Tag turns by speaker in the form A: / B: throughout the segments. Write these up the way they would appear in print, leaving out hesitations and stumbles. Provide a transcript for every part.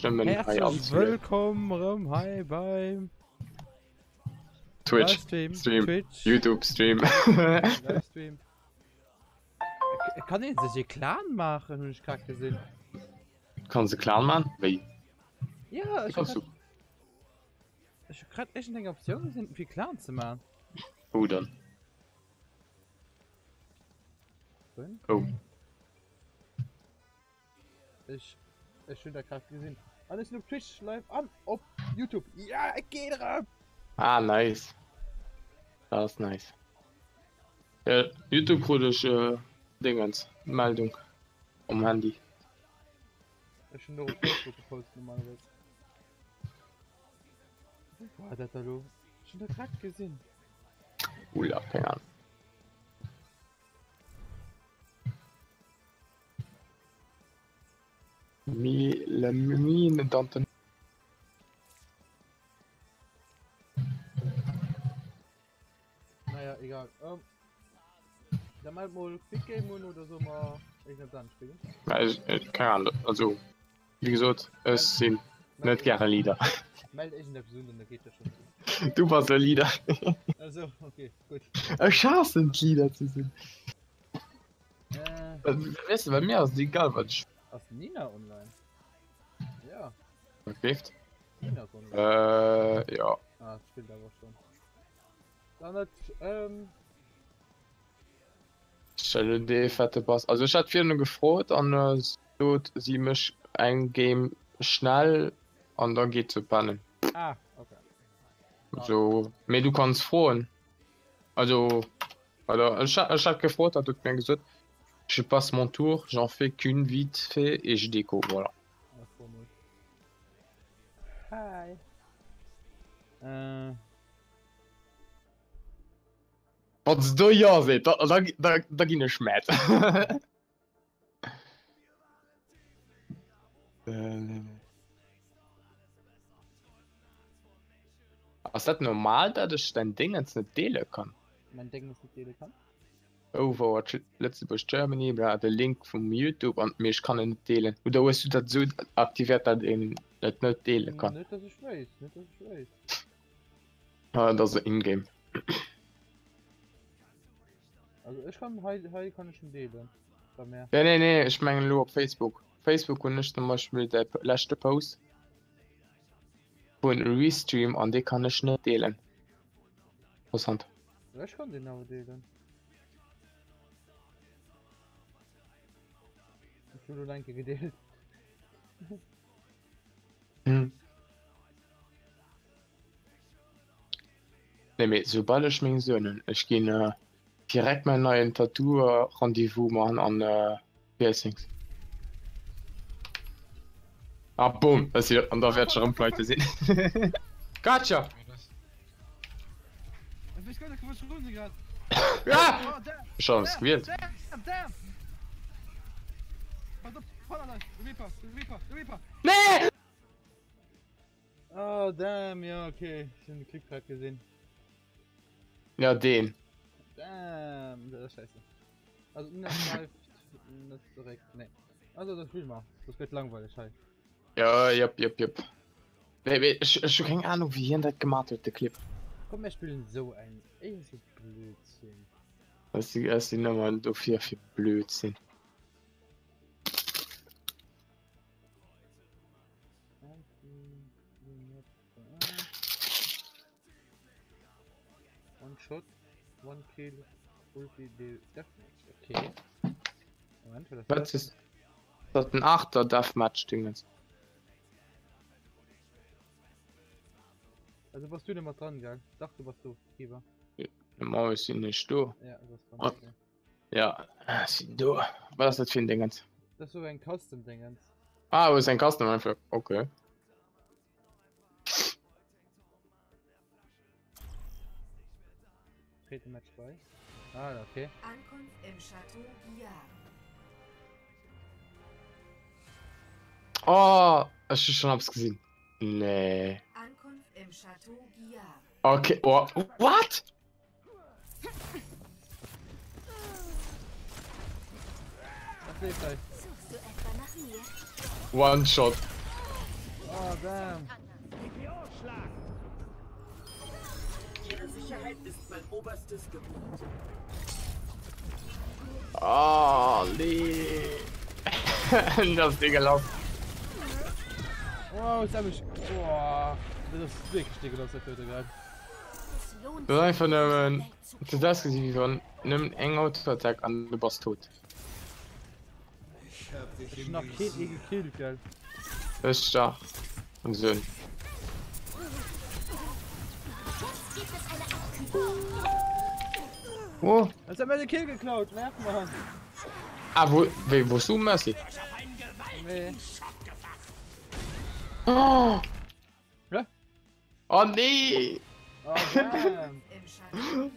A: Stimmen
B: Herzlich willkommen, hi beim
A: Twitch,
B: Livestream,
A: Stream,
B: Twitch,
A: YouTube, Stream.
B: Livestream. Kann ich jetzt hier Clan machen, wenn ich gerade gesehen?
A: Kannst du klar machen? Wie?
B: Ja, ich
A: Kannst du?
B: hab grad echt eine Option gesehen, wie Clan zu machen.
A: Oh, dann.
B: Drin?
A: Oh.
B: Ich hab da gerade gesehen. Alles nur Twitch live an, auf YouTube. Ja, ich geh drauf.
A: Ah, nice. Das ist nice. Ja, YouTube kriege ich Dingens, Meldung. Am Handy.
B: Ich schon nur auf Facebook gepostet normalerweise. Was war das da los? Schon da gerade gesehen.
A: Ja, keine Ahnung. La mine d'Anton.
B: Naja, egal. Dann mal Quick Game oder so mal irgendwann spielen.
A: Ja, keine Ahnung. Also, wie gesagt, es sind nicht gerne Lieder.
B: Meld ich in der Episode, dann geht das schon.
A: Du warst der Lieder.
B: Also, okay, gut.
A: Schade sind Lieder zu sehen. Weißt du, bei mir ist es egal, was ich
B: Aus Nina online? Ja,
A: verkauft.
B: Nina ist online.
A: Ja.
B: Ah, das spielt aber schon. Dann hat,
A: Stelle die fette Pass. Also ich hatte viel nur gefroht und so sie mich ein Game schnell und dann geht zu pannen.
B: ah, okay.
A: So, mir du kannst frohen. Also, ich hab gefroht, hat mir gesagt, je passe mon tour, j'en fais qu'une vite fait et je déco, voilà.
B: Ja, komisch. Hi.
A: Was du ja seht, da ging es schmäht. Ist das normal, dass ich dein Ding jetzt nicht teilen kann?
B: Mein Ding ist nicht jeder kann.
A: Overwatch Letzteburg Germany, bla, der Link vom YouTube und mich kann er nicht teilen. Oder hast du das so aktiviert, dass ich das nicht teilen kann?
B: Nicht, dass ich weiß, nicht, dass ich weiß.
A: Ah, das ist in-game.
B: Also ich kann, heute kann ich schon delen. Bei mir.
A: Ja, nee, ich meine nur auf Facebook. Facebook und nicht zum Beispiel der letzte Post von Restream und die kann ich nicht teilen. Interessant.
B: Ja, ich kann den aber delen. Ich wurde danke gedeelt.
A: Hm. Nee, sobald ich meine Söhne, ich gehe direkt mein neuen Tattoo-Rendezvous machen an Piercings. Ah, boom, das hier, und da wird schon Pleite sehen. Gotcha!
B: Ich weiß gar nicht, was du gerade.
A: Ja! Schon was gewählt.
B: Damn! Pass auf, voller Reaper!
A: Nee!
B: Oh, damn, ja, okay. Ich hab den Clip gerade gesehen.
A: Ja, den.
B: Damn, das ist scheiße. Also, nicht live, nicht direkt, ne. Also, das Spiel mal. Das wird langweilig, halt.
A: Ja, jupp. Nee, ich hab keine Ahnung, wie hier das gemacht wird, der Clip.
B: Komm, wir spielen so ein. Ey, so Blödsinn.
A: Das ist die Nummer dafür für Blödsinn.
B: One shot, one kill, ulti deathmatch. Okay. Moment,
A: Was ist das? Ein 8er Deathmatch-Dingens.
B: Also warst du denn mal dran, gell? Ich dachte, warst du, Geber.
A: Normal ist sie nicht du.
B: Ja, du warst dran.
A: Ah.
B: Okay.
A: Ja, sind du. Was ist das für ein Dingens?
B: Das ist so ein Custom-Dingens.
A: Ah, wo ist ein Custom einfach? Okay.
B: Trete Match bei. Ah, okay.
C: Ankunft im Chateau Guillard.
A: Oh, ich schon hab's gesehen. Nee.
C: Ankunft im Chateau Guillard.
A: Okay, oh, what?
B: Was lebt euch?
C: Suchst du etwa nach mir?
A: One shot.
B: damn.
D: Ihre Sicherheit ist mein oberstes Gebot.
A: Oh, nee. Das Ding gelaufen.
B: Oh, jetzt hab ich. Boah. Das ist wirklich gelaufen, der Töte gerade.
A: Das ist einfach nur. Das gesehen von einem engen Auto-Attack an den Boss tot.
B: Ich hab noch keinen gekillt, gell.
A: Das ist stark. Und so. Oh.
B: Jetzt haben wir den Kill geklaut, merkt man.
A: Ah, wo ist du, Mercy?
B: Nee.
A: Oh.
B: Ja?
A: Oh nee!
B: Oh, damn.
C: Im Chateau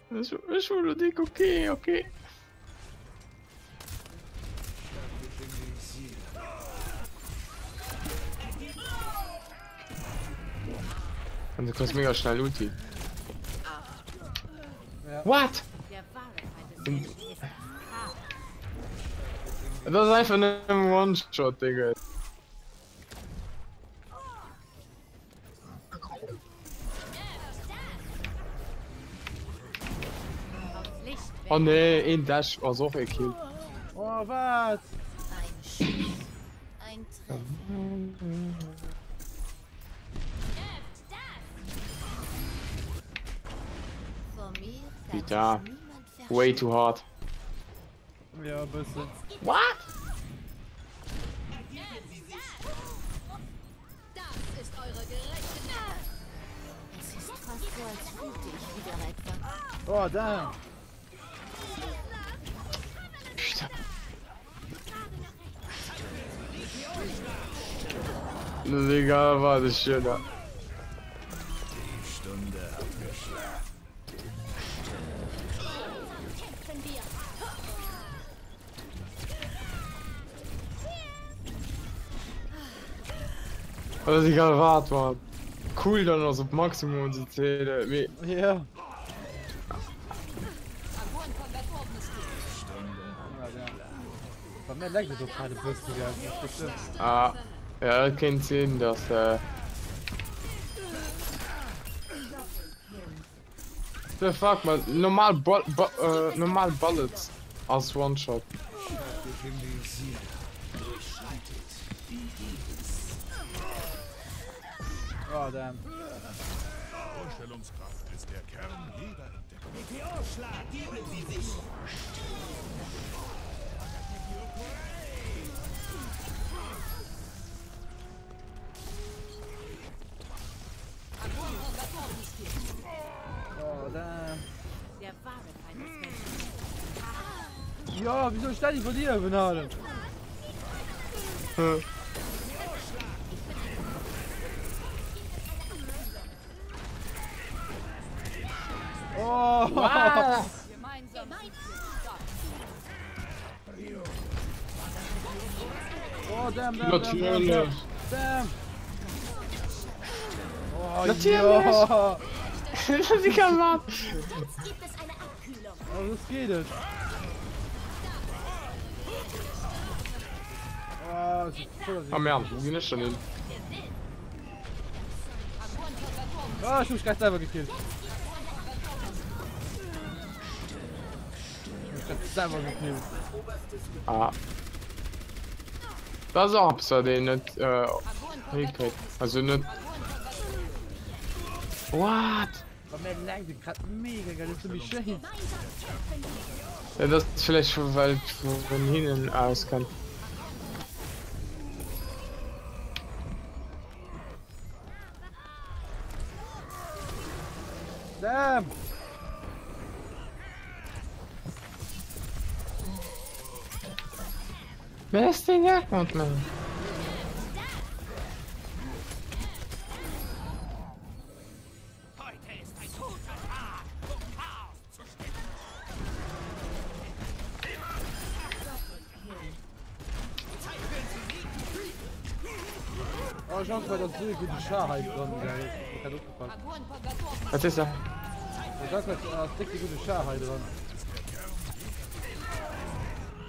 C: Guillard.
A: Ich wurde dick, okay. Und du kannst mega schnell Ulti.
B: Ja.
A: What?
C: Der wahre Feind des Menschen ist Chaos.
A: Das ist einfach nur ein One-Shot, Digga.
C: Aufs Licht
A: Oh nee, ein Dash. Oh, so viel Kill.
B: Oh, was?
C: ein Schuss. Ein Treffer. Vor mir kann
A: Wie da.
C: sich niemand
A: Way too hard.
B: Ja, ein bisschen.
A: What?
C: Das ist eure Gerechtigkeit. Es ist fast so, als fühlte ich wieder etwas.
B: Oh, damn.
A: Digga, war das schöner. Also Digga, warte mal. Cool dann aus dem Maximum und die Zähne.
B: Ja. Ja, damn. Bei mir lag das doch gerade bist du gegangen.
A: Ah, ja, kein Sinn, dass the fuck, man. Normal Bullets als One-Shot.
B: Oh, damn.
E: Vorstellungskraft ist der Kern jeder Entdeckung. Meteorschlag, geben Sie sich!
B: Oh, damn.
C: Der wahre Feind des Menschen.
B: Ja, wieso stand ich von dir, Benade? Oh!
C: Gemeinsam sind wir stark.
B: Oh, damn, damn, damn, damn,
A: Natürlich.
B: damn. Damn. Oh,
A: Natürlich.
B: ja.
A: Wie kann man?
C: Sonst gibt es eine Abkühlung.
B: Oh, das geht es. Oh, das ist voll
A: Am Ernst, wo gehen schon hin?
B: Oh, ich hab mich gerade selber gekillt. Ich hab mich gerade selber gekillt.
A: Ah. Das ist auch so, den nicht, hinkriegt. Also nicht. What?
B: Aber mir lag die gerade mega geil, das ist nämlich schlecht.
A: Ja, das ist vielleicht schon, weil ich von hinten aus kann.
B: Damn!
A: Wer ist denn Jagdmund, Mann?
E: Heute ist ein guter Tag, um Chaos zu stiften.
B: Oh, ich hoffe, dass so eine gute Scharheit dran geil. Ich hab aufgepasst.
A: Was ist er?
B: Ich sag, da ist echt eine gute Scharheit dran.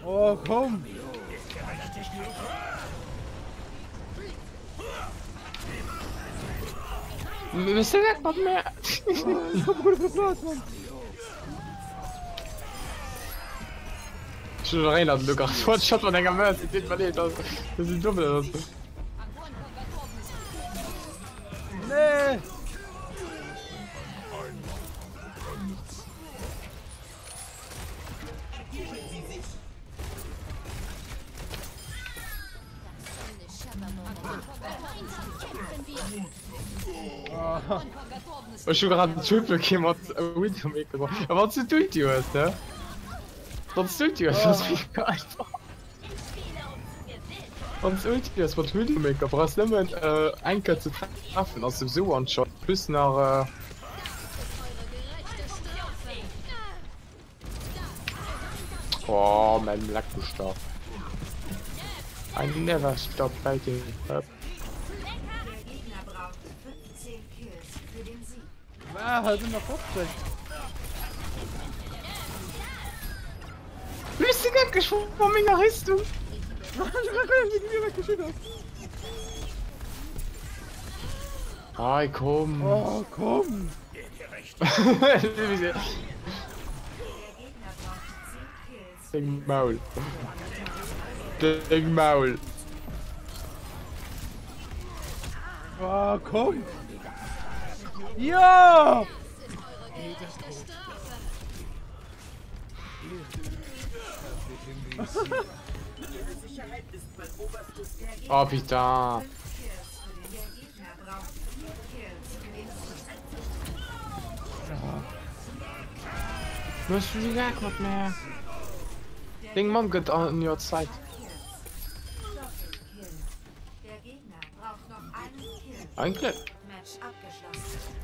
B: Oh, komm!
A: Bist du weg, was mehr?
B: Ich hab gut verplant, Mann.
A: Schon rein, hat Lukas. Ich hab mal länger mehr, das ist verletzt. Das ist dumm.
B: Nee.
A: Ich schon gerade ein Triple gemacht, Widowmaker gemacht. Aber was tut ihr was, ne? Was tut ihr was? Das ist einfach. Was tut ihr was mit Widowmaker? Brauchst du nicht Einker zu treffen aus dem So-One-Shot. Bis nach, Oh, mein Lackenstab. I never stop fighting.
B: Ah, halt immer Fortschritt.
A: Bist du weggeschwommen von meiner Rüstung?
B: Ich hab mir weggeschüttet.
A: Ay, komm.
B: Oh, komm.
A: Ding Maul. Ding Maul.
B: Oh, komm. Ja!
A: Oh, putain. Musst du die weg mit mir? Ding Mom geht an your side. Ein Clip.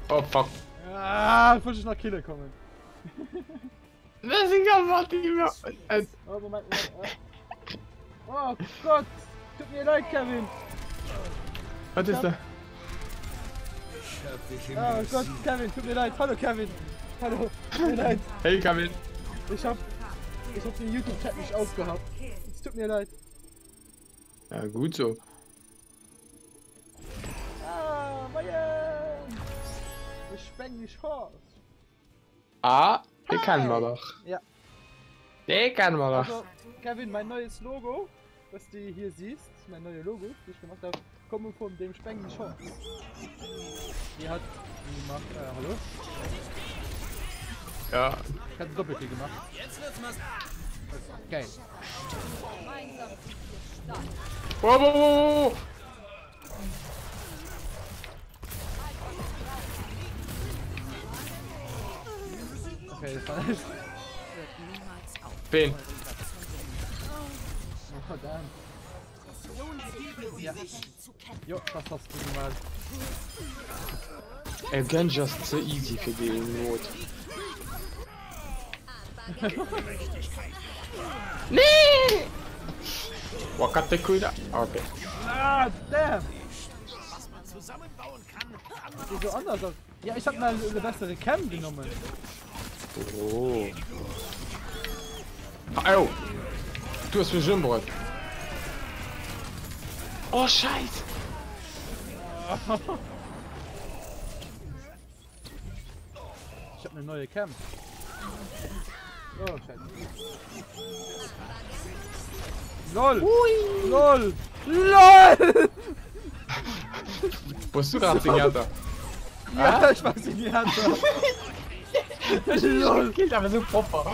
A: Oh fuck.
B: Ah, ich wollte nach Killer kommen.
A: Das ist ja was die mir.
B: Oh, Moment. Oh Gott. Tut mir leid, Kevin.
A: Was ist da?
B: Oh Gott, Kevin, tut mir leid. Hallo, Kevin. Hallo, tut mir leid.
A: Hey Kevin.
B: Ich hab den YouTube-Chat nicht aufgehabt. Es tut mir leid.
A: Ja, gut so.
B: Ah, Bayern! Ich Spenglish Horse.
A: Ah, den kennen wir doch.
B: Ja.
A: Den kennen wir doch.
B: Also, Kevin, mein neues Logo, was du hier siehst, mein neues Logo, das ich gemacht habe, kommt von dem Spenglish Horse. Die hat gemacht, hallo?
A: Ja.
B: Ich hatte Doppelkill gemacht. Okay.
A: Wow, wow, wow, wow.
B: Okay, das war nicht.
A: Wen?
B: Oh, verdammt. Ja. Jo, was hast du gemacht?
A: Again, just so easy für die Not. Nee! Wakate Kuida. Okay.
B: Ah, damn! Sieht so anders aus. Ja, ich hab mal eine bessere Cam genommen.
A: Oh. Au! Du hast mich schon bereit. Oh, Scheiße!
B: Ich hab eine neue Cam. Oh, Scheiße. LOL! Ui. LOL! LOL!
A: Wo hast du gerade Signator?
B: Ja, ich mach sie die Hand auf.
A: LOL! Geht aber so proper.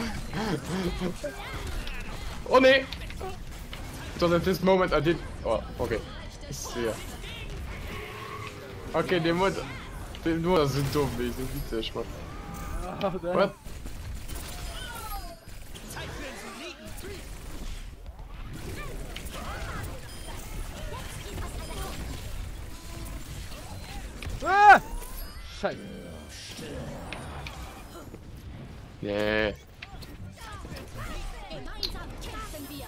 A: Oh ne! So, at this moment I did. Oh, okay. Ist hier. Okay, der Mut. Nur das sind dumm, wie ich so witzig war.
B: Oh,
A: What?
B: Ah! Scheiße.
A: Nee.
C: Gemeinsam kämpfen wir.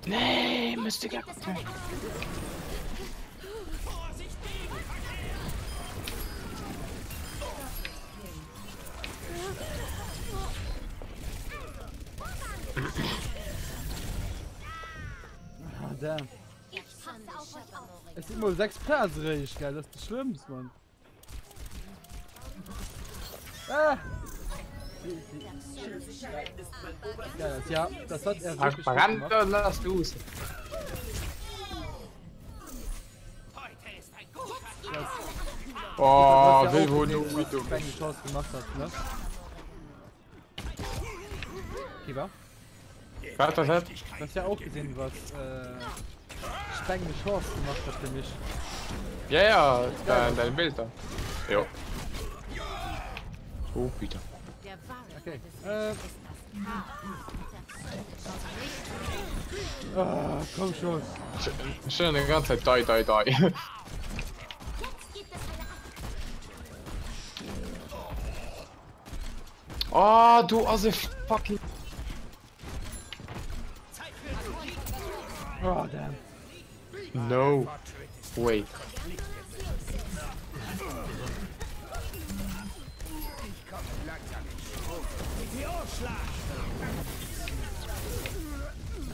A: Nee, müsste gar nicht.
B: Ah, damn.
C: hasse auf euch auch.
B: Es sind immer 6 Perserich, geil, das ist das Schlimmste, Mann. Ah! Ja, das hat er wirklich gut gemacht.
A: Brand, lass los. Oh,
B: Du hast ja
A: will
B: auch
A: wohl
B: gesehen,
A: du,
B: was
A: du.
B: Spang die Chance gemacht hat, ne? Kiba?
A: Was das hat?
B: Du hast ja auch gesehen, was Spang die Chance gemacht hat für mich.
A: Ja, dein Bild da. Jo. So, wieder.
C: Der wahre
B: Okay.
C: Feind ist
B: Ah, komm schon.
A: Schön die ganze Zeit die.
C: Jetzt gibt es eine
A: Oh, du also fucking.
B: Oh, damn.
A: No. Wait.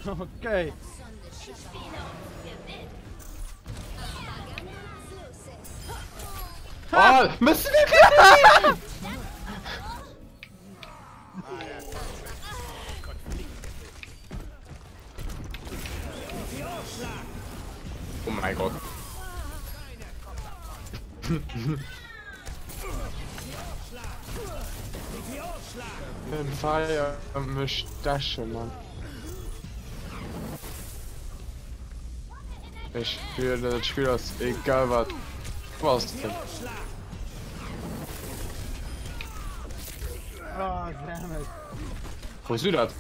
B: Okay.
A: Oh, müssen wir. Oh mein Gott. Den Feier Mustache, Mann. Ich spiele das Spiel aus, egal was denn.
B: Oh, damn it.
A: Wo ist du das?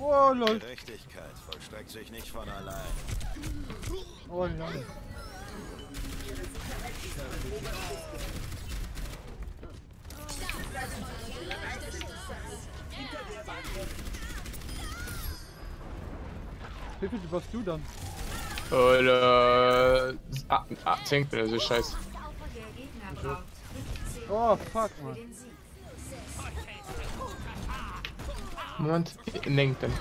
B: Oh, lol.
E: Gerechtigkeit vollstreckt sich nicht von allein.
B: Oh, lol. Wie viel warst du dann?
A: Oder 10 oder so scheiße.
B: Oh, fuck, man.
A: Moment, denkt denn.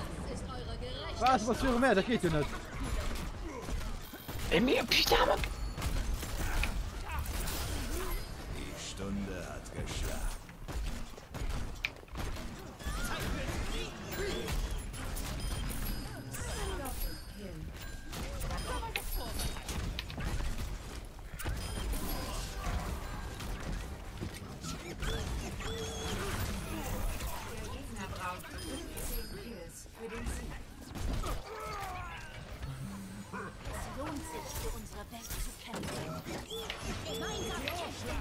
B: Was für mehr? Das geht ja nicht.
A: Mir Pyjama.
E: Die Stunde hat geschlagen.
C: Es lohnt sich, für unsere Welt zu kämpfen. Gemeinsam kämpfen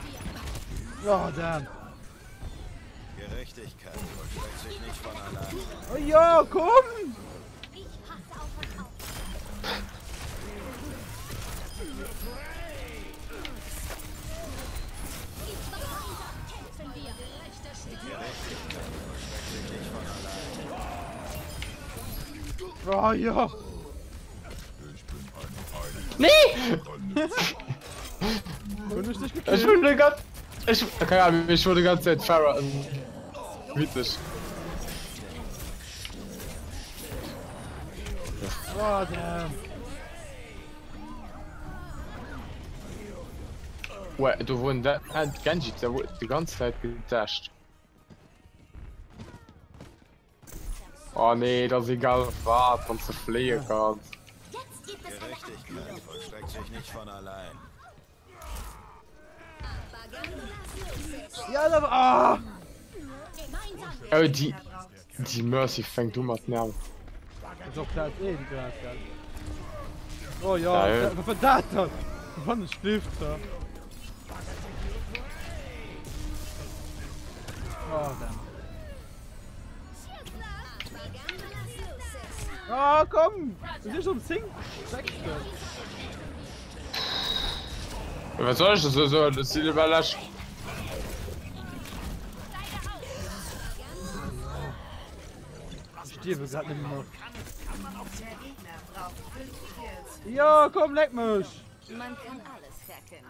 C: wir.
B: Oh, damn.
E: Gerechtigkeit vollstreckt sich nicht von allein.
B: Oh, ja, komm!
C: Ich hasse auf euch auch. Gemeinsam kämpfen wir.
E: Gerechtigkeit vollstreckt sich nicht von allein.
B: Oh, ja.
A: Nee!
B: Und ich dich
A: Ich
B: gekillt.
A: wurde ganz. Keine Ahnung, ich wurde ganz Zeit Farah. Witzig.
B: Oh, damn.
A: Du wurden da. Genji, der wurde die ganze Zeit getascht. Oh nee, das ist egal was, wenn du fliehen kannst.
C: Jetzt gibt es eine
E: Gerechtigkeit vollstreckt sich nicht von allein.
B: Ja, da war. Ah!
C: gemeinsam.
A: Oh, die Mercy fängt um an Nerven.
B: So klar ist die Gras, geil. Oh ja,
A: Geil.
B: was war das dann? Wann ein Stift da? Oh, dann. Ah, komm! Wir sind schon 10. 6.
A: Was soll ich das so? Das sieht überrascht.
B: Ich stirbe gerade nicht mehr. Ja, komm, leck mich!
C: Man kann alles hacken.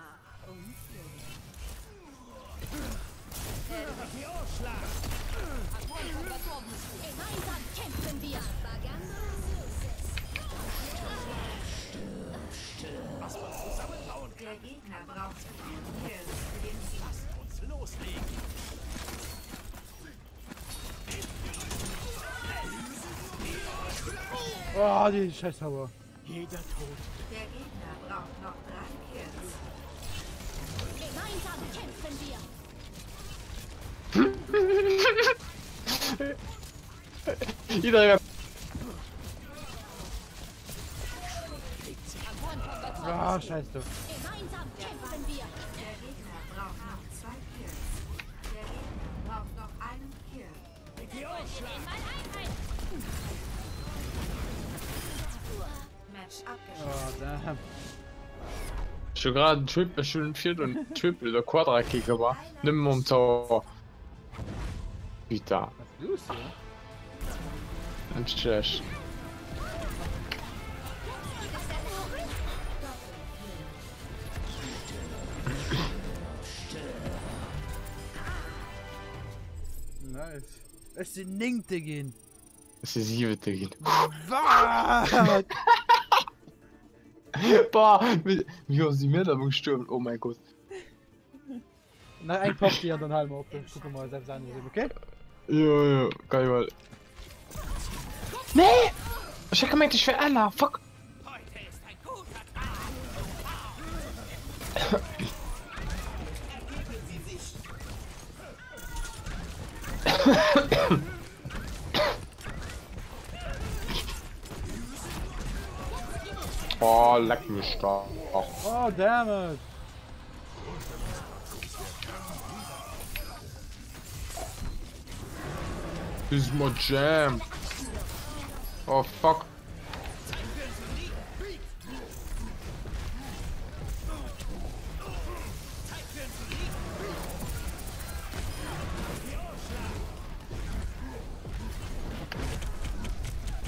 E: Was man zusammenbauen
D: Der
E: kann.
D: Gegner braucht Kills für den Sieg.
E: Lasst uns loslegen.
B: Oh, die scheiß Hammer.
E: Jeder Tod.
D: Der Gegner braucht noch 3 Kills.
C: Gemeinsam kämpfen wir.
A: Jeder.
B: Ah, scheiße.
C: Gemeinsam kämpfen wir.
D: Der Gegner braucht noch 2 Kills. Der Gegner braucht noch einen Kill. Match abgeschlossen.
B: Oh, damn.
A: Ich hab gerade ein Triple, schon ein Viertel und Triple oder Quadra-Kick war. Nimm mal um Tor. Wieder.
B: Was ist los hier?
A: Ein Stress.
B: Nice. Es sind Ninkte gehen.
A: Das ist 7. Gehen.
B: Was?
A: Boah, wie haben sie mir da gestürmt? Oh mein Gott.
B: Na, ein Pop hier und dann halten wir auf. Gucken wir mal selbst an, okay?
A: Ja, geil, weil. Nee! Ich hab gemeint, ich wär Ella, fuck!
E: Heute ist ein guter Tag.
A: Oh, leck mich doch.
B: Oh, damn it.
A: Das ist mein Jam. Oh, fuck.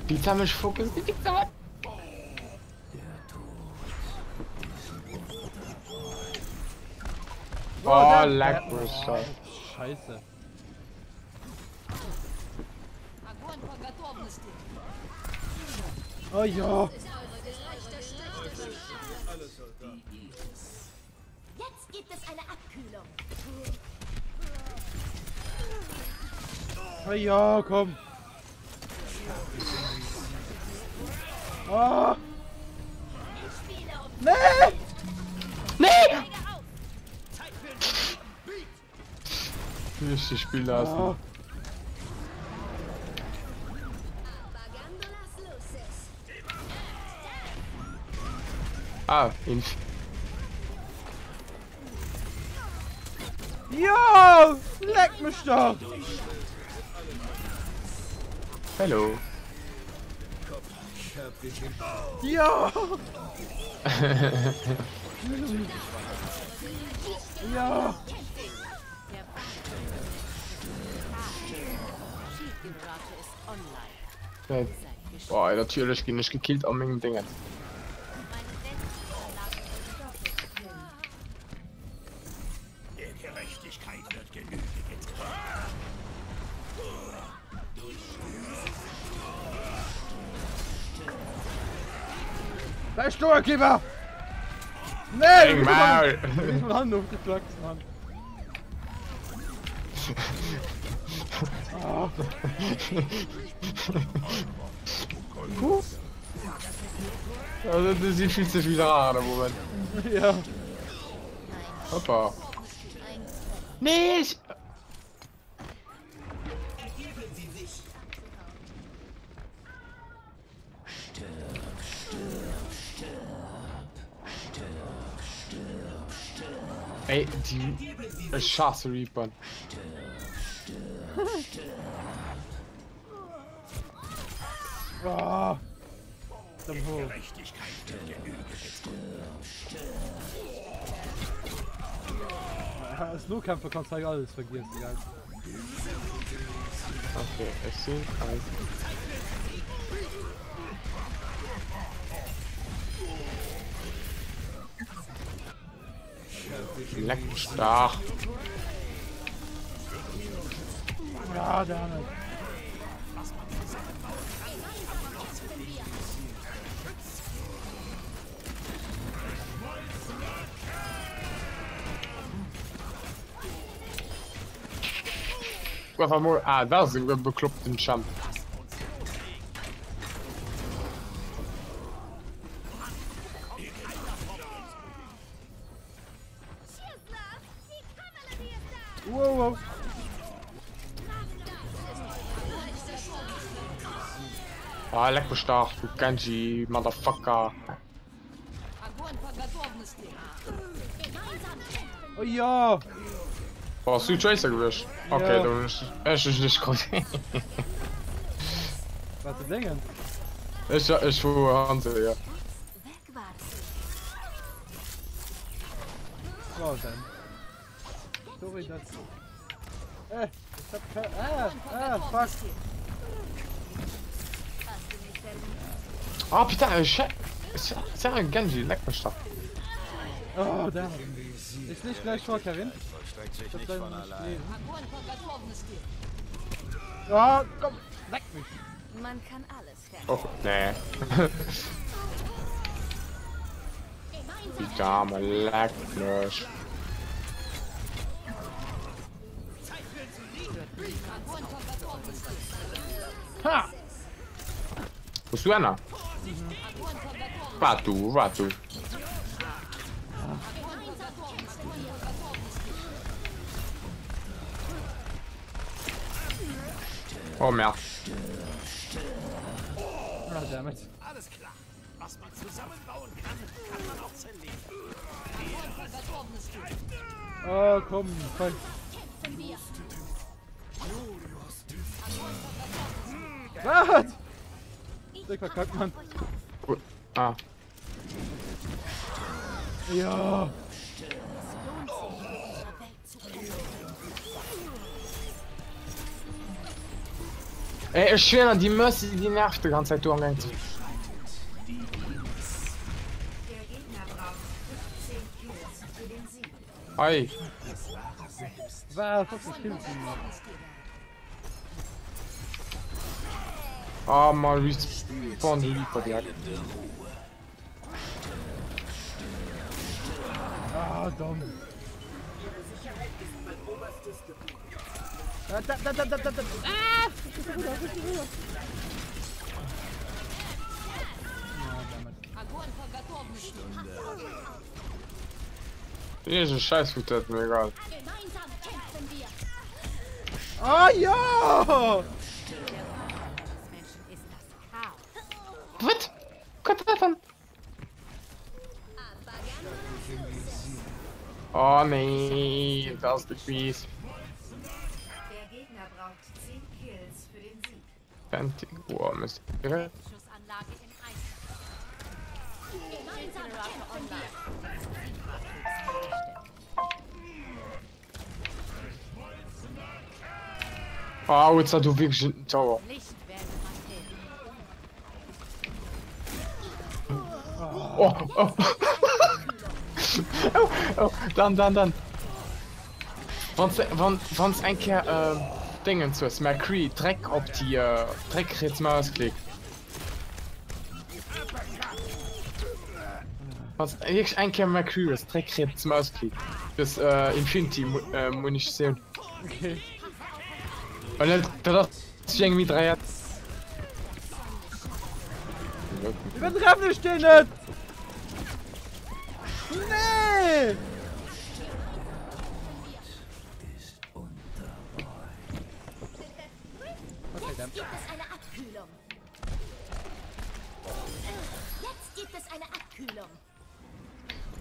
A: Die haben mich fucking gesagt. Oh, leck mich doch.
B: Scheiße.
C: Огонь по готовности.
B: Oh ja.
C: Jetzt gibt es eine Abkühlung.
B: Oh ja, komm. Oh. Nee!
A: Nee! Nicht spielen lassen.
B: Oh.
C: Apagando las luces.
A: Ah,
B: Jo! Leck mich doch!
A: Hello.
B: Jo! Ja!
A: Boah, natürlich bin ich gekillt an meinen Dingen.
E: Der Gerechtigkeit wird Genüge getan.
B: Da ist Steuerkleber! Nee!
A: Eng Maul!
B: Ich bin von Hand aufgeklackt, Mann. Oh.
A: Also das sieht viel zu viel an im Moment.
B: Ja.
A: Hoppa. Nee, ich... Ey, die... Ich hasse Reaper.
B: Oh. Dann hoch.
E: Gerechtigkeit wird Genüge getan.
B: Als Notkämpfer kannst du halt alles vergessen, egal.
A: Okay, es sind eins. Leck stark.
B: Ja, damit.
A: einfach mal. Ah, da sind wir bekloppten Champ.
B: Wow, wow.
A: Ah, leck mich stark, du Genji, Motherfucker.
B: Oh ja.
A: Oh, hast du Tracer gewischt? Okay,
B: Ja.
A: dann ist es nicht gut.
B: Was zu denken?
A: Ich fuhr Hanse, ja.
C: Weg war sie.
B: Wow, dann. Sorry, das. Ich hab kein. Fuck.
C: Hast du mich verliebt?
A: Ah, putain, c'est un Genji, leck mich stark.
B: Oh, da. Ist nicht gleich vor, Karin.
E: Vollstreckt sich
B: Ich hab
E: nicht
B: deinen
E: von
B: nicht
E: allein.
B: gelesen. Oh, komm. Leck mich.
C: Man kann alles verändern.
A: Oh, nee. Die Dame leckt mich.
B: Ha!
A: Wo ist du einer? Warte du, warte du. Oh, Merd.
B: Oh, damit.
E: Alles klar. Was man zusammenbauen kann, kann man auch zerlegen.
B: Oh, komm. Voll.
C: Kämpfen wir.
B: Was? Der verkackt, Mann.
A: Gut. Ah.
B: Ja.
C: Lohnt sich, unsere Welt zu kämpfen.
A: Ey, ich schwöre, die Mercy, die nervt die ganze Zeit, du angehängt.
D: Der Gegner braucht 15 Kills für den Sieg.
A: Hi.
B: Was? Was ist Kills?
A: Ah, mal respawn die Liefer direkt.
B: Ah, dumm. Da. Ah!
A: Diese Scheißhut hat mir egal.
C: Gemeinsam kämpfen wir.
B: Oh ja!
C: Menschen ist das Chaos.
A: Was? Gott sei Dank. Oh nee, das ist fies.
D: Der Gegner braucht 10 Kills für den Sieg.
A: Fentig. Boah, Mist.
C: Schussanlage im Einsatz. Gemeinsam kämpfen wir.
A: Oh, jetzt hat du wirklich einen Tower.
C: Licht werden markiert.
A: Oh, oh. Oh, oh, dann. Wann's ein Kehr, Dingen zu ist, McCree, Dreck auf die, Dreck jetzt mal ausklickt. Was wirklich ein Kehr McCree ist, Dreck jetzt mal ausklickt. Das, Infinity, Munition.
B: Okay.
A: Und dann, das ist irgendwie 3 Herz.
B: Übertreffen ich den nicht! Nee! Okay, dann.
C: Gibt es eine Abkühlung. Jetzt gibt es eine Abkühlung.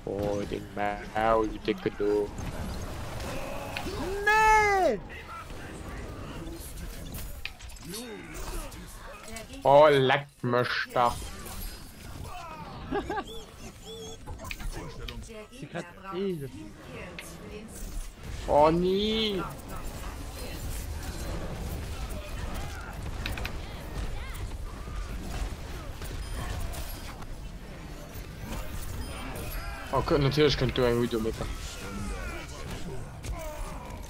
A: Oh, den Maul, die dicke du.
B: Nee!
A: Oh, leck mich doch.
D: Der
B: Sie
D: Gegner
B: hat
D: braucht
B: eh.
D: 4 Kills für den Sieg.
A: Oh, nie. Okay, natürlich könnt du ein Video machen.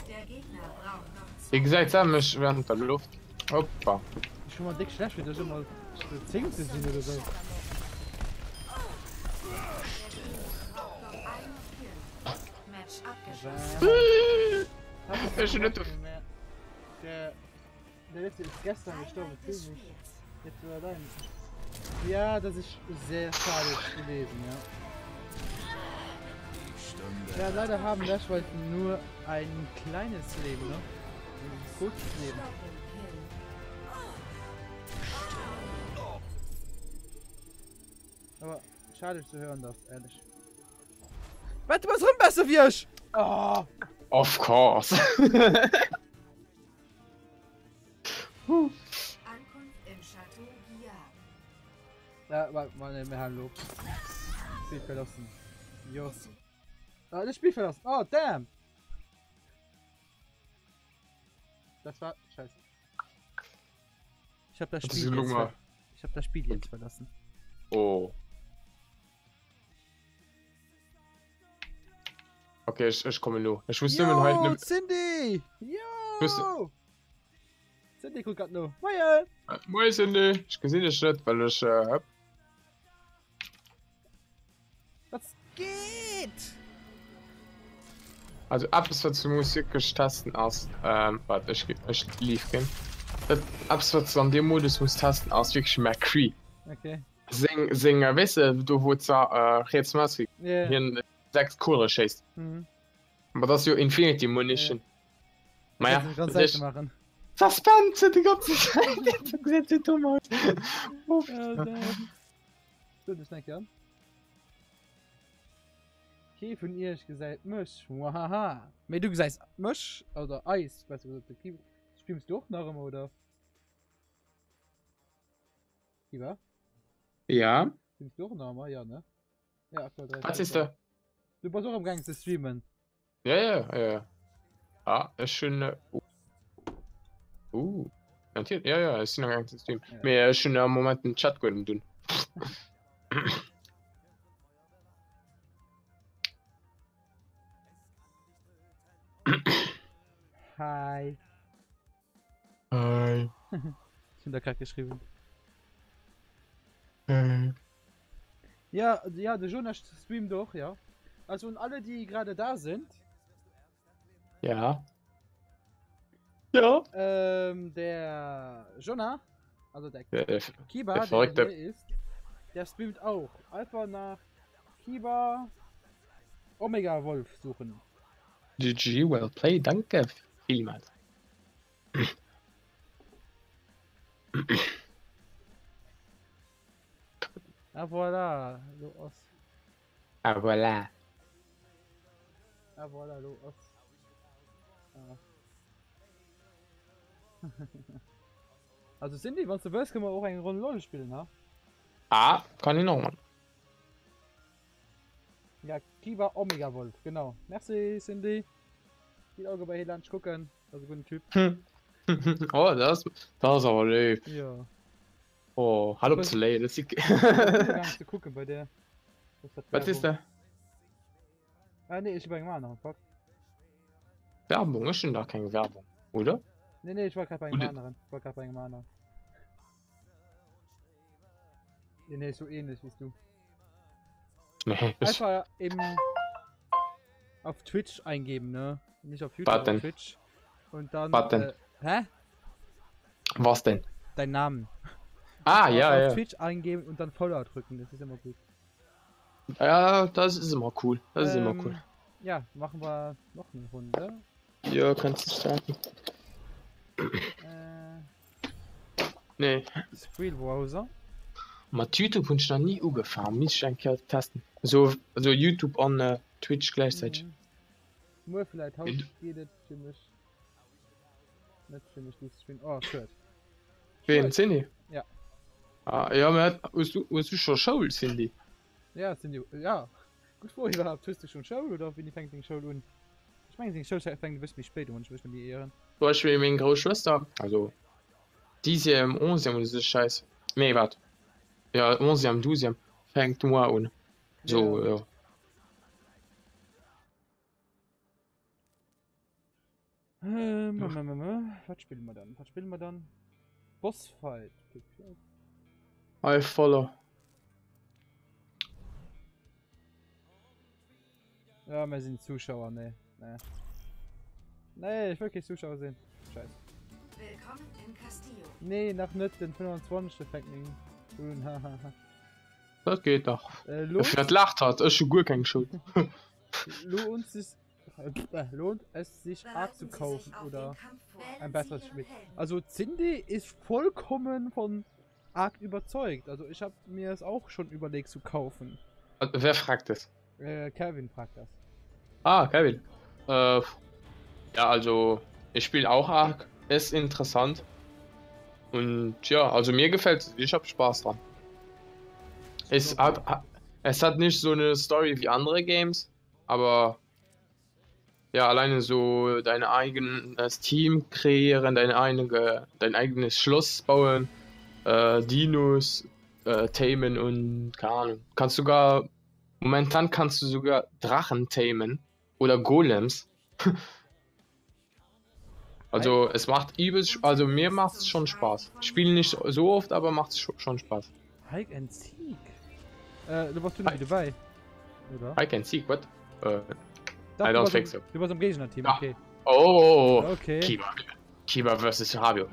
D: Der Gegner braucht noch
A: Wie gesagt, mich während der Luft. Hoppa.
B: Ich schon mal dick schlecht, wenn das immer 10 sind oder so.
D: einen Kill. Match abgeschlossen.
A: Ich bin nicht auf.
B: Der letzte ist gestern gestorben, ziemlich. Jetzt war dein. Ja, das ist sehr schade gewesen, ja. Ja, leider haben Meerschweinchen nur ein kleines Leben, ne? Ein kurzes Leben. Aber schade zu hören, das, ehrlich. Warte, was rum, besser wirst! Oh!
A: Of course.
D: Ankunft im Chateau Guillaume.
B: Ja, warte mal, ne, hallo. Spiel verlassen. Jo. Ah, das Spiel verlassen. Oh, damn! Das war. Scheiße. Ich hab das Spiel jetzt ich hab das Spiel jetzt verlassen.
A: Oh. Okay, ich komme nur. Ich wusste immer heute
B: Yo,
A: nicht.
B: Cindy!
A: Wusste-
B: Yo! Cindy guckt grad nur. Moin!
A: Moin, Cindy. Ich gesehen das nicht, weil ich hab.
B: Was geht?
A: Also, abends was zur Musik tasten aus. Warte, ich lief gehen. Abends was an dem Modus muss tasten aus wirklich McCree.
B: Okay.
A: Sing, weißt du, wo es jetzt mal hier
B: Yeah.
A: 6 Kohle schießt.
B: Mhm.
A: Aber das ist ja Infinity Munition.
B: Ja.
A: Ja,
B: Ganz Seite machen.
A: Suspense die ganze Zeit. Das sieht so dumm aus.
B: Stimmt, ich denke, ja. Okay, von ihr ich gesagt, Misch. Wahaha. Aber du gesagt, Misch oder Eis. Weißt du, spielst du auch noch immer, oder? Kiba?
A: Ja.
B: Spielst du auch noch immer? Ja, ne? Ja, aktuell 3.
A: Was ist da?
B: Du bist auch am Gang zu streamen.
A: Ja. Ah, ist schön. Natürlich. Ja, ist noch gar nicht Stream.
B: Ja.
A: Mir ist schon im Moment einen Chat können tun.
B: Hi.
A: Hi.
B: Ich bin da gerade geschrieben.
A: Hi.
B: Ja, der Jonas streamt doch, ja. Also und alle, die gerade da sind,
A: Ja. Ja.
B: der Jonah, also der
A: Der
B: Kiba,
A: der
B: der
A: Verrückte.
B: hier ist, der streamt auch. Einfach nach Kiba Omega Wolf suchen.
A: GG, well played, danke vielmals.
B: Ah, voilà, los.
A: Ah, voilà.
B: Ah, voilà, los. Ah. Also Cindy, wenn du willst, können wir auch eine Runde LOL spielen, ha?
A: Ah, kann ich noch mal.
B: Ja, Kiba Omega Wolf, genau. Merci, Cindy. Viel Auge bei Helanch gucken. Also guten Typ.
A: Oh, das ist aber lieb.
B: Ja.
A: Oh, hallo
B: Was-
A: Play, das ist.
B: Gar nicht zu gucken bei der.
A: Was ist da?
B: Ah, nee, ich überlege mal noch. Fuck.
A: Werbung ist schon da keine Werbung, oder?
B: Nee, ich war gerade bei
A: Und-
B: einem anderen. Ich war gerade bei einem anderen. Nee, so ähnlich wie du.
A: Nee, ich,
B: Einfach eben auf Twitch eingeben, ne? Nicht auf YouTube,
A: Was denn?
B: auf Twitch. Und dann.
A: Was denn?
B: Hä?
A: was denn?
B: Dein Namen.
A: Ah,
B: auf
A: ja.
B: Twitch eingeben und dann Follow drücken, das ist immer gut.
A: Ja, das ist immer cool. Das ist immer cool.
B: Ja, machen wir noch eine Runde.
A: Ja, kannst du starten. Nee.
B: Screen Browser.
A: Mit YouTube und ich noch nie angefangen. Muss ich eigentlich testen. So YouTube und Twitch gleichzeitig.
B: Nur vielleicht Haus
A: Ja,
B: geht es für mich. Nicht für mich, dieses Stream. Oh, shit.
A: Wen, Cindy?
B: Ja.
A: Ah, ja, hast du schon Schule, Cindy?
B: Ja, sind die. Ja. Gut vor, ich war hast du schon Show oder wie die fängt den Show an? Ich meine, die Show fängt bis spät und ich will die Ehren.
A: Zum Beispiel meine Großschwester. Also, diese im 11. und das ist scheiße. Nee, warte. Ja, 11. 12. fängt nur an. So, ja.
B: Was spielen wir dann? Was spielen wir dann? Bossfight.
A: I follow.
B: Ja, wir sind Zuschauer, ne. Nee, ich will keine Zuschauer sehen. Scheiße.
D: Willkommen in Castillo.
B: Nee, nach nicht den 25. fängt nicht. Schön, hahaha.
A: Das geht doch.
B: Lohnt,
A: Wer lacht hat, ist schon gut keine Schuld.
B: lohnt es sich Ark zu
D: Bereiten Sie
B: kaufen
D: sich auf
B: oder
D: den Kampf vor.
B: ein
D: Wählen
B: besseres
D: Sie
B: Spiel?
D: Ihren Helden.
B: Also Cindy ist vollkommen von Ark überzeugt. Also ich habe mir es auch schon überlegt zu kaufen.
A: Wer fragt das?
B: Kevin fragt das.
A: Ah, Kevin. Ja, also ich spiele auch Ark. Ist interessant. Und ja, also mir gefällt es. Ich habe Spaß dran. Es hat nicht so eine Story wie andere Games, aber ja, alleine so dein eigenes Team kreieren, dein eigenes Schloss bauen, Dinos tamen und keine Ahnung. Momentan kannst du sogar Drachen tamen oder Golems. Also es macht übelst, also mir macht es schon Spaß. Ich spiele nicht so oft, aber macht es schon Spaß.
B: Hike and Seek. Du warst nicht dabei, oder?
A: I can see, what?
B: Doch,
A: I don't think so.
B: Du warst im Gegner-Team,
A: Ja.
B: okay.
A: Oh,
B: Okay.
A: Kiba versus Fabio.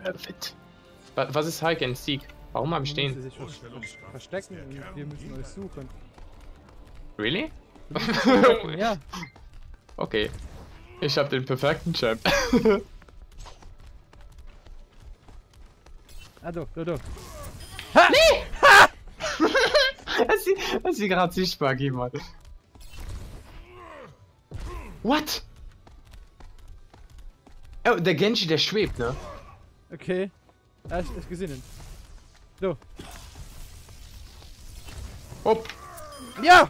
A: Was ist Hike and Seek? Warum habe ich
B: Man muss
A: den?
B: sich verstecken und wir müssen euch suchen.
A: Really?
B: Ja.
A: Okay. Ich habe den perfekten Champ.
B: Also, du.
A: Das ist gerade sichtbar, Kiba. What? Oh, der Genji, der schwebt, ne?
B: Okay. Er ist gesehen. So.
A: Hopp.
B: Ja!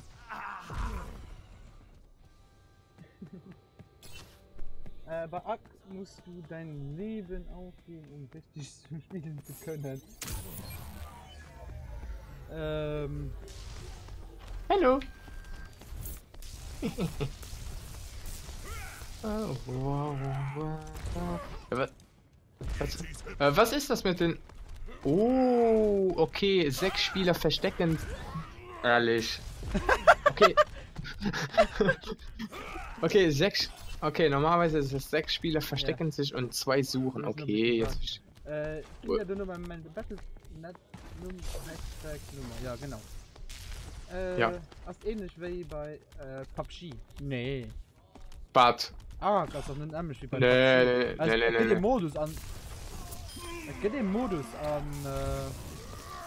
B: Bei Ark musst du dein Leben aufgeben, um richtig spielen zu können.
A: Hallo. Oh, wow, wow. Was ist das mit den... Oh, okay, 6 Spieler verstecken. Ehrlich. Okay. Okay, 6. Okay, normalerweise ist es 6 Spieler verstecken sich und 2 suchen.
B: Das ist noch
A: Okay,
B: ein bisschen
A: jetzt...
B: ich bin ja nur mein Battle.net Nummer, ja genau.
A: Ja.
B: Ist ähnlich wie bei PUBG. Nee.
A: Bad.
B: Ah, das ist doch nicht ähnlich wie bei
A: Nee,
B: PUBG. Also,
A: nee,
B: es geht
A: nee.
B: den Modus an. Es geht den Modus an.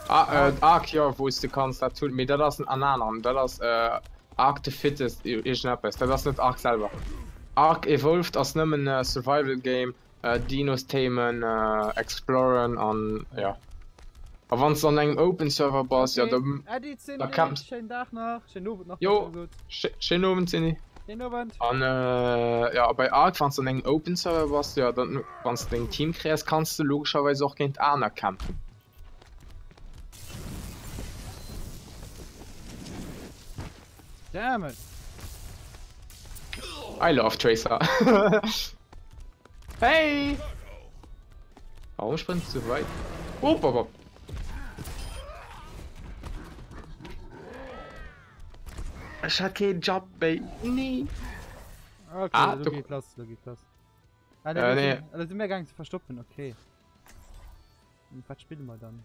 A: Ark, ja, wo du kannst, das tut mir, das ist ein anderen. Das ist Ark the Fittest, ich schnapp es. Das ist nicht Ark selber. Ark evolved als ein Survival Game, Dinos tamen, exploren und ja. Aber wenn es dann einem Open Server bist, ja, da kannst
B: schönen Tag noch, schönen Abend noch.
A: Jo.
B: Gut.
A: schön oben sind.
B: Schönen Abend.
A: Und ja, bei Ark, wenn es dann einem Open Server bist, ja, dann, wenn du ein Team kriegst, kannst du logischerweise auch gegen andere kämpfen.
B: Damn it.
A: I love Tracer. Hey! Warum springst du so weit? Oh. Ich hab keinen Job, Baby. Nee.
B: Okay,
A: Du
B: geht los. Ah,
A: nee.
B: Also sind wir gar nicht zu verstoppen, okay. Und was spielen wir dann?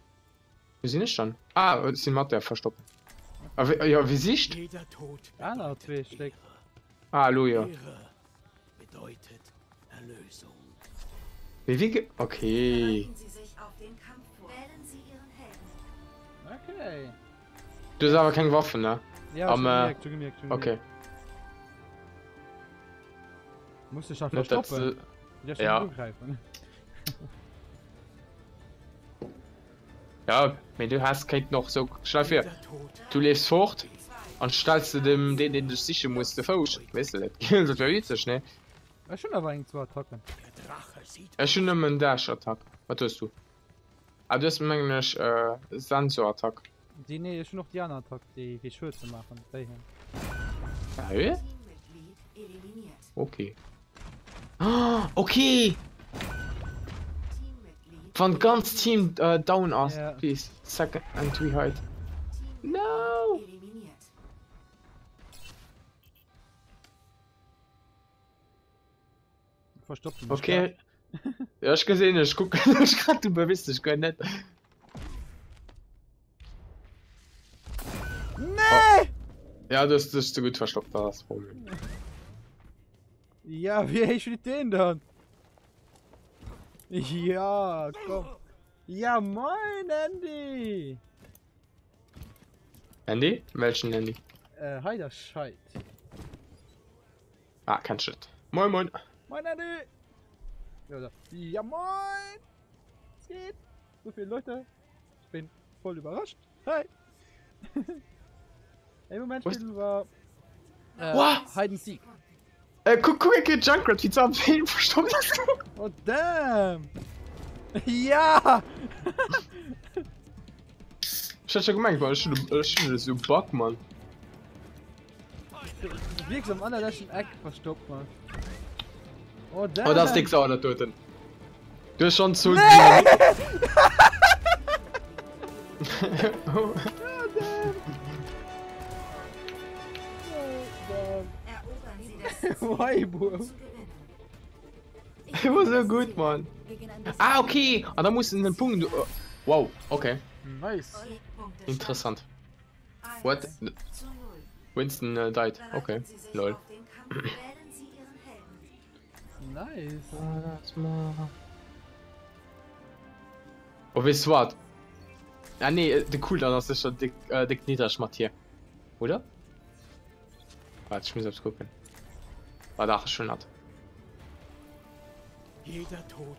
A: Wir sind nicht schon. Ah, sind wir der verstoppen. Aber ja, wie siehst du?
E: Jeder Tod
B: Ah, noch 2 Stück.
A: Ah, Halleluja.
E: Ehre bedeutet Erlösung.
A: Okay.
D: Bereiten Sie sich auf den Kampf vor. Wählen Sie Ihren Helden.
B: Okay.
A: Du hast aber keine Waffen, ne?
B: Ja, schon gemerkt.
A: Okay.
B: Musst du schon
A: Nicht, dass
B: verstoppen.
A: du-
B: Ja.
A: ja.
B: Angreifen.
A: Ja, wenn du hast kein noch so. Schlaf hier.
E: Jeder Tod
A: Du lebst fort und stellst du dem, den du sicher musst, Fuß. Weißt du, das wäre witzig, ne?
B: Ja, schon aber eigentlich 2 Attacken.
E: der Drache sieht
A: Er ist schon immer ein Dash-Attack. Was tust du? Aber du hast manchmal Sensor-Attack.
B: Die, nee, ist schon noch die andere Attacke, die Schürze machen. Die hier.
A: Ja?
D: Teammitglied eliminiert.
A: Okay. Ah, okay!
D: Teammitglied
A: Von ganz Team down aus,
B: Ja.
A: please. Second entry height. No!
D: eliminiert.
B: Verstoppen.
A: Okay, Ja, ich gesehen, ich guck gerade, du bewisst, ich kann nicht.
B: Nee!
A: Ja, das ist zu gut verstopft, das Problem.
B: Ja, wie ich mit den dann? Ja, komm. Ja, moin, Andy!
A: Handy? Welchen Handy?
B: Heider Scheit.
A: Ah, kein Shit. Moin, moin.
B: Moin, Andy! Ja, moin! Es geht! So viele Leute. Ich bin voll überrascht. Hi! Im Moment
A: Was?
B: spielen wir
A: What?
B: Hide and Seek.
A: Guck, Junkrat, wie zu am Film verstopft ist.
B: Oh, damn! Ja!
A: Ich hab schon gemerkt, man, ich schon so Bock, Mann.
B: Wirklich am allerletzten Eck verstopft, man. Oh, damn!
A: Oh, das ist nix auch da töten. Du hast schon zu.
B: Nee! Oh, damn! Oh,
D: Erobern Sie das
B: damn! Weibo!
D: zu gewinnen.
A: Der war so gut, Mann.
C: Gegen ein
A: Ah, okay. Ah, da musst du in den Punkt. Wow, okay.
B: Nice!
D: Punktestand
A: Interessant.
D: 1
A: What?
D: zu 0.
A: Winston died. Okay.
D: Bereiten Sie sich
A: Lol.
D: auf den Kampf. Wählen Sie Ihren Helden.
B: Nice!
A: Oh, wisst ihr was? Ah, nee, der Cooldown das ist schon dick niederschmatt hier. Oder? Warte, ich muss selbst gucken. War da schon hat.
E: Jeder Tod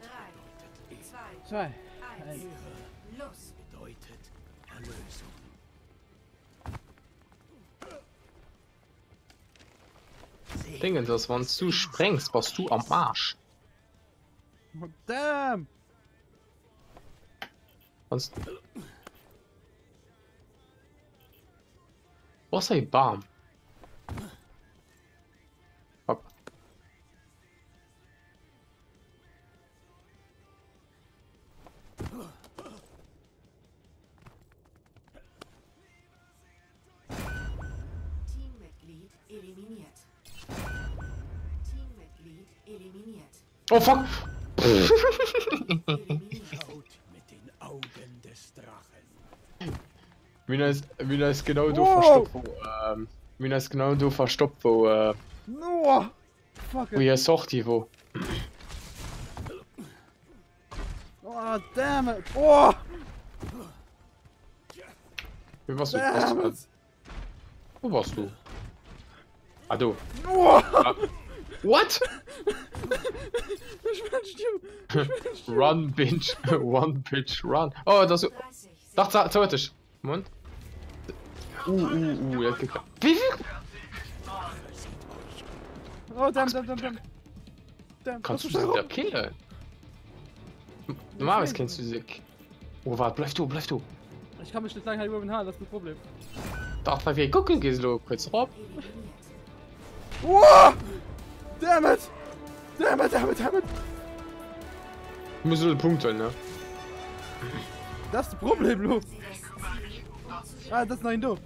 D: 3, 2,
B: 2.
D: 1.
E: Ehre
D: Los.
E: bedeutet Erlösung.
A: Dinge, das wenn du sprengst, warst du am Arsch.
B: Oh, damn!
A: Sonst. Was ein Baum. Hopp.
D: Teammitglied eliminiert. Teammitglied eliminiert.
A: Oh fuck!
D: Eliminiert.
E: Schaut mit den Augen des Drachen.
A: Mina ist genau du
B: Wow.
A: verstopft, wo, Mina ist genau du verstopft, wo,
B: No! Fuck
A: wo
B: it!
A: ihr sagt, wo.
B: Oh, damn it! Oh!
A: Wie warst du?
B: Damn it!
A: Wo warst du? Ah, du.
B: Oh!
A: Ah. What?
B: Ich bin still!
A: Run, bitch. One, bitch, run. Oh, das.
D: 30
A: Dachte, theoretisch. Moment. Ja, geklappt. Wie viel?
B: Oh, damn! Damn!
A: Kannst du sie da killen? Normalerweise kennst du sie. Oh, warte, bleib du.
B: Ich kann mich nicht lange über den Haar, das ist das Problem.
A: Dachte, weil wir gucken, gehst du kurz rauf.
D: eliminiert.
B: Oh! Damn it! Damn it!
A: Du musst nur den Punkt holen, ne?
B: Das ist das Problem, Lu!
D: Sie das Ziel umzuschieben.
B: Ah, das ist nein, du!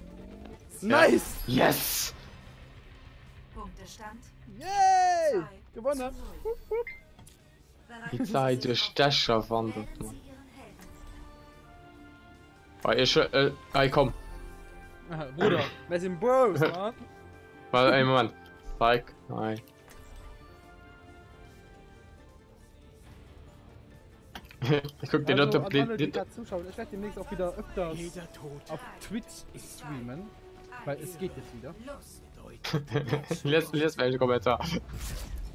B: Nice!
A: Yes!
D: Punktestand
B: Yay!
D: 2
B: Gewonnen!
D: zu 0.
B: Wupp, wupp.
D: Bereiten
A: Die
D: Sie
A: Zeit
D: sich
A: durch
D: auf-
A: Dächer wandert,
D: Wählen
A: man.
D: Sie Ihren Helden.
A: Weil ich, komm.
B: Aha, Bruder, wir sind Bros, man!
A: Weil, ey, Moment. Like, nein. Ich guck dir
B: Also,
A: das
B: an alle, die gerade zuschauen, ich werde demnächst auch wieder öfters
E: Jeder Tod
B: auf Twitch streamen, weil es geht jetzt wieder.
D: Los.
E: bedeutet
A: Lass welche Kommentar.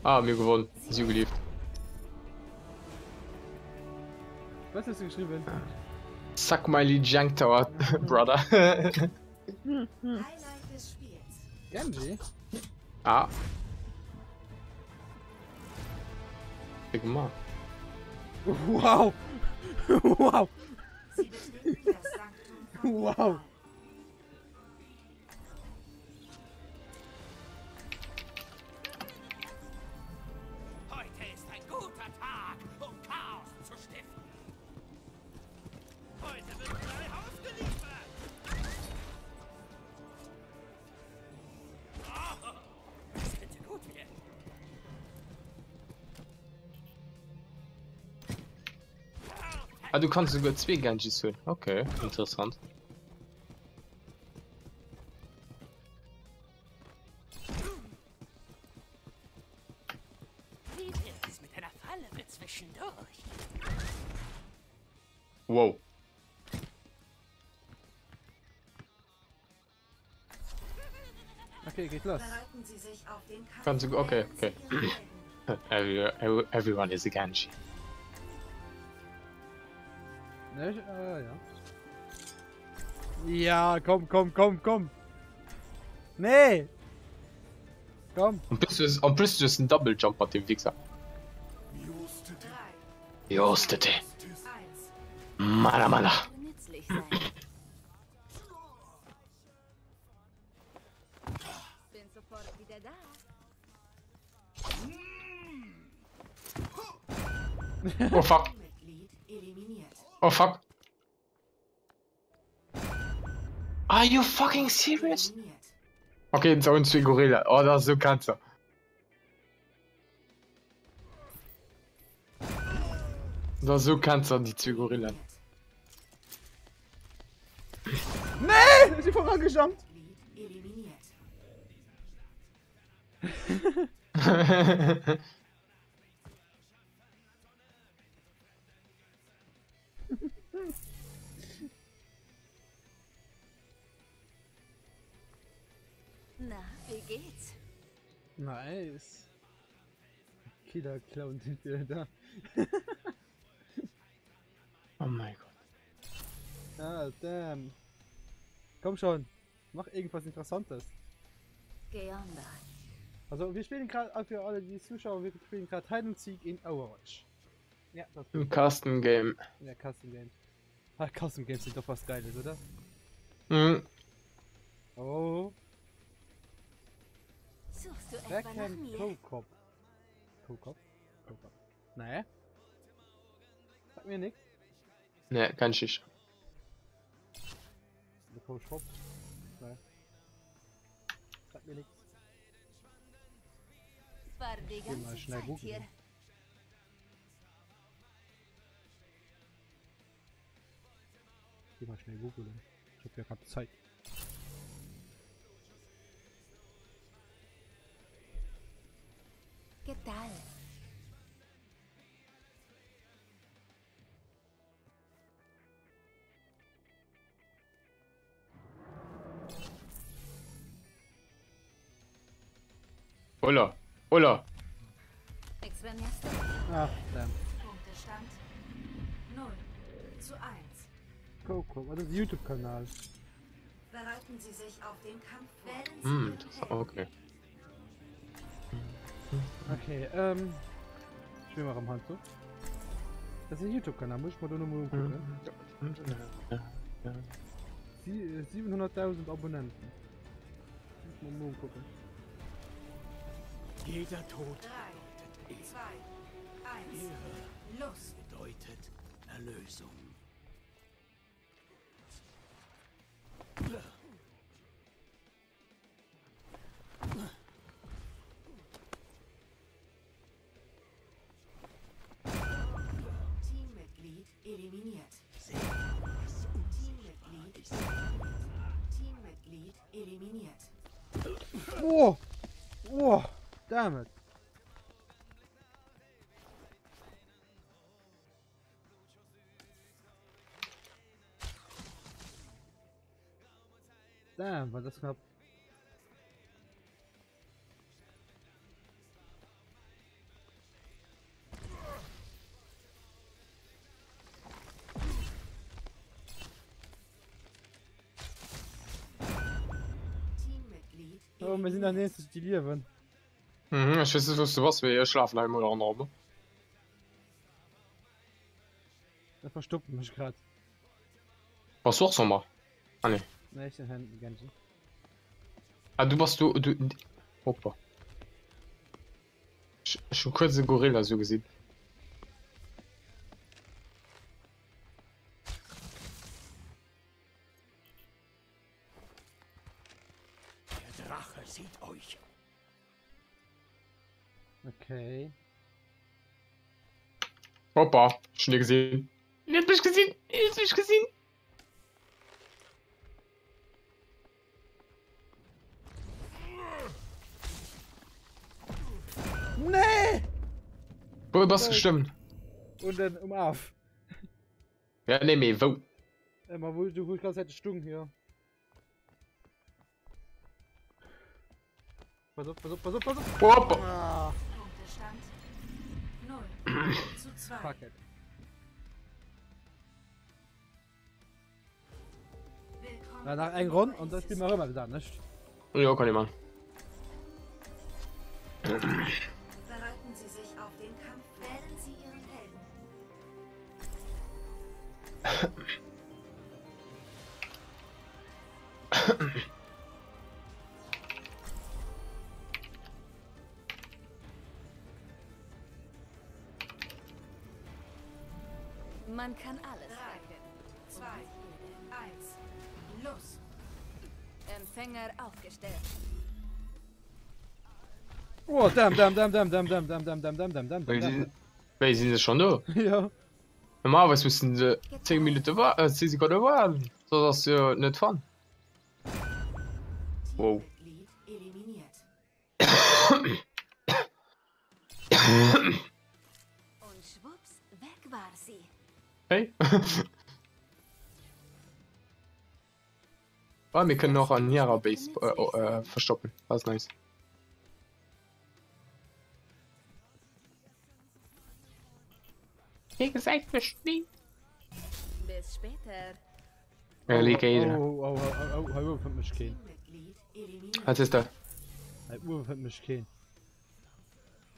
A: Ah, mir gewonnen. Sie geliebt.
B: Was hast du geschrieben?
A: Suck my Junk Tower, brother.
D: Highlight des Spiels.
B: Genji?
A: Ah. Big Mann.
B: Wow! Wow!
D: Sie betreten das Sanktum von
B: Wow!
E: heute ist ein guter Tag, um Chaos zu stiften. Heute wird gleich ausgeliefert. Das könnte gut werden.
A: Ah, du kannst sogar 2 Genjis holen. Okay, interessant.
E: Wie wär's mit einer Falle für zwischendurch?
A: Wow.
B: Okay, geht los.
D: Bereiten Sie sich auf den Kampf.
A: Kannst du. Okay, okay.
D: Helden.
A: Everyone is a Genji.
B: Ne, ja. Ja, komm, komm, komm, komm. Nee. Komm.
A: Und plus du ist ein Double Jumper, dem Wichser.
D: 3,
A: Jostete.
D: 1.
A: Mana Mana.
C: Nützlich sein. Bin sofort wieder da.
A: Oh fuck.
D: Mitglied eliminiert.
A: Oh fuck. Are you fucking serious?
D: Eliminiert.
A: Okay, jetzt auch ein 2 Gorilla. Oh, das ist so kannst du. Das ist so kannst du, die 2 Gorilla.
B: Nee! Ist sie vorangeschammt?
D: Mitglied eliminiert.
C: Na, wie geht's?
B: Nice. Killer Clown sind wieder da.
A: Oh mein Gott.
B: Ah, damn. Komm schon. Mach irgendwas Interessantes.
C: Geonda.
B: Also wir spielen gerade, für alle die Zuschauer, wir spielen gerade Hide and Seek in Overwatch. Ja, das
A: Im Custom Game.
B: ja, Custom Games. Ah, Custom Games sind doch was Geiles, oder?
A: Mhm.
B: Oh,
C: Suchst du etwa nach
B: Backhand
C: mir?
B: Pro-Cop. Pro-Cop? Pro-Cop. Nee. Sag mir nix.
A: Ne, kann ich nicht.
B: Der Pro-Shop. Nee. Sag mir nix.
C: War die
B: Geh mal
C: ganze
B: schnell
C: Zeit
B: googeln.
C: hier.
B: Geh mal schnell googeln. Ich hab ja gerade Zeit.
C: ¿Qué tal?
A: Hola. Hola.
C: ¿Extrañaste?
B: Ach, damn.
D: Punktestand 0:1.
B: Pro-Cop, das ist ein YouTube-Kanal.
D: Bereiten Sie sich auf den Kampf vor. Wählen Sie
A: Hm,
D: Ihren
A: interessant.
D: Helden.
A: Okay.
B: Okay, ich will mal am Hand so. Das ist ein YouTube-Kanal, muss ich mal da nochmal gucken. 700.000 Abonnenten. Muss man mal gucken.
E: Jeder Tod
D: 3, 2, 1. Los!
E: bedeutet Erlösung.
D: Teammitglied eliminiert. Teammitglied eliminiert.
B: Oh! Oh! Damn it! Damn, war das knapp.
D: Teammitglied
B: Oh, wir sind an nächstes die Liewen.
A: Mhm, ich weiß nicht, was wir hier schlafen haben oder andere.
B: Da verstoppt mich gerade.
A: Was suchst du mal? Ah ne.
B: Ne, ich den Händen Genji.
A: Ah, du. Hoppa. Schon kurz den Gorilla so gesehen.
E: Der Drache sieht euch.
B: Okay.
A: Hoppa, schon gesehen. Nicht mich gesehen! Nicht mich gesehen!
B: Nee!
A: Wo was gestimmt?
B: Und dann um auf.
A: Ja, ne, mir, wo?
B: Immer wo du gerade hätte Stunden hier. Pass auf, pass auf, pass auf, pass auf.
A: Hoppa.
B: Ah,
D: Punktestand 0:2.
B: fuck it.
D: Willkommen
B: Ja, nach einem Rund und das spielen wir immer wieder, nicht?
A: Ja, kann ich machen.
D: Bereiten Sie sich auf den Kampf. Wählen Sie Ihren Helden.
C: Man kann alles
D: 3,
C: hacken.
D: 2, 1. Los.
C: Empfänger aufgestellt.
B: Oh, damn.
A: Weil sie sind schon da.
B: Ja.
A: Normalerweise müssen sie 10 Minuten warten, 10 Sekunden warten, sodass sie nicht fahren. Wow.
D: Teammitglied eliminiert.
C: Und schwupps, weg war sie.
A: Hey? Ah, wir können noch an ihrer Base verstoppen. Das ist nice. Wie gesagt, verstehen.
C: Bis später.
A: Alligator.
B: Oh, von mich gehen.
D: Teammitglied eliminiert.
A: Was ist da?
B: Von mich gehen.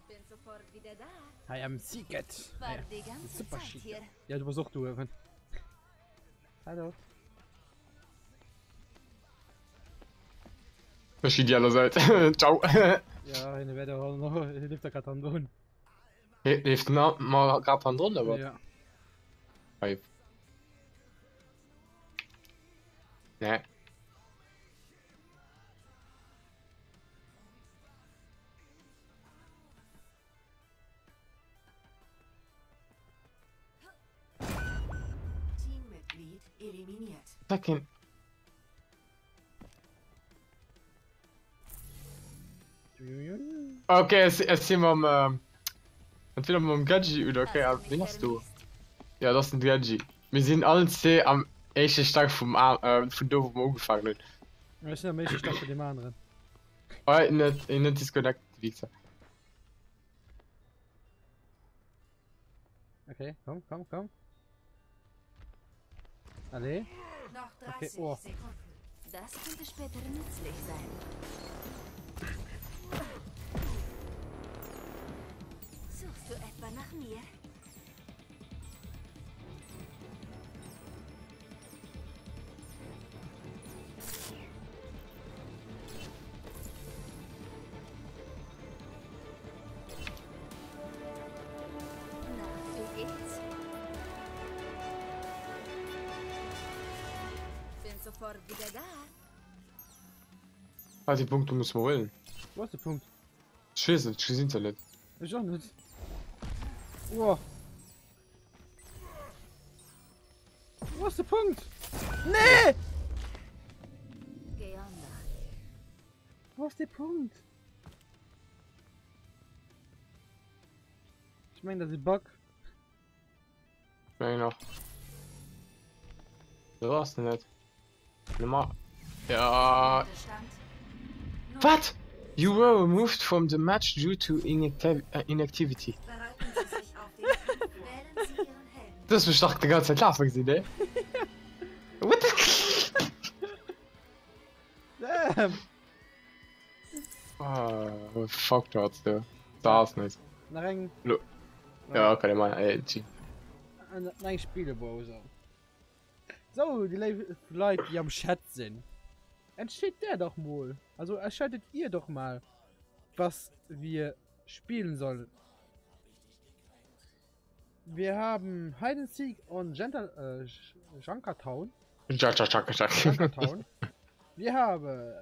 C: Bin sofort wieder da.
B: I am Seagate.
C: War die ganze
B: Super
C: Zeit
B: schick.
C: hier.
B: Ja, du versuchst du, Evan. Hallo.
A: Verschied die aller Seite. Ciao.
B: Ja, eine werde auch noch. Hilft der gerade am Boden.
A: Hilft mal gerade dran drunter, aber.
B: Ja.
A: Hey. Ne.
D: Teammitglied eliminiert.
A: Fucking. Okay, es sind wir am. Entweder mit dem Gadget oder okay, aber wen hast du? Ja, das ist ein Gadget. Wir sind alle C am ersten Tag von da, wo wir angefangen haben.
B: Wir sind am nächsten Stopp für den anderen.
A: Oh, nicht disconnect, wie gesagt.
B: Okay, komm. Alle?
D: Noch 30
B: Okay, oh.
D: Sekunden.
C: Das könnte später nützlich sein. Suchst du etwa nach mir? Na, wie geht's? Bin sofort wieder da.
A: Ah, die Punkte müssen wir holen.
B: Wo ist der Punkt?
A: Scheiße, ich gesehen ja nicht.
B: Ich auch nicht. Oh. Wo ist der Punkt? Nee!
C: Geh online.
B: Wo ist der Punkt? Ich meine, das ist Bug.
A: Ja, noch. Du warst nicht. Nummer. Ja.
D: Punktestand 0.
A: What? You were removed from the match due to inactivity.
D: Bereiten Sie sich auf den Kampf. Wählen Sie Ihren Helden.
A: Das ist doch die ganze Zeit laufen gesehen, ne? What the?
B: Damn!
A: Oh, fuck das, du. Das ist nicht.
B: Nach einem
A: Ja, kann ich mal,
B: Spielebrowser. So, die Leute, die am Chat sind. Entsteht der doch mal. Also erschaltet ihr doch mal, was wir spielen sollen. Wir haben Hide and Seek und Junkertown. Junkertown. Wir haben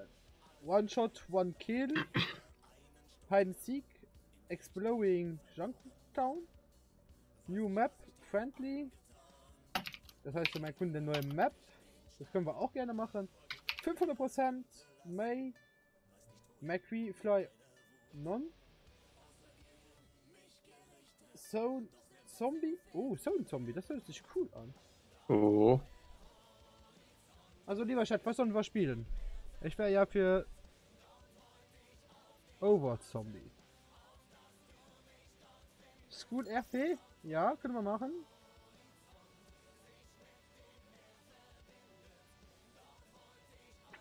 B: One Shot, One Kill, Hide and Seek, Exploring Junkertown, New Map, Friendly, Das heißt, wir erkunden eine neue Map. Das können wir auch gerne machen. 500% May. Macri Fly Non. Zone Zombie. Oh, Zone Zombie. Das hört sich cool an.
A: Oh.
B: Also lieber Chat, was sollen wir spielen? Ich wäre ja für Over Zombie. School RP? Ja, können wir machen.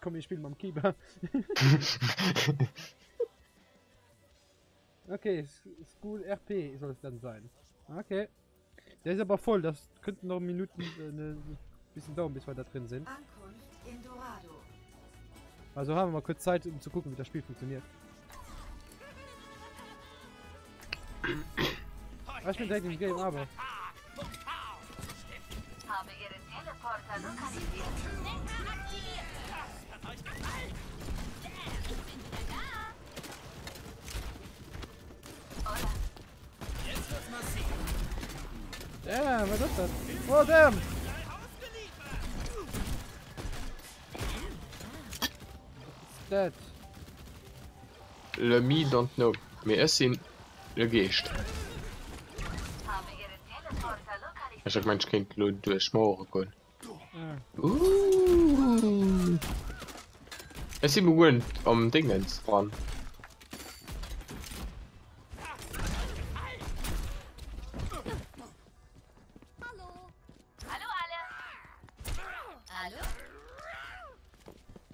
B: Komm, wir spielen mal am Keeper. Okay, School RP soll es dann sein. Okay. Der ist aber voll, das könnten noch Minuten ein bisschen dauern, bis wir da drin sind.
D: Ankunft in Dorado.
B: Also haben wir mal kurz Zeit, um zu gucken, wie das Spiel funktioniert. Was mit dem Game aber?
C: Habe Ihren Teleporter lokalisiert. Stecker aktiviert.
E: Hat euch gefallen?
C: Ich bin wieder da. Oder?
E: Jetzt wird's massiv.
B: Damn, was ist das? Oh, damn! Dead.
A: Le me don't know. Mir ist ihn le Geist.
C: Habe Ihren Teleporter lokalisiert.
A: Ich sag, Mensch, Kind, du durchschmoren können.
B: Ja.
A: Es ist gut am Dingens dran.
C: Hallo. Hallo alle. Hallo?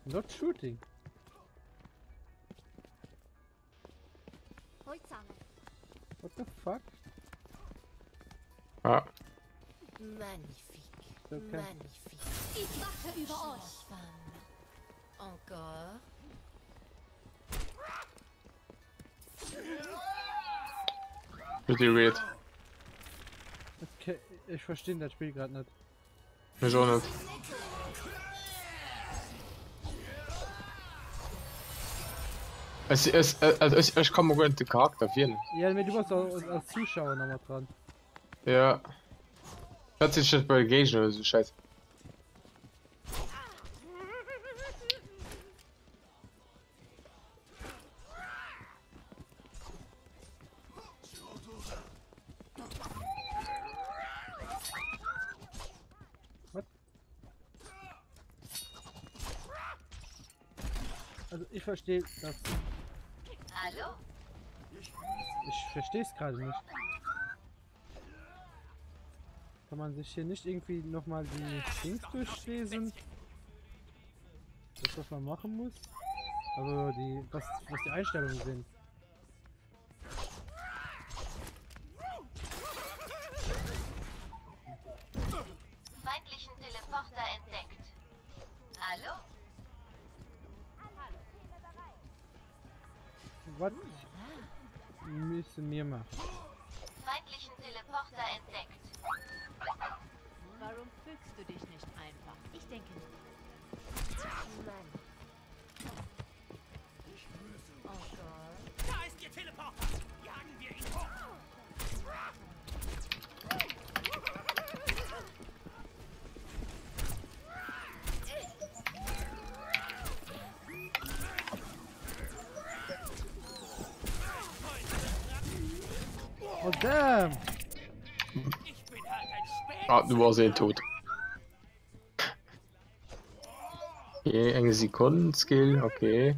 B: Not shooting.
C: Hoi zusammen.
B: What the fuck?
A: Ja.
F: Magnifique.
B: Okay.
F: Magnifique.
C: Ich wache über euch.
F: Femme. Encore.
A: Pretty weird.
B: Okay, ich verstehe das Spiel gerade nicht.
A: Ich auch nicht. Ich kann mir gut den Charakter finden.
B: Ja, du warst auch als Zuschauer nochmal dran.
A: Ja. Hört sich nicht bei Gage oder so Scheiße.
B: Also ich verstehe das.
C: Hallo?
B: Ich verstehe es gerade nicht. Kann man sich hier nicht irgendwie nochmal die Dings durchlesen? Das, was man machen muss? Also die, was die Einstellungen sind.
C: Feindlichen Teleporter entdeckt. Hallo?
B: Was müssen wir machen?
C: Feindlichen Teleporter entdeckt.
F: Warum fügst du dich nicht einfach? Ich denke nicht. Mann. Encore.
E: Da ist ihr Teleporter. Jagen wir ihn hoch.
B: Oh damn!
E: Ich bin halt ein Spät.
A: Ah, du warst eh tot. Okay, eine Sekunden-Skill, okay.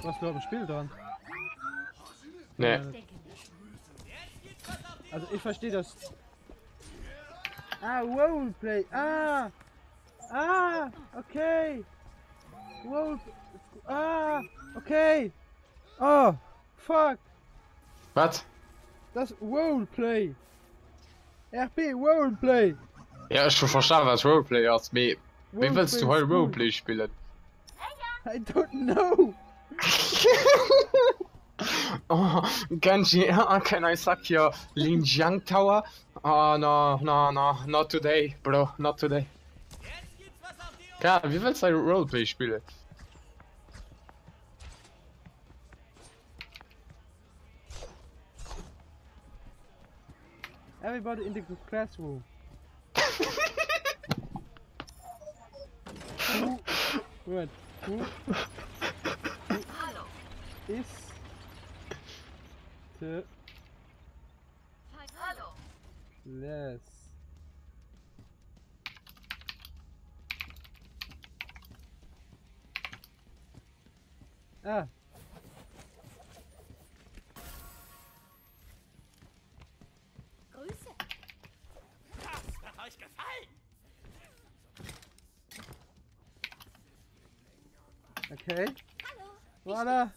B: Was du am Spiel dran?
A: Ne,
B: Also ich verstehe das. Ah, Roleplay. Ah! Ah! Okay! Role... Ah! Okay! Oh! Fuck!
A: was?
B: Das Roleplay! RP Roleplay!
A: Ja, ich schon verstanden, was Roleplay ist. Wie willst du heute
B: ist cool.
A: Roleplay spielen?
B: I don't know!
A: Oh, Genji, can I suck your Lin Jiang Tower? Oh, no, not today, bro, not today.
E: Jetzt gibt's was auf die Ohren.
A: Ja, wie willst du Roleplay spielen?
B: Everybody in the classroom. Who is the less? Ah.
C: Grüße.
E: Das wird euch gefallen.
B: Okay.
C: Hallo.
B: Voilà.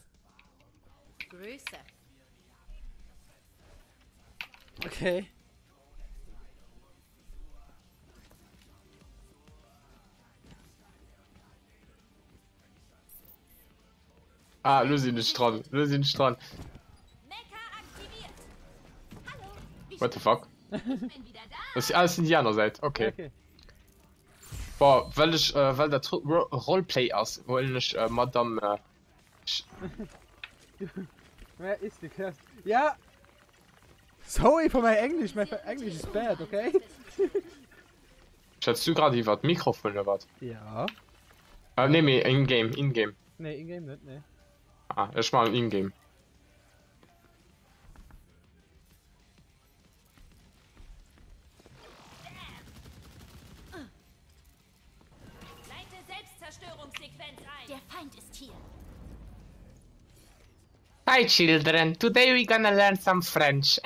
F: Grüße.
B: Okay.
A: Ah, löse ihn nicht dran. Löse ihn nicht dran.
C: Mecha aktiviert. Hallo.
A: What the fuck?
C: Ich bin wieder da.
A: Das ist alles Indianer seid. Okay.
B: Okay.
A: Boah, weil das Roleplay ist, wollte ich Madame.
B: Wer ist die Klasse? Ja. Sorry für mein Englisch. Mein Englisch ist bad, okay?
A: Schätzt du gerade hier was? Mikrofon oder was?
B: Ja.
A: Nee, in-game, in-game.
B: Ne, in-game nicht, ne.
A: Ah, ich mal in-game.
C: Leite Selbstzerstörungssequenz ein. Der Feind ist hier.
A: Hi children, today we're gonna learn some French.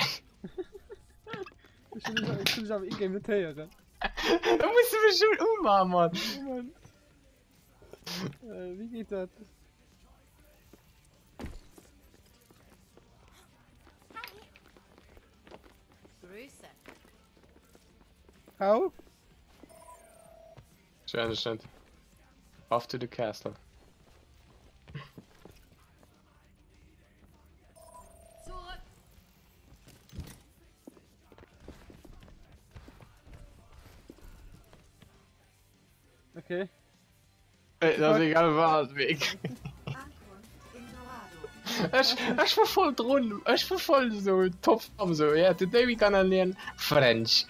B: Ich will nicht auf in-game nicht hören.
A: Da musst du mich schon ummachen, Mann.
B: Oh Mann. Wie geht das?
F: Grüße.
B: How?
A: Ich understand. Off to the castle.
C: Zurück.
B: Okay.
A: Das ist egal, was Weg.
D: Ankunft in Dorado.
A: Ich war voll drin. Ich war voll so top am so. Ja, today we gonna learn French.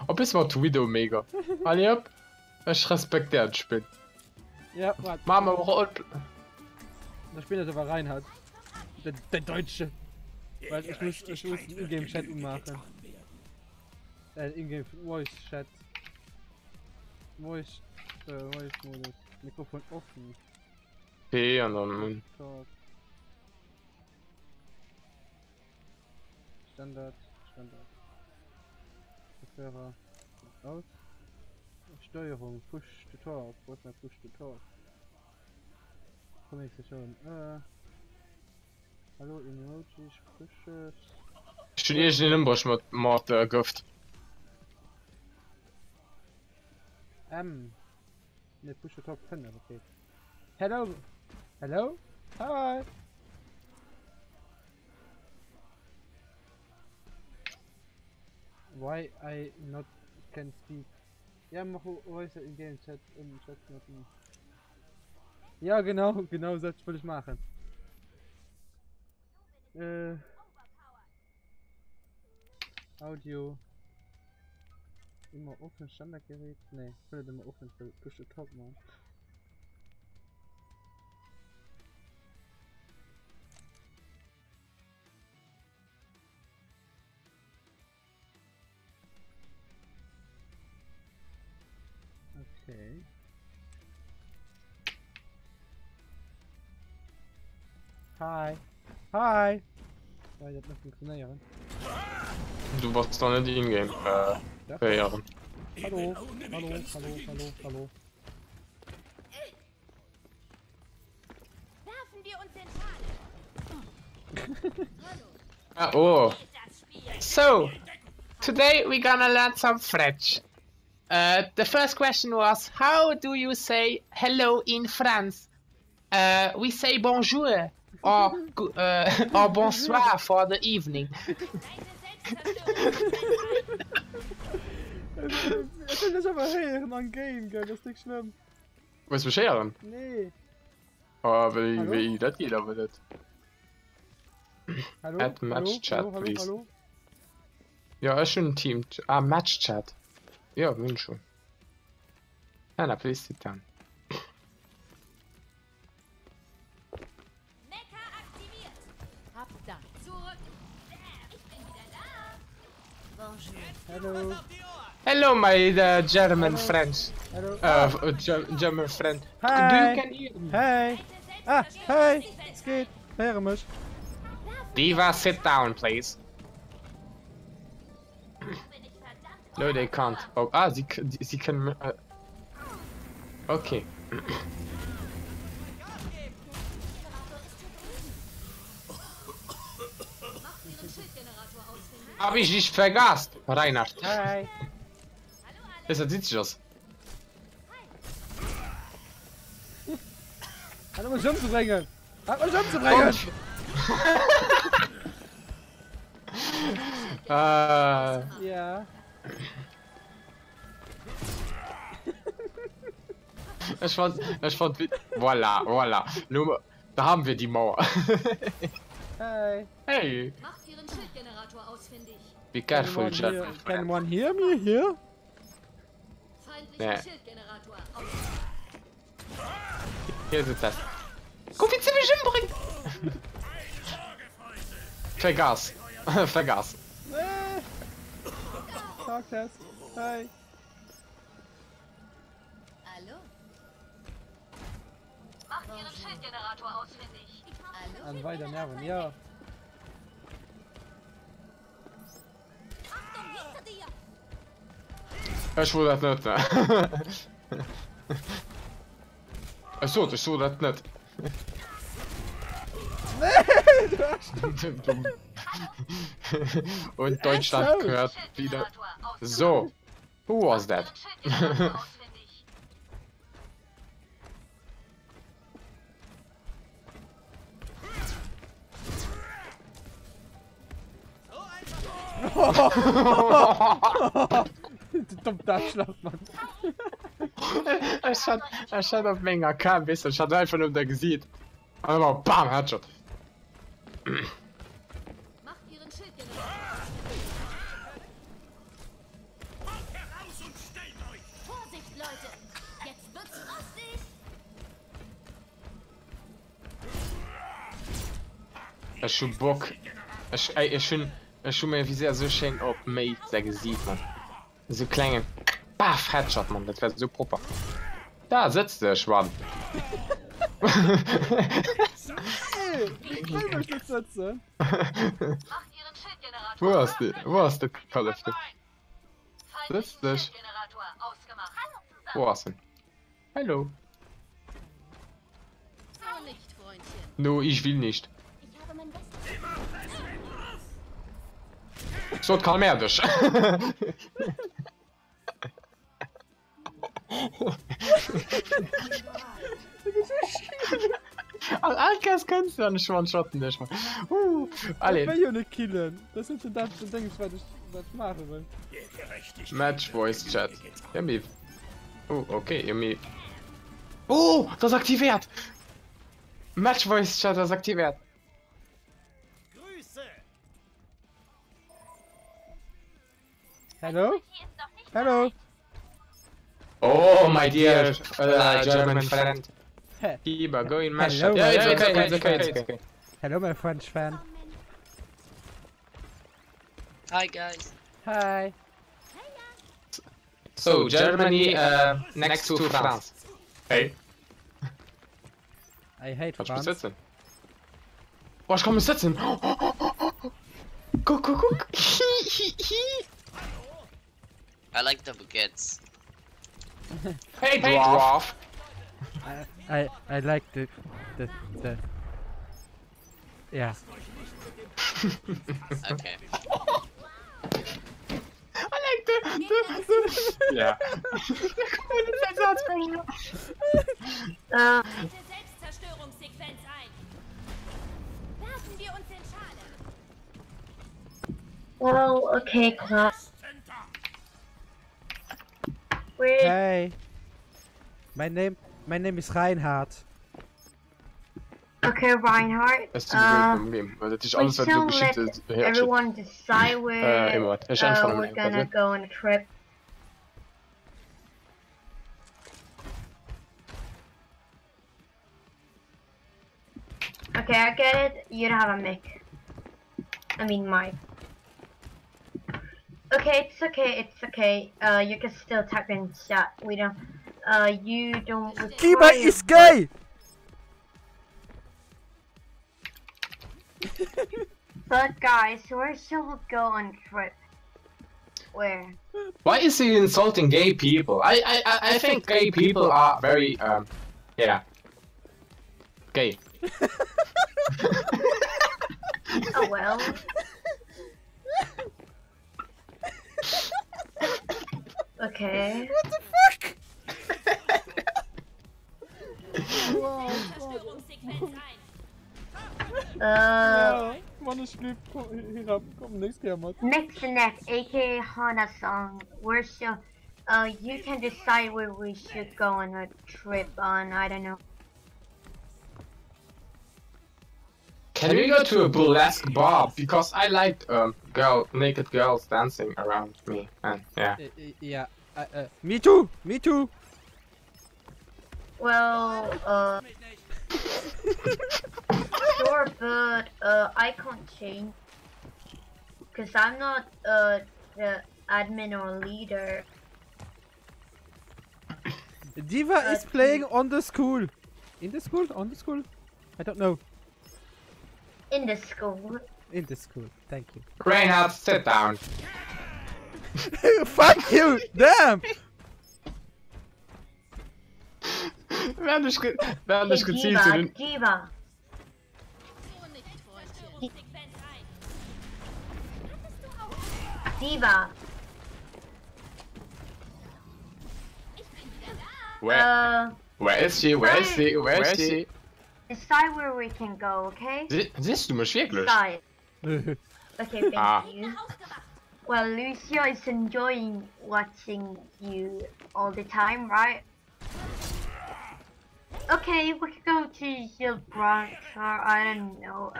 A: Ob es war Video mega. Alle ab. Ich respektiere das Spiel.
B: Ja, warte.
A: Mama, Roleplay.
B: Das Spiel, das aber rein hat. Der Deutsche. Weil ich muss den Ingame-Chat ummachen. Ingame Voice-Chat. Voice-Modus. Mikrofon offen.
A: Okay, und dann.
B: Talk. Standard. Kopfhörer. Aus. Steuerung. Push to talk. Wo ist mein Push to talk? Kommunikation. Hallo, Emojis, Pushes.
A: Studiere ich in Limburg mit Gift.
B: Ne, Push to talk können, okay. Hello. Hello? Hi. Why I not can speak? Ja, mach Voice in Game Chat im Chat machen. Ja, genau das wollte ich machen. Audio. Immer offen, Standardgerät? Ne, ich will immer offen für Push to Talk machen. Okay. Hi. Hi. Ja, das noch funktionieren.
A: Du warst doch nicht in-game.
B: Ja.
A: Jahren.
B: Hallo.
C: Werfen wir uns den Schal.
A: Ah, oh.
C: Das Spiel.
A: So, today we're gonna learn some French. The first question was, how do you say hello in France? We say bonjour or bonsoir for the evening.
B: Ich will das aber hören an Game, gell, das ist nicht schlimm.
A: Was bescheren?
B: Nee.
A: Oh,
B: Hallo?
A: wie das geht aber nicht.
B: Hallo?
A: Add match chat,
B: hallo,
A: please.
B: hallo?
A: Ja, ist schon ein Team. Ah, Match-Chat. Ja, bin schon. Ja, na, please sit down.
C: Mecha aktiviert.
F: Hab Dank.
C: Zurück. Ich bin wieder da.
F: Bonjour.
B: Hallo.
A: Hello, my German friends.
B: Hallo.
A: German friend. Do you
B: Hi.
A: can hear me?
B: Hey. Ah, hey. Es geht. Hören mich.
A: Diva, sit down, please. No, they can't. Oh, ah, sie können. Okay. Hab ich dich vergast, Reinhard.
B: Hi.
A: Deshalb sieht sich das.
B: Hat mich umzubringen. Hat mich umzubringen. Ja.
A: Ich fand, voilà. Nur, da haben wir die Mauer.
B: Hi.
A: Hey,
C: Macht Ihren Schildgenerator ausfindig.
A: be careful, German
B: Can
A: friend.
B: one hear me here?
C: Feindlicher
A: Nee.
C: Schildgenerator aus.
A: Hier sitzt das. Guck, wie sie mich umbringt. Vergaß. Vergaß.
B: Talk test. Hi.
C: Hallo? Macht Ihren Schildgenerator ausfindig. Hallo?
B: An weiter Nerven, ja.
C: Achtung, hinter dir!
A: Ich will das nicht, ne? Achso, das will das nicht. Und Deutschland gehört wieder. So. Who was that?
C: Schildgenerator ausfindig.
B: Dumm Darschlag, Mann.
A: Es hat auf Menge kein bisschen. Ich hatte einfach nur der gesehen. Aber bam, Headshot.
C: Macht Ihren Schildgenerator. Vorsicht, Leute! Jetzt wird's lustig!
A: Ich schon Bock. Ich schon mir wie sehr so schön auf Mate sehr gesehen, man. So kleine. Baff, Headshot, man. Das wäre so proper. Da sitzt der Schwamm.
B: Hey, ich will mich nicht setzen.
C: Macht Ihren Schildgenerator.
A: Wo hast du Kalifte?
C: Feindlichen
A: das?
C: Schildgenerator ausgemacht.
A: Wo hast du? Hallo.
C: So nicht, Freundchen.
A: No, ich will nicht.
C: Ich habe mein Bestes.
A: So, kalmer dich. Alkas kannst du nicht one-shotten, nicht mal.
B: Ich will
A: Alle.
B: ja nicht killen. Das ist das Ding, was ich machen will.
A: Match Voice Chat. Ja, mir. Oh, okay, ja, mir. Oh, das aktiviert! Match Voice Chat, das aktiviert.
B: Hallo? Hallo?
A: Oh, my dear German friend.
B: Hä?
A: Keeper, go in match
B: Hello,
A: chat. Yeah,
B: my
A: it's okay,
B: French
A: it's okay, it's
B: friend.
A: okay.
B: Hello, my French fan.
G: Hi guys.
B: Hi.
A: So, Germany next to France. Hey,
B: I hate
A: kannst du mich
B: France.
A: sitzen? Oh, ich kann mich sitzen. Guck, guck, guck.
G: I like the baguettes.
A: Hey, Dwarf.
B: I like the yeah.
G: Okay.
A: I like the yeah.
C: Bitte Selbstzerstörungssequenz ein. Werfen wir uns in Schale.
H: Oh, okay, klar. Wait,
B: Hey. My name is Reinhard.
H: Okay, Reinhardt.
A: Dat is natuurlijk een probleem. Maar het is alles wat
H: we'll
A: de
H: still
A: shit
H: let everyone decide where
A: Inderdaad. Er zijn van
H: we're gonna go on a trip. Okay, I get it. You don't have a mic. I mean, mic. Okay, it's okay. It's okay. You can still type in chat. We don't. You don't.
B: Kiba is gay!
H: But guys, where shall we go on a trip? Where?
A: Why is he insulting gay people? I think gay people are very yeah. Gay.
H: Oh well. Okay.
B: What the fuck? Man, schlimm. Hier ab. Komm, nichts gemacht.
H: Mixnet, aka Hana Song. Where shall you can decide where we should go on a trip on, I don't know.
A: Can we go to a burlesque bar? Because I like naked girls dancing around me. And yeah.
B: Yeah. Me too. Me too.
H: Well, sure, but I can't change. Cause I'm not the admin or leader.
B: Diva is playing on the school. In the school? On the school? I don't know.
H: In the school.
B: In the school. Thank you.
A: Reinhard, sit down.
B: Fuck you! Damn!
A: We hebben dus gezien
H: Diva,
A: toen...
H: Diva. Diva.
A: Where is she? Where is she? Where is she?
H: Decide where we can go, okay?
A: Dit is de muziekklus.
H: Decide. Okay, thank you.
C: Haus gemacht.
H: Well, Lucio is enjoying watching you all the time, right? Okay, we can go to Gibraltar, I don't know,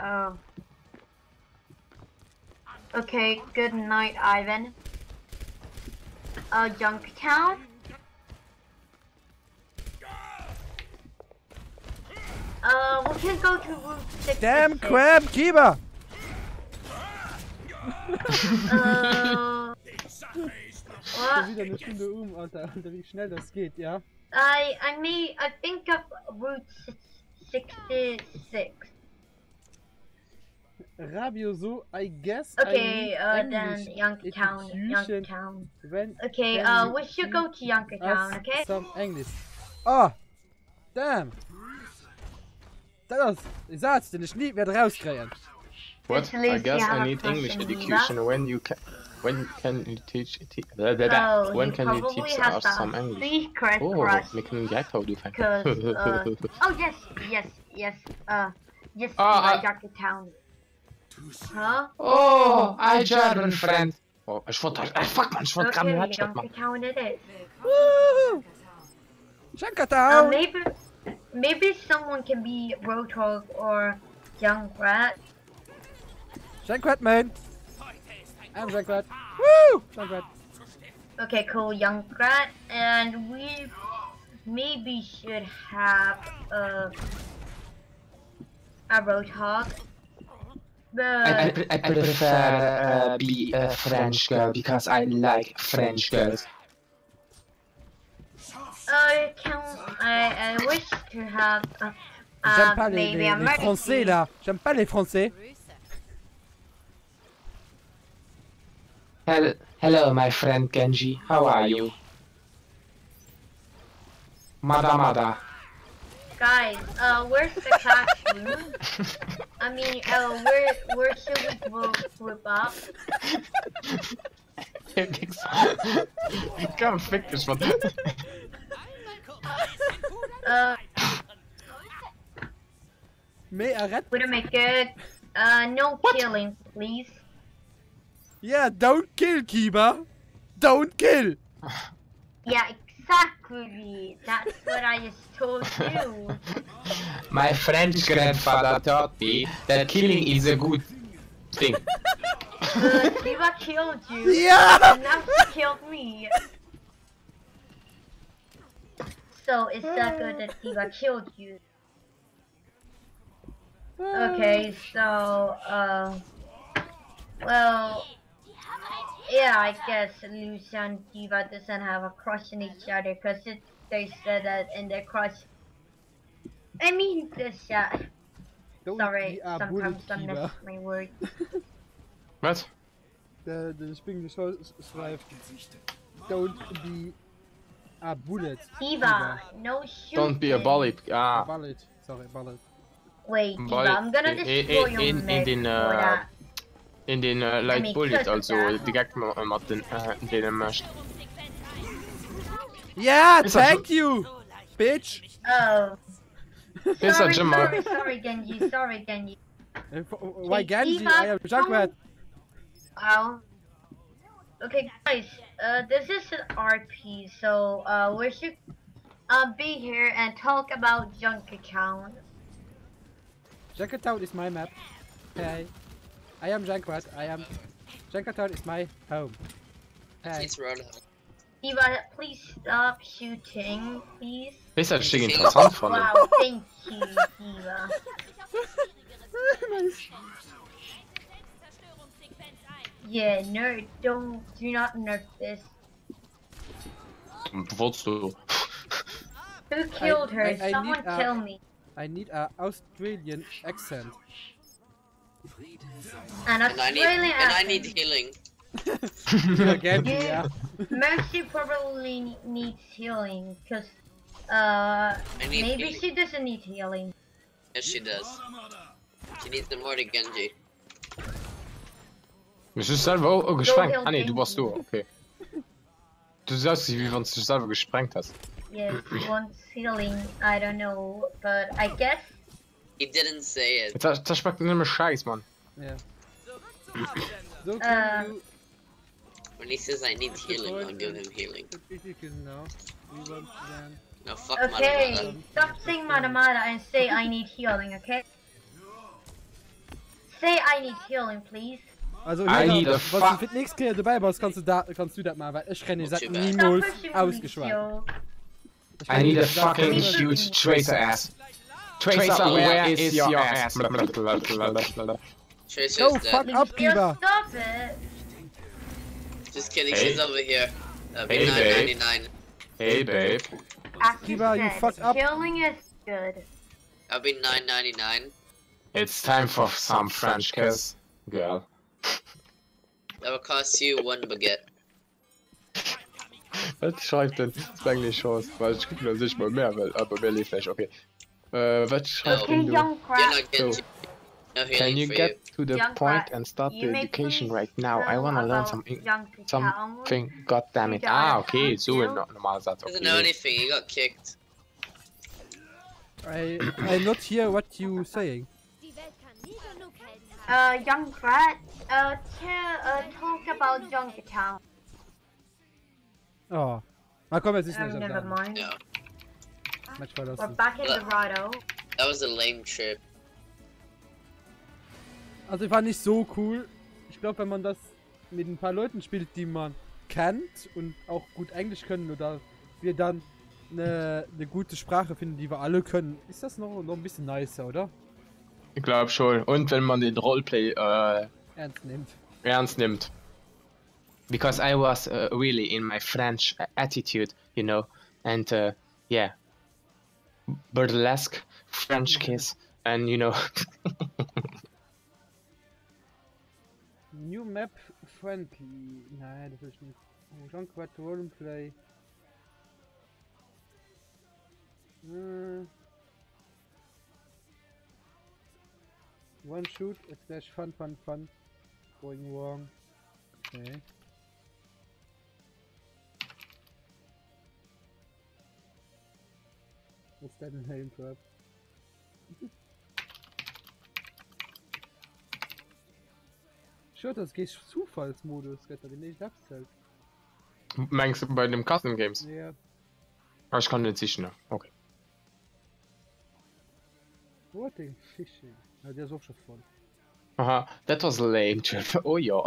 H: okay, good night, Ivan. Junktown? We can go to Route 66.
B: Damn crab Kiba!
H: What?
B: Wieder eine Stunde Alter. Alter, wie schnell das geht, ja?
H: I think of Route 66.
B: Rabioso, I guess.
H: Okay,
B: I need
H: then
B: English
H: Youngtown,
B: education
H: Youngtown.
B: when
H: Okay,
B: can
H: we should go to Youngtown,
B: us
H: okay?
B: some English. Oh! Damn! Das ist Satz, den ich nie werde rauskriegen.
A: What? I guess I need English education. When can you teach when can you teach us some English?
H: Secret
A: Oh,
H: crush.
A: we kunnen jij toch doen.
H: Oh yes, yes, yes. Yes, Youngtown. Huh?
A: Oh, I German friend. Oh, ich wollte, fuck man, ich wollte gerade einen
H: Okay,
A: Headshot machen.
H: Youngtown it is.
B: Woo! Shankatown!
H: Maybe someone can be Roadhog or Junkrat.
B: Shankrat, man! I'm Shankrat. Woo! Shankrat.
H: Okay, cool, Junkrat, and we maybe should have a Roadhog.
A: I prefer be a French girl because I like French girls.
H: I wish to have
B: J'aime pas
H: maybe
B: les Français là. J'aime pas les Français.
A: Hello, my friend Genji. How are you? Mada.
H: Guys, where's the classroom? I mean, where should we group up?
A: Kom, fick dich, man.
B: Mais arrête.
H: Would it make good? No killing, please.
B: Yeah, don't kill, Kiba. Don't kill.
H: Yeah, Exactly. That's what I just told you.
A: My French grandfather taught me that killing is a good thing.
H: Diva killed you.
B: Yeah!
H: And now she killed me. So it's that good that Diva killed you. Okay, so, well, yeah, I guess Lucia and Diva doesn't have a crush on each other because they said that in their crush. I mean, this,
B: Don't
H: sorry,
B: be a
H: sometimes
B: bullet,
H: I miss
B: Diva.
H: my words.
A: What?
B: The springende schrijft. Don't be a bullet.
H: Diva, no shooting.
A: Don't be a bully. Ah.
B: Bullet. Sorry, bullet.
H: Wait, Diva,
A: Bullet.
H: I'm gonna destroy your
A: in
H: mech
A: den,
H: for that.
A: In den Light
H: mean,
A: Bullet,
H: cut
A: also
H: that.
A: direkt mat den möchte.
B: Yeah,
A: Ist das
B: thank you, bitch.
H: Oh.
A: Ist das
H: Sorry,
A: schon mal?
H: sorry, Genji, sorry, Genji.
B: Why Genji?
H: Diva,
B: I am Junkrat.
H: Wow. Okay, guys, this is an RP, so we should be here and talk about junk account.
B: Junkertown is my map. Hey, I am Junkrat. Junkertown is my home. Hey.
G: He's running.
H: Diva, please stop shooting, please.
A: Ist das Ding interessant von dem?
H: Wow, thank you, Diva. Yeah, nerd, do not nerf this.
A: Wolltest du?
H: Who killed her?
B: I
H: Someone
B: need,
H: tell me.
B: I need a Australian accent.
H: An
G: And I
H: Australian
G: need healing.
B: Genji,
H: Yeah.
B: yeah.
H: Mercy probably needs healing, cause
G: need
H: maybe
G: healing.
H: she doesn't need healing.
G: Yes, she does. She needs the more than Genji.
A: Bist du selber auch gesprengt?
H: Go
A: Ah ne, du
H: Genji.
A: warst du, okay. Du sagst wie wenn du dich selber gesprengt hast.
H: Yes, she wants healing. I don't know, but I guess.
G: He didn't say it.
A: Das schmeckt nicht mehr scheiß, Mann.
B: Yeah. So can you
G: When he says I need healing, I'll give him healing.
B: if you can now. We want then.
G: No, fuck
H: Okay,
G: Madamada.
H: stop saying Madamada and say I need healing, okay? Say I need healing, please.
B: Also,
A: I need a
B: was
A: fuck-
B: du für nichts dabei warst, kannst du das mal, weil ich renne seit
G: Not too bad.
H: Stop
B: niemals
H: pushing me,
B: ausgeschweißt.
H: Lucio.
A: I need a
B: Das sagt
A: fucking
B: niemand.
A: huge tracer ass. Tracer, where is your ass?
G: Tracer's
B: Go
G: dead.
B: fuck up,
H: Lucio,
B: Diva.
H: stop it.
G: Just kidding,
A: Hey.
G: she's over here.
A: Hey, babe.
G: 999.
A: Hey, babe.
H: As you
B: Diva, you
H: said,
B: fucked up.
H: healing is good.
G: I'll be 999.
A: It's time for some French kiss, girl.
G: That will cost you 1 baguette.
A: Was schreibt denn Spanglish Horse? Weil ich krieg nur sich mal mehr, weil, aber mehr lebt nicht, okay. Was schreibt
G: Oh.
H: Okay,
A: denn du?
H: young
G: You're
H: crap.
G: not Genji. No
A: Can
G: healing
A: you
G: for
A: get
G: you.
A: to the
H: Young
A: point
H: crap,
A: and start
H: you
A: the
H: may
A: education
H: please
A: right now? I
H: tell
A: wanna learn
H: about
A: something.
H: young account.
A: Something, goddammit.
H: You
A: Ah,
H: don't
A: okay,
H: have
A: so
H: to.
A: ein normaler Satz,
G: Doesn't know
A: okay.
G: anything, he got kicked.
B: I not hear what you saying.
C: Die Welt kann nie genug Helden haben.
H: Young crap, talk about junk account.
B: Oh. Na komm, jetzt ist nicht
H: Never
B: am
H: mind.
G: No,
B: Match war das.
H: We're back in Dorado.
G: that was a lame trip.
B: Also ich fand nicht so cool. Ich glaube, wenn man das mit ein paar Leuten spielt, die man kennt und auch gut Englisch können oder wir dann eine gute Sprache finden, die wir alle können, ist das noch ein bisschen nicer, oder?
A: Ich glaube schon. Und wenn man den Roleplay
B: Ernst nimmt.
A: ernst nimmt. Because I was really in my French attitude, you know, and yeah, burlesque French kiss, and you know.
B: New Map Friendly. Nein, das ist nicht. Oh, Junkrat Roleplay. One shoot slash fun going wrong. Okay. What's that in Helm Trap? Sure, das geht Zufallsmodus, Retter, den ich abzählt.
A: Meinst du bei dem Custom Games?
B: Ja.
A: Ah, ich kann nicht sicher. Okay.
B: Oh, den Fishing. Ja, der ist auch schon voll.
A: Aha, that was a lame trip. Oh ja.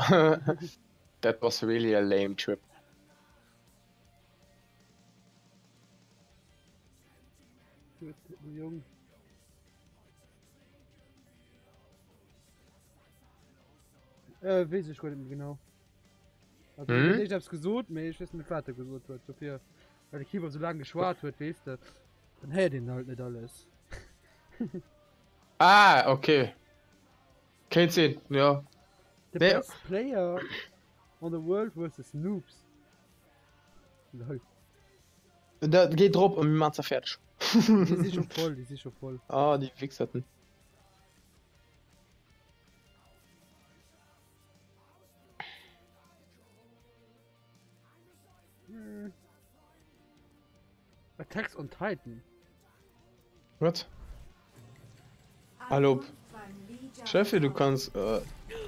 A: That was really a lame trip.
B: Gut, Jung. Weiß ich gar nicht mehr genau. Also, ich hab's gesucht, aber ich weiß nicht, was er gesucht wird. So viel, weil der Kiefer so lange geschwart wird, weißt du. Dann hält den halt nicht alles.
A: Ah, okay. Kein Sinn, ja.
B: The
A: Nee.
B: best player on the world versus Noobs. Lol.
A: Da geht drauf und man fertig.
B: Die sind schon voll, die sind schon voll.
A: Ah, die Wichserten.
B: Attacks on Titan.
A: Was? Hallo.
D: Beim Legion
A: Cheffe, du kannst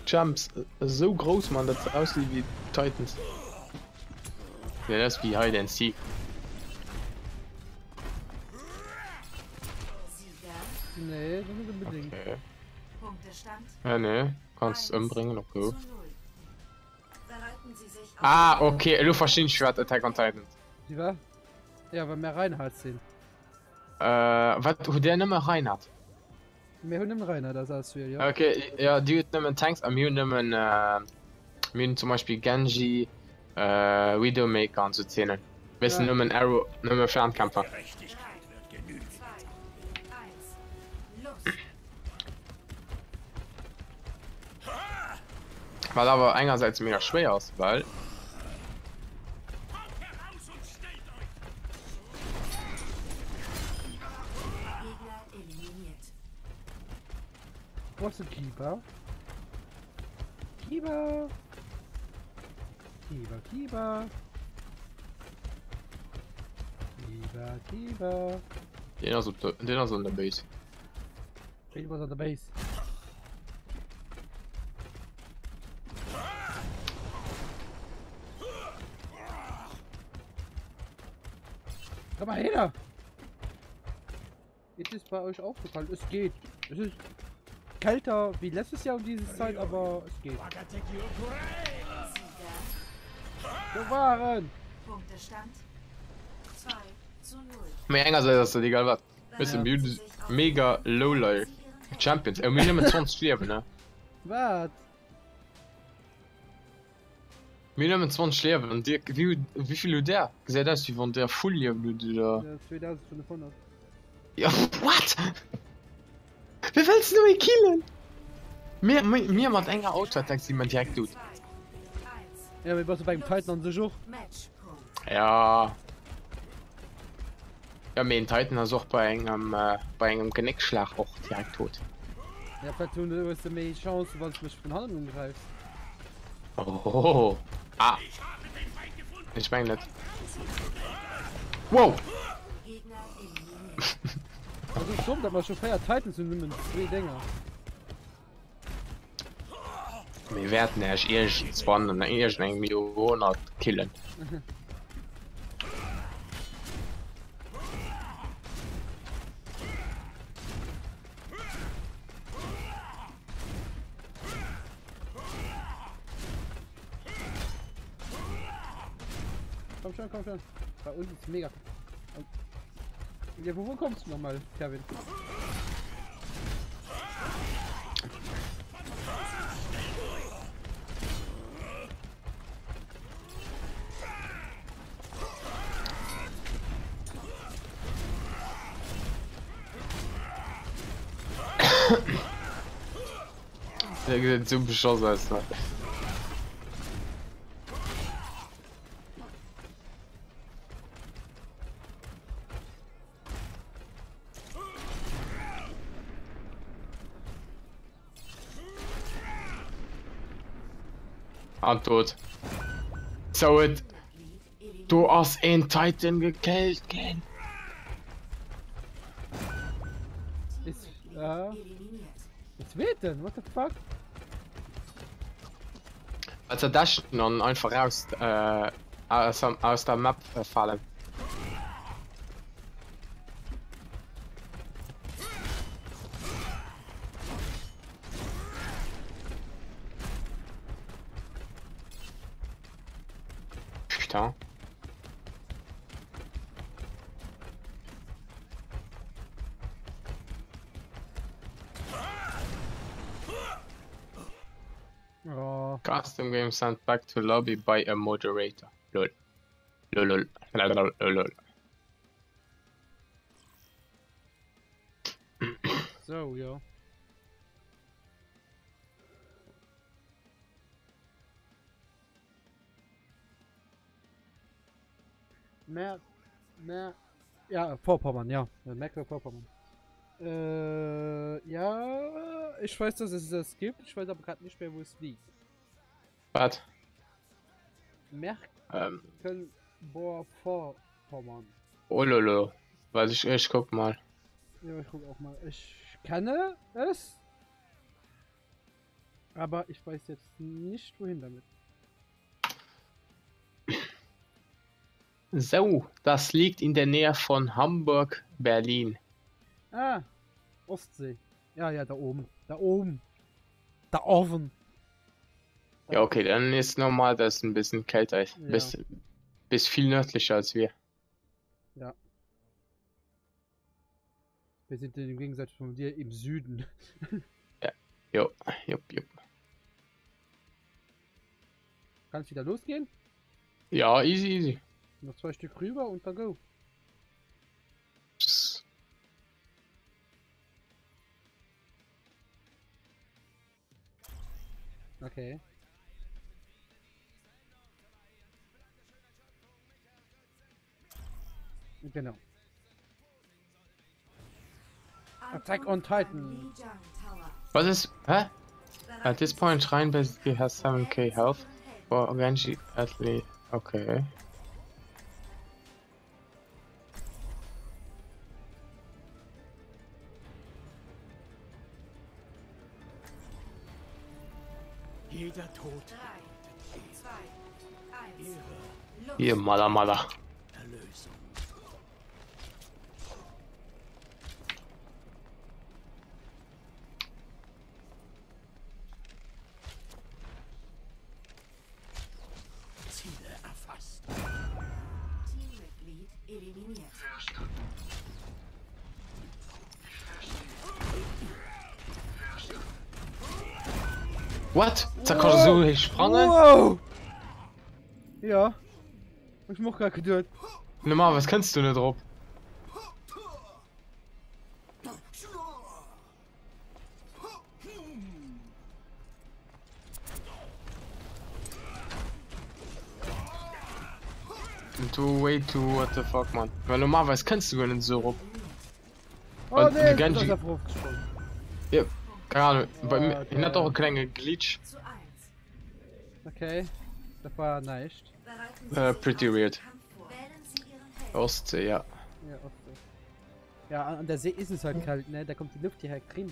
A: Jumps so groß machen, dass es aussieht wie Titans. Ja, das ist wie Hide and Seek.
D: Sieger.
B: Nee, das nicht unbedingt.
A: Okay.
D: Punktestand
A: Ja, ne. Kannst umbringen, okay.
D: 1:0. Bereiten Sie sich auf
A: Ah, okay, du verstehst Schwert Attack on Titan.
B: Die war? Ja, weil mehr Reinhard sind.
A: Was, wo der nimmer rein hat.
B: Mehr Hund im Reiner, das hast du ja.
A: Okay, ja, die nimmen Tanks, am mir nimmen zum Beispiel Genji, Widowmaker und so Szenen. Wissen
B: Ja.
A: nimmen Arrow, nimmen Fernkämpfer.
D: 3, 2, 1. Los.
A: Weil aber einerseits mega schwer aus, weil
D: Gegner eliminiert.
B: Wo ist der Keeper? Keeper! Keeper, Keeper! Keeper, Keeper!
A: den so in der Base.
B: Keeper's on the base. Komm mal her! Jetzt ist bei euch aufgefallen, es geht. Es ist kälter wie letztes Jahr um diese Zeit, aber es geht. Bewahren!
D: Punktestand 2:0.
A: Mir einerseits ist das egal was. Wir sind mega low life Champions. Wir nehmen 20 Leben, ne?
B: Was?
A: Wir nehmen 20 Leben und die, wie viel du der? Gesagt hast, wie von der Full Leben du da.
B: Ja, 2500.
A: Ja, what? Wie willst du mich killen? Mir macht enger Auto-Attacks, die man direkt tut.
D: 2, 1.
B: Ja, wir waren beim Titan an sich auch.
D: Matchpunkt.
A: Ja. Ja, mein Titan ist auch bei einem Genickschlag auch direkt tot.
B: Ja, vielleicht tun du hast du mehr Chance, weil du mich von Hand umgreifst.
A: Oh. Ah. Ich meine nicht. Wow.
D: Gegner eliminiert.
B: Das ist dumm, da war schon feier Titan zu nehmen. 2 Dinger.
A: Wir werden erst spawnen und erst einen Million killen.
B: Komm schon, komm schon. Bei uns ist mega. Ja, wo kommst du nochmal, Kevin?
A: Der sieht so beschossen aus, ne? Tot. So it. Du hast einen Titan gekillt, gehen.
B: Ist, ja.
D: Eliminiert.
B: Was wird denn? What the fuck?
A: Als er dashen und einfach aus der Map fallen. Putain.
B: Oh,
A: Custom game sent back to lobby by a moderator. Lol. Lol. Lol. Lol.
B: so, ja. Mehr, ja, Vorpommern, ja. Mecklenburg-Vorpommern. Ja, ich weiß, dass es das gibt, ich weiß aber gerade nicht mehr, wo es liegt.
A: Was?
B: Mecklenburg-Vorpommern.
A: Oh lolo. Was ich guck mal.
B: Ja, ich guck auch mal. Ich kenne es, aber ich weiß jetzt nicht, wohin damit.
A: So, das liegt in der Nähe von Hamburg, Berlin.
B: Ah, Ostsee. Ja, ja, da oben. Da oben. Da oben.
A: Ja, okay, dann ist normal, dass es ein bisschen kälter ist.
B: Ja.
A: Bis viel nördlicher als wir.
B: Ja. Wir sind im Gegensatz von dir im Süden.
A: Jo, jupp.
B: Kann es wieder losgehen?
A: Ja, easy.
B: Noch 2 Stück rüber und dann go.
A: Psst.
B: Okay. Genau. Attack on Titan.
A: Was ist? Hä? At this point, Shrine basically has 7k health. For Genji athlete. Okay.
E: Jeder Tod
D: 3, 2, 1.
A: Hier, Mala.
E: Erlösung. Ziele erfasst.
D: Teammitglied eliminiert.
A: What? Zakor so gesprungen?
B: Wow! Ja. Ich mach grad geduld.
A: Normal, was kannst du nicht drauf? Du way too, what the fuck, man. Weil normalerweise kannst du gar nicht so drauf.
B: Oh
A: Und
B: ne,
A: die
B: ich bin
A: Genji-
B: aus der Frucht gesprungen.
A: Ja, keine Ahnung. Bei mir
B: Okay.
A: hat doch ein kleiner Glitch.
D: Zu 1.
B: Okay. Das war nicht.
D: Bereiten Sie
A: Pretty weird.
D: Kampf vor. Wählen Sie Ihren Helden.
A: Ostsee, ja.
B: Ja, Ostsee. Ja, an der See ist es halt kalt, ne? Da kommt die Luft hierher drin.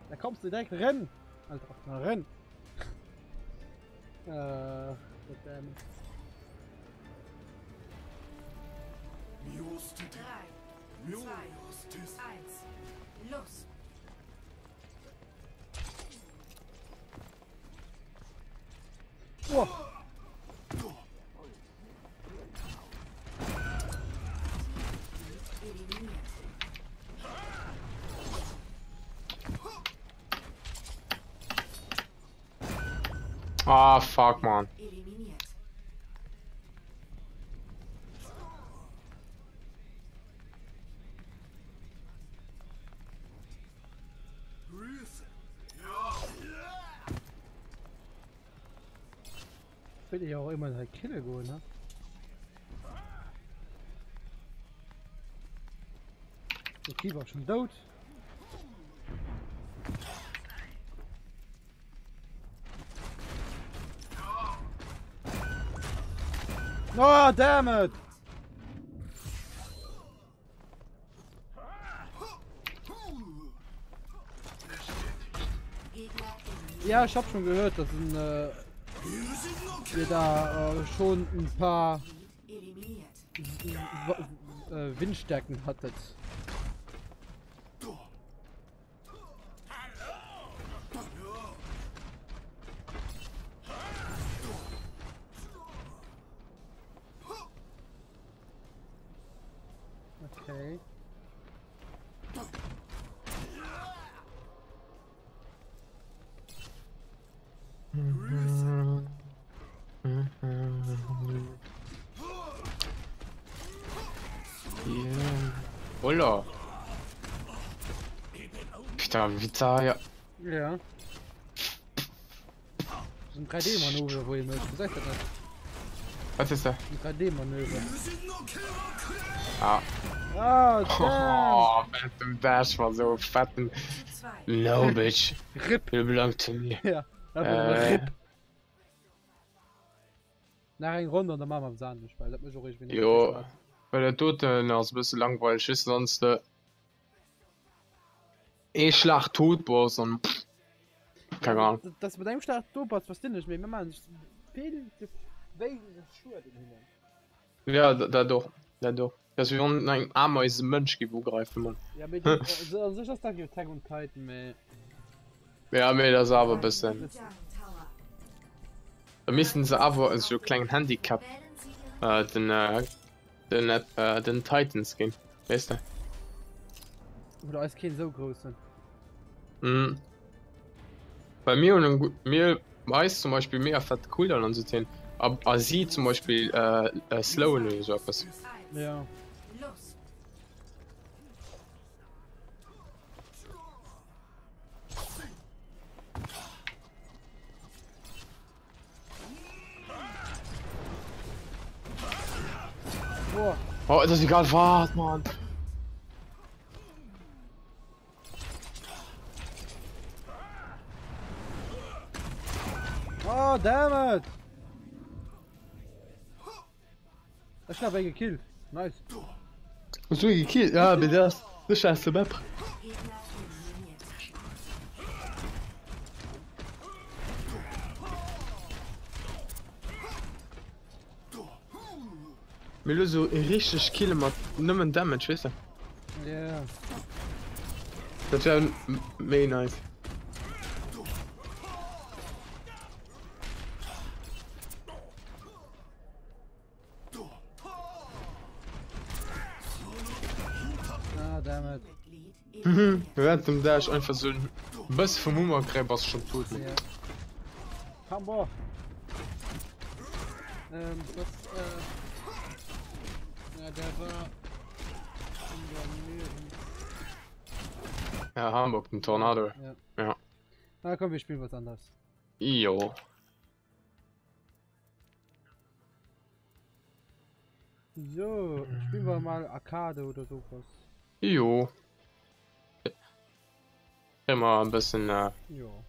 B: Da kommst du direkt rennen! Alter, na renn! Verdammt.
D: 3, 2, 1. Los.
B: Oh,
D: Eliminiert.
A: Ah, fuck, man.
D: Eliminiert.
B: will ich auch immer halt Kille geholt, ne? Die war schon tot. Oh, damn it! Ja, ich hab schon gehört, dass ihr da schon ein paar
D: Eliminiert.
B: Windstärken hattet.
A: Holla. Peter, Vita, ja.
B: Ja. Das ist ein 3D-Manöver, wo ihr möchtet. Was sagt das?
A: Was ist da?
B: Ein 3D-Manöver.
A: Ah.
B: Ah, damn.
A: Oh, Phantom Dash war so fetten. No, bitch.
B: RIP.
A: You belong to me.
B: Ja, das war RIP. Nach einer Runde und dann machen wir am Sand nicht, weil das ist auch richtig wenig.
A: Jo. Bei der Tote ist ein bisschen langweilig, ist sonst Schlag tot boss und keine Ahnung.
B: Das mit deinem Start Topas, was denn nicht mehr? Man viel Schuhe den Himmel.
A: Ja, dadurch. Dass wir ein Ameise Mensch greifen, man.
B: Ja, mit so sicher ist das Tag und Titan, mehr.
A: Ja, mir das aber ein bisschen.
D: Jungle Tower.
A: Da müssen sie aber so kleinen Handicap
D: Wählen Sie
A: den Titans gehen. Weißt du?
B: Oder als Kind so groß sind.
A: Mhm. Bei mir und mir weiß zum Beispiel mehr fett cool dann zu sehen. Aber sie zum Beispiel slow oder so etwas.
B: Ja.
D: los.
B: Boah.
A: Oh, das ist egal, wart, man.
B: Oh, damn it! Ich hab ihn gekillt. Nice.
A: Was du gekillt? Ja, aber das ist scheiße Map.
D: Gegner eliminiert.
A: Mir löst so richtig Kill mit nimmen Damage, weißt du?
B: Ja.
A: Das wäre mega nice.
B: Ah, damn it.
A: Mhm. Wir werden Dash einfach so ein bisschen vom Humor was schon tot.
B: Ja. Hamburg. Das, ja, der war in der Nähe.
A: Ja, Hamburg, ein Tornado.
B: Ja.
A: Ja.
B: Na komm, wir spielen was anderes.
A: Jo.
B: So, spielen wir mal Arcade oder sowas.
A: Jo. Immer ein bisschen
B: Jo.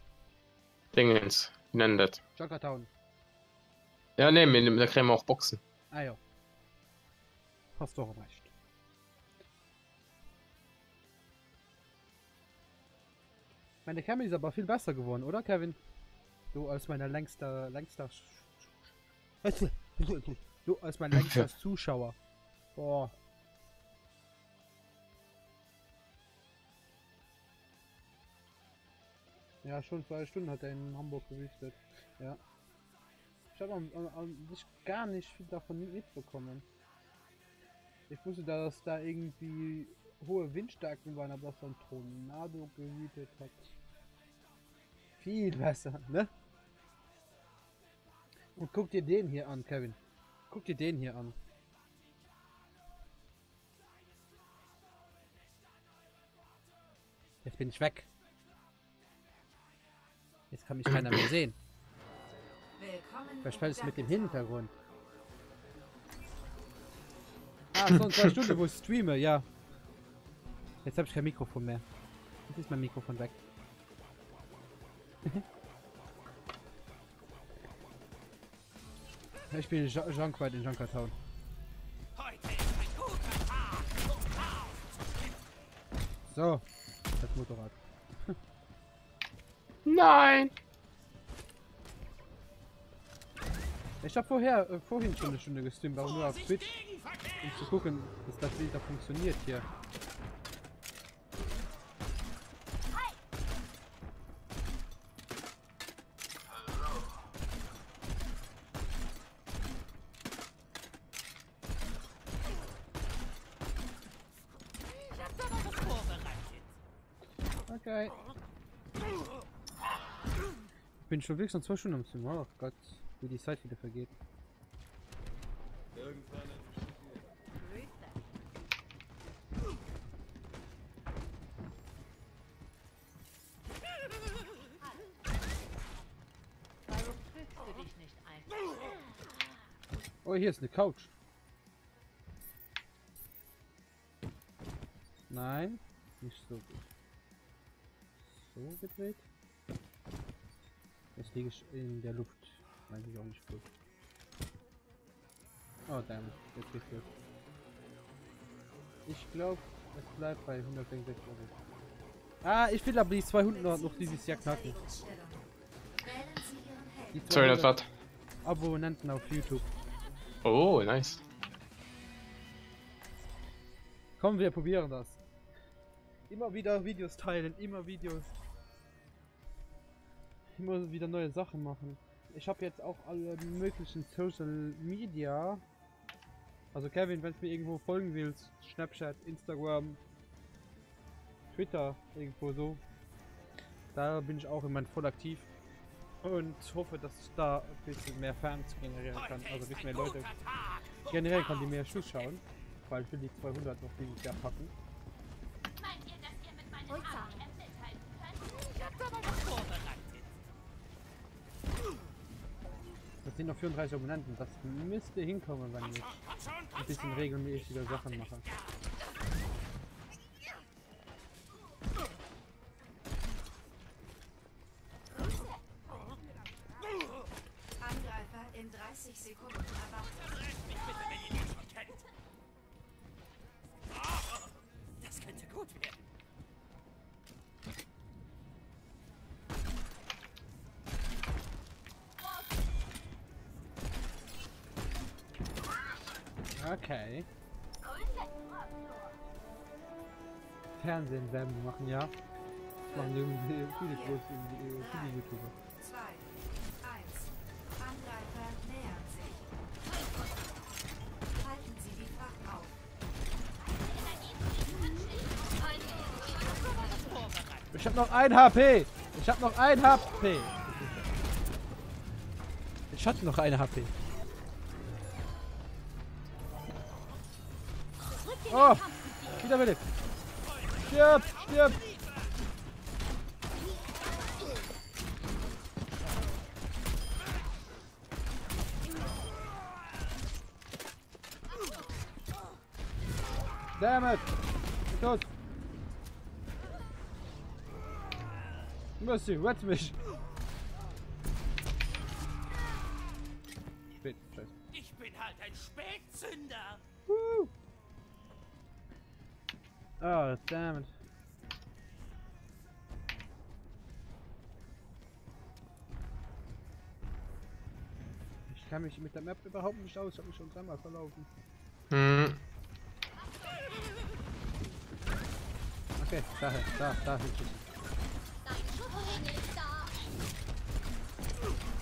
A: Dingens, wie nennt das?
B: Junkertown.
A: Ja, ne, da kriegen wir auch Boxen.
B: Ah ja. Hast doch recht. Meine Cammy ist aber viel besser geworden, oder Kevin? Du als meiner längster Du als mein längster Zuschauer. Boah. Ja, schon 2 Stunden hat er in Hamburg gerichtet. Ja. Ich habe nicht gar nicht viel davon mitbekommen. Ich wusste, dass da irgendwie hohe Windstärken waren, aber dass so ein Tornado gewütet hat. Viel besser, ne? Und guck dir den hier an, Kevin. Guck dir den hier an. Jetzt bin ich weg. Jetzt kann mich keiner mehr sehen.
D: Willkommen
B: Vielleicht fällt es mit dem
D: Jungle
B: Hintergrund. Ah, so 2 Stunden, wo ich streame, ja. Jetzt habe ich kein Mikrofon mehr. Jetzt ist mein Mikrofon weg. Ich spiele Junkwide in Junkertown.
E: Heute ist ein guter Tag.
B: So, das Motorrad.
A: Nein!
B: Ich habe vorhin schon eine Stunde gestreamt, aber nur auf Twitch, um zu gucken, dass das wieder funktioniert hier.
E: Ich hab da noch was vorbereitet.
B: Okay. Ich bin schon wirklich schon 2 Stunden am Stream. Oh Gott, wie die Zeit wieder vergeht. Oh, hier ist eine Couch. Nein, nicht so gut. So gedreht. Jetzt liege ich in der Luft. Eigentlich auch nicht gut. Oh, damn. Jetzt geht's los. Ich glaube, es bleibt bei 166 Euro. Ah, ich will aber die 200 noch dieses Jahr knacken. Die
A: 200 Watt.
B: Abonnenten auf YouTube.
A: Oh, nice.
B: Komm, wir probieren das. Immer wieder Videos teilen, immer wieder neue Sachen machen. Ich habe jetzt auch alle möglichen Social Media. Also Kevin, wenn du mir irgendwo folgen willst, Snapchat, Instagram, Twitter, irgendwo so. Da bin ich auch immer voll aktiv. Und hoffe, dass ich da ein bisschen mehr Fans generieren kann. Also ein bisschen mehr Leute generieren kann, die mehr zuschauen. Weil ich will die 200 noch dieses Jahr packen.
C: Meint ihr, dass ihr mit meinen Armen mithalten könnt?
E: Ich hab da mal was vorbereitet.
B: Das sind noch 34 Abonnenten. Das müsste hinkommen, wenn ich ein bisschen regelmäßiger Sachen mache.
D: Angreifer in 30 Sekunden erwartet.
E: Mich bitte, wenn ihr ihn schon kennt. Ah, das könnte gut werden.
B: Okay. Fernsehen werden wir machen, ja. Das machen viele große YouTuber.
D: 2, 1. Angreifer nähern sich. Halten Sie die Fracht auf.
B: Ich hab noch 1 HP! Ich hab noch 1 HP! Ich hatte noch eine HP. Oh! Wieder will ich! Stirb! Stirb! Damn it! Ich bin tot! Mercy, rett mich! Spät, scheiße.
E: Ich bin halt ein Spätzünder.
B: Oh, damn it. Ich kann mich mit der Map überhaupt nicht aus, ich hab mich schon dreimal verlaufen.
A: Hm.
B: Okay, da hin.
C: Dein Schutzengel ist da.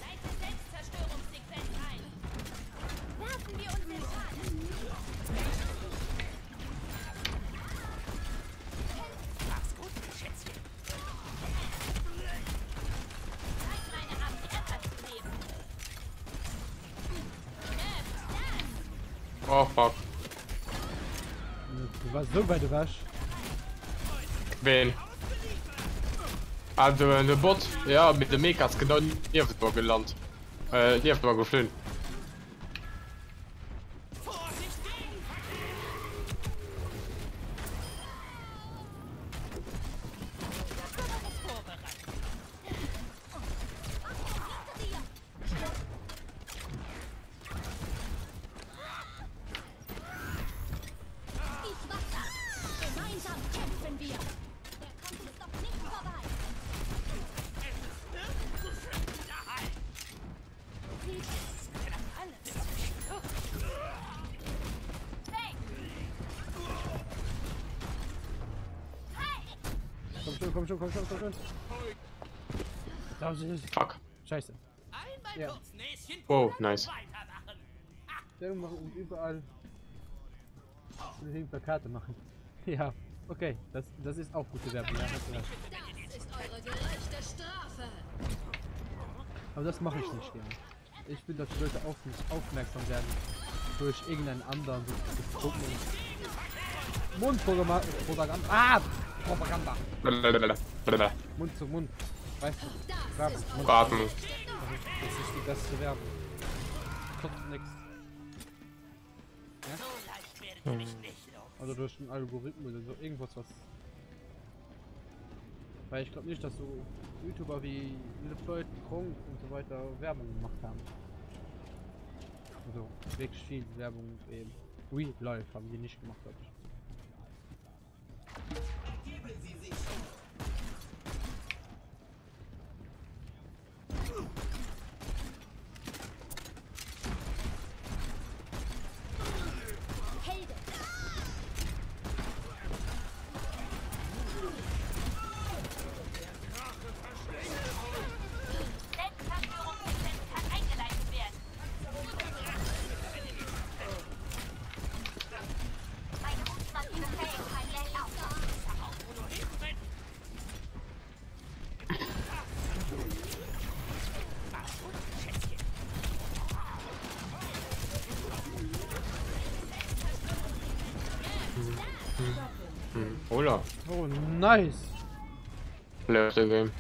C: Leite Selbstzerstörungssequenz ein. Werfen wir uns in Schaden.
E: Mach's gut, Schätzchen.
C: Zeig meine Art, etwas zu leben.
A: Oh fuck.
B: Du warst so weit überrascht.
A: Wen? Also de Bot, ja, mit de Mekas genau die heeft wel geland. Die heeft wel geflohen.
C: Ich mach das. Gemeinsam kämpfen wir. Der Kampf ist doch nicht vorbei.
B: Komm schon. Da ist
A: Fuck.
B: Scheiße.
E: Einmal
B: Ja.
E: kurz Näschen
A: Oh, nice.
E: weitermachen.
B: Der macht überall Plakate machen. Ja, okay, das ist auch gute Werbung. Ja, hast du recht.
C: Das ist eure gerechte Strafe.
B: Aber das mache ich nicht gerne. Ich will, dass die Leute auf mich aufmerksam werden. Durch irgendeinen anderen so gucken. Mundpropaganda. Ah! Propaganda.
A: Blablabla.
B: Mund zu Mund. Weißt du? Werbung. Mund.
A: Braten.
B: Das ist die beste Werbung. Kostet nix. Also durch einen Algorithmus oder so irgendwas was. Weil ich glaube nicht, dass so YouTuber wie Leute Kronk und so weiter Werbung gemacht haben. Also wirklich viel Werbung eben. Real Life haben die nicht gemacht, glaube ich.
A: Oder?
B: Oh, nice!
A: Letzte Game.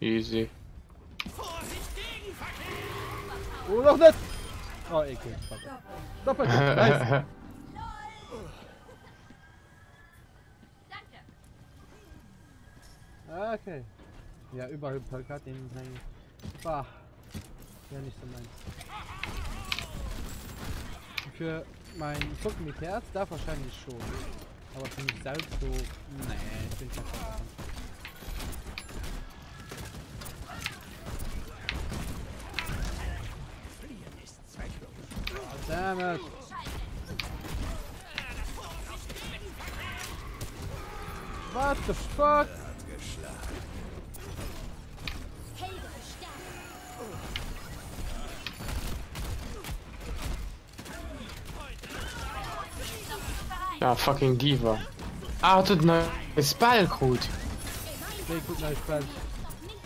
A: Easy.
B: Oh, noch nicht! Oh, ekel. Doppelt. Nice! Okay. Ja, überall Plakat in sein. Bah. Ja, nicht so meins. Für mein Zucken mit Herz darf wahrscheinlich schon. Aber für mich selbst so. Nee, ich bin schon verstanden. Oh, damn it! What the fuck?
A: Ja, fucking Diva. Ah, hat ein neues Ball, gut.
B: Sehr gut, nice Ball.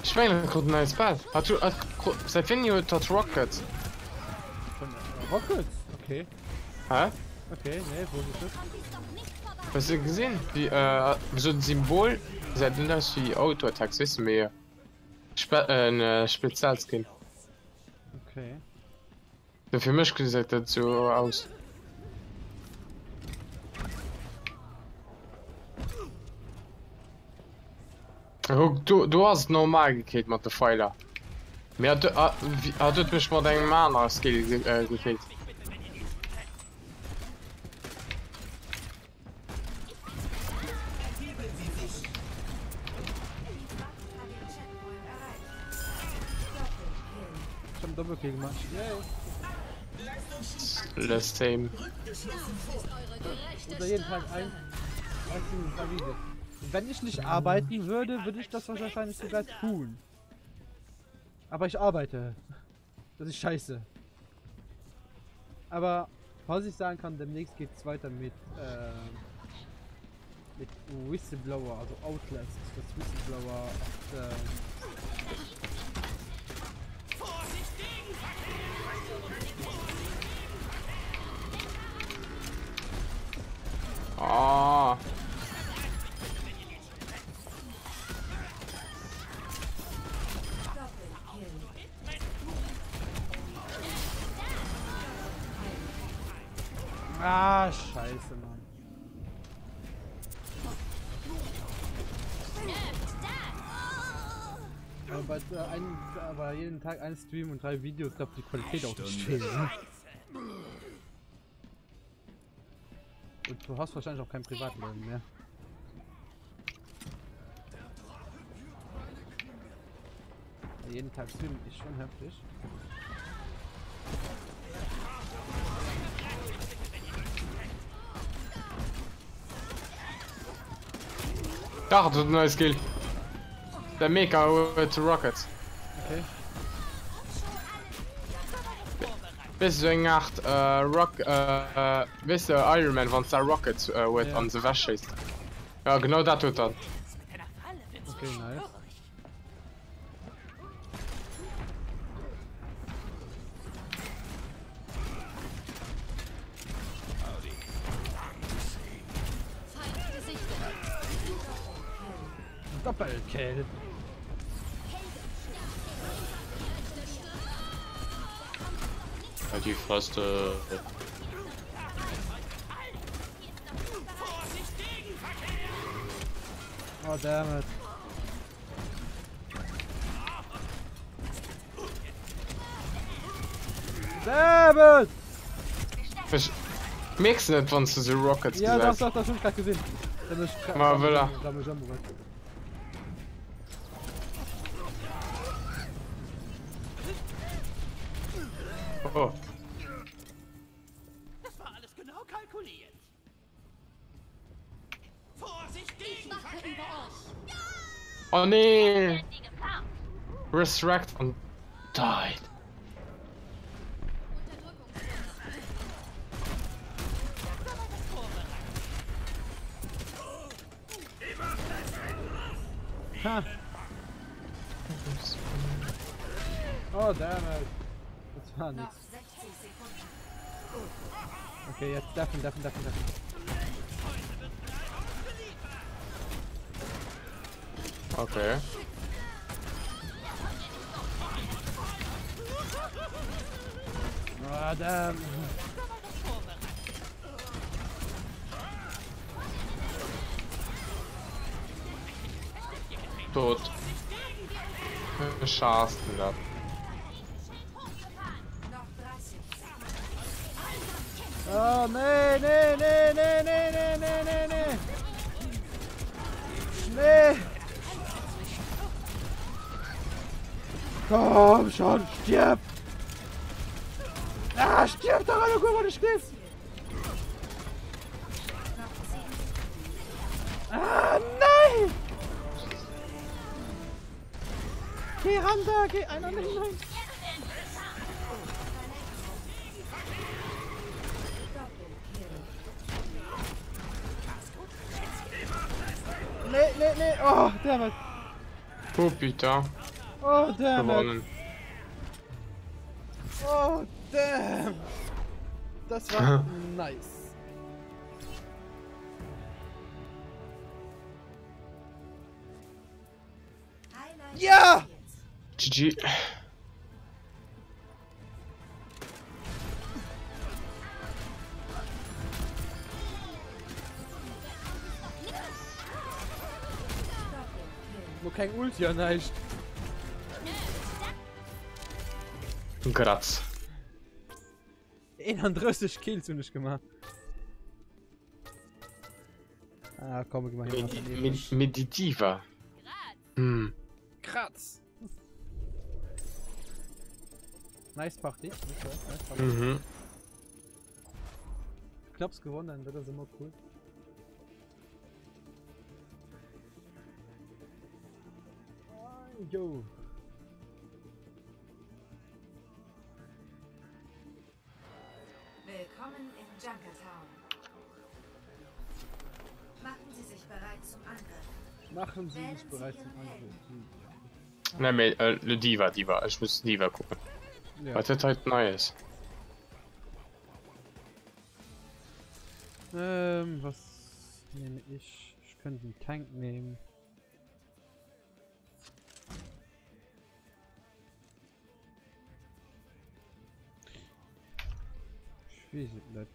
A: Ich meine, gut, ein neues Ball. Hat du, seit wann ihr dort Rocket?
B: Von Rockets? Okay.
A: Hä?
B: Okay, nee, wo ist das?
A: Hast du gesehen? Wie, so ein Symbol, seit das wie Auto-Attacks, wissen wir. Ein Spezialskin.
B: Okay.
A: Für mich sieht das so aus. Du hast normal gekillt mit der Pfeiler. Mir hat mich mal deinen Mana-Skill gekillt.
B: Ich hab einen Doppelkill gemacht. Yay.
A: Last time.
B: Oder jeden Tag ein Video. Wenn ich nicht arbeiten würde, würde ich das wahrscheinlich sogar tun. Aber ich arbeite. Das ist scheiße. Aber was ich sagen kann, demnächst geht es weiter mit Whistleblower, also Outlast, das Whistleblower.
A: Ah.
B: Ah, scheiße, Mann. Aber jeden Tag ein Stream und 3 Videos, darf die Qualität auch nicht fehlen. Ne? Und du hast wahrscheinlich auch kein Privatleben mehr. Jeden Tag streamen ist schon heftig.
A: Da hat ein neues Skill. Der Mecha with Rockets.
B: Okay.
A: Bis so eng 8 wis Iron Man wann der Rockets with an the Wäsche ist. Ja genau dat tut dann.
B: Okay, nice. Doppelkill.
A: Ja, die fast
B: Oh, damn it. Damn it!
A: Ich merk's nicht, wenn du so Rockets
B: Ja, doch,
A: gesagt
B: doch, das hab ich gerade gesehen.
A: Mal wieder. Oh.
E: Das war alles genau kalkuliert. Vorsicht, Gegner!
A: Oh nee! Resurrect und died.
B: Ha! Oh, damn it. Das war
D: Noch
B: nichts.
D: 60 Sekunden.
B: Okay, jetzt deffen.
A: Okay.
B: Oh, damn.
A: Tot. Schaßen da.
D: Noch 30.
B: Oh, nee. Nee. Komm schon, stirb! Ah, stirb doch, alle, guck mal, du stirbst! Ah, nein! Geh ran da, geh einer nicht rein! Nee, oh, damn it!
A: Peter.
B: Oh, damn it!
A: Gewonnen.
B: Oh, damn! Das war nice.
D: Highlight
B: Ja!
D: des Spiels.
A: GG.
B: Wo kein Ulti, ja, nicht.
A: Graz.
B: 31 Kills und ich gemacht. Ah, komm, geh mal hier.
A: Meditiva. Hm.
B: Kratz. Nice Party. Nice Party.
A: Mhm.
B: Knapp's gewonnen, dann wird das immer cool. Jo.
D: Willkommen in Junkertown. Machen Sie sich bereit zum Angriff.
B: Machen Sie
D: Wählen
B: sich bereit
D: Sie
B: zum
D: Ihren
B: Angriff.
A: Nein, mehr, Diva. Ich muss Diva gucken.
B: Ja.
A: Was das halt Neues.
B: Was nehme ich? Ich könnte einen Tank nehmen. Ich weiß es nicht.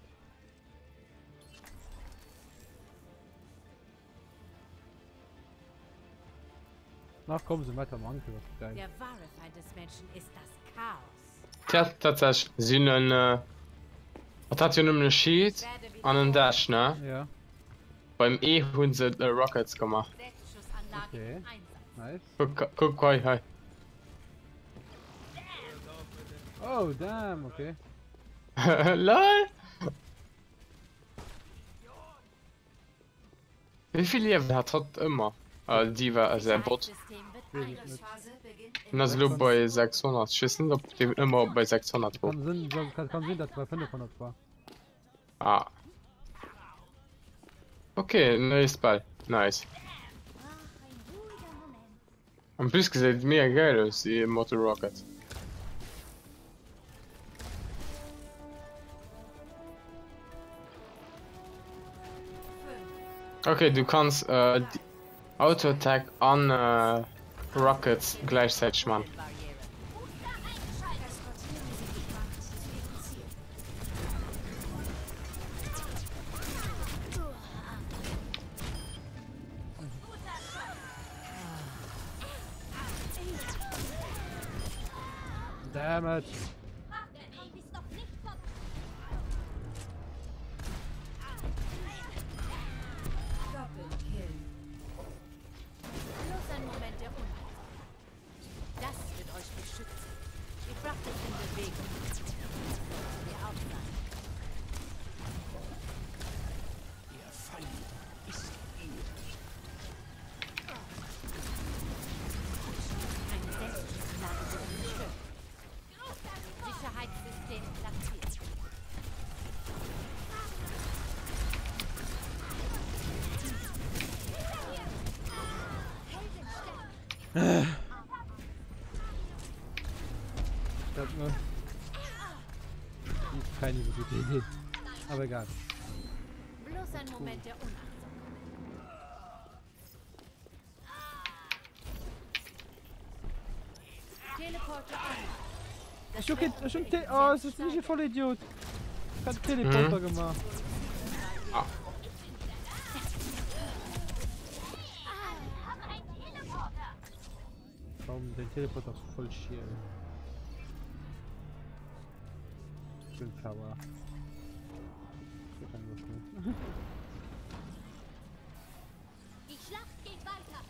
B: Ach komm, sind weiter am Anker. Geil.
F: Der wahre Feind des Menschen ist das Chaos.
A: Tja, tatsächlich. Sie einen, was hat hier einen Sheet an den Dash, ne?
B: Ja,
A: Beim E haben sie Rockets gemacht.
F: Selbstschussanlage
B: Okay.
F: im Einsatz.
B: nice.
A: Guck, hi.
B: Oh, damn, okay.
A: LOL! Wie viel Leben hat immer? Diva, also der Bot.
F: System wird
D: Angriffsphase beginnt in
A: Und das ist bei 600. Ich weiß nicht, ob die immer bei 600 war.
B: Kann Sinn, dass bei 500 war.
A: Ah. Okay, neues Ball. Nice. Am plus sieht mega geil aus, die Motor Rocket. Okay, du kannst Auto-Attack an Rockets gleichzeitig machen.
F: Barriere.
D: Eskortieren Sie die Macht zu Ihrem Ziel.
B: Damn it.
D: Doppelkill.
F: Bloß ein Moment der Unachtsamkeit. Das wird euch beschützen. Die Fracht ist in Bewegung. Der Aufstand.
E: Der Feind ist ihr.
F: Eine Selbstschussanlage wurde zerstört. Sicherheitssystem platziert.
B: Ich glaub nur. Keine so gute Idee. Aber egal.
F: Bloß ein Moment der Unachtsamkeit. Teleporter an.
B: Ich okay, das ist ein oh, es ist nicht ein Vollidiot. Ich hab Teleporter gemacht.
A: Ah.
B: Warum den Teleporter ist voll schier. Ich bin Cover. Ich kann das nicht.
C: Die Schlacht geht weiter.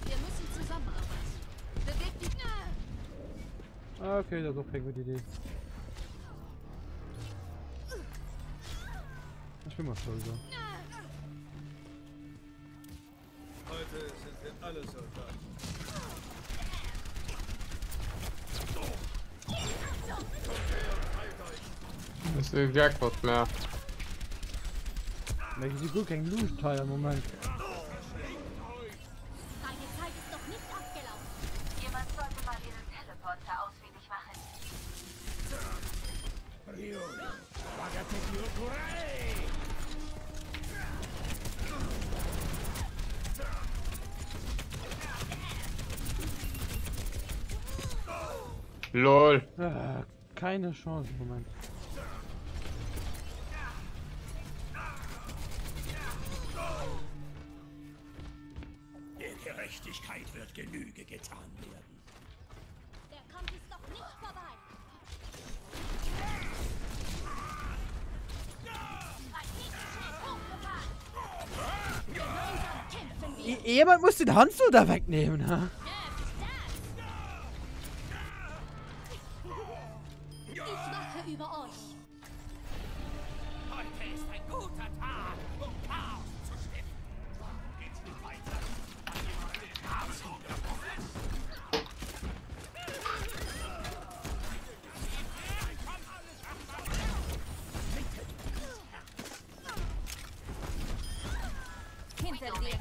C: Wir müssen zusammenarbeiten. Bewegt dich.
B: Ah, okay, das ist auch keine gute Idee. Ich bin mal voll so.
I: Heute sind wir alle Soldaten.
A: Das ist ein Jackpot mehr.
B: Welches ist gut kein Loot-Teil im Moment.
C: Deine Zeit ist noch nicht abgelaufen.
D: Jemand sollte mal diesen Teleporter ausfindig machen.
A: LOL.
B: Ah, keine Chance im Moment.
E: Der Gerechtigkeit wird Genüge getan werden.
C: Der Kampf ist noch nicht vorbei.
B: Jemand muss den Hanzo da wegnehmen, ha?
C: Ich wache über euch.
E: Heute ist ein guter Tag, um Chaos zu stiften. Geht's nicht weiter?
C: Hinter dir.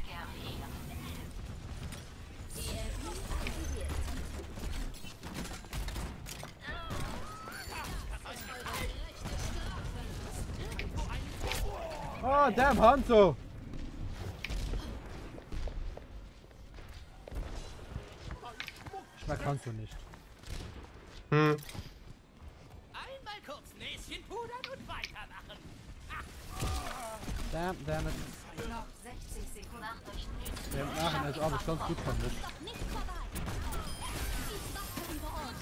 B: Oh, damn Hanzo! Ich mag Hanzo nicht.
A: Hm.
E: Einmal kurz Näschen pudern und weitermachen.
B: Damn it.
D: Noch 60 Sekunden.
B: Der machen als ob ich sonst gut fand.
C: Noch nicht vorbei. Ich wache über euch.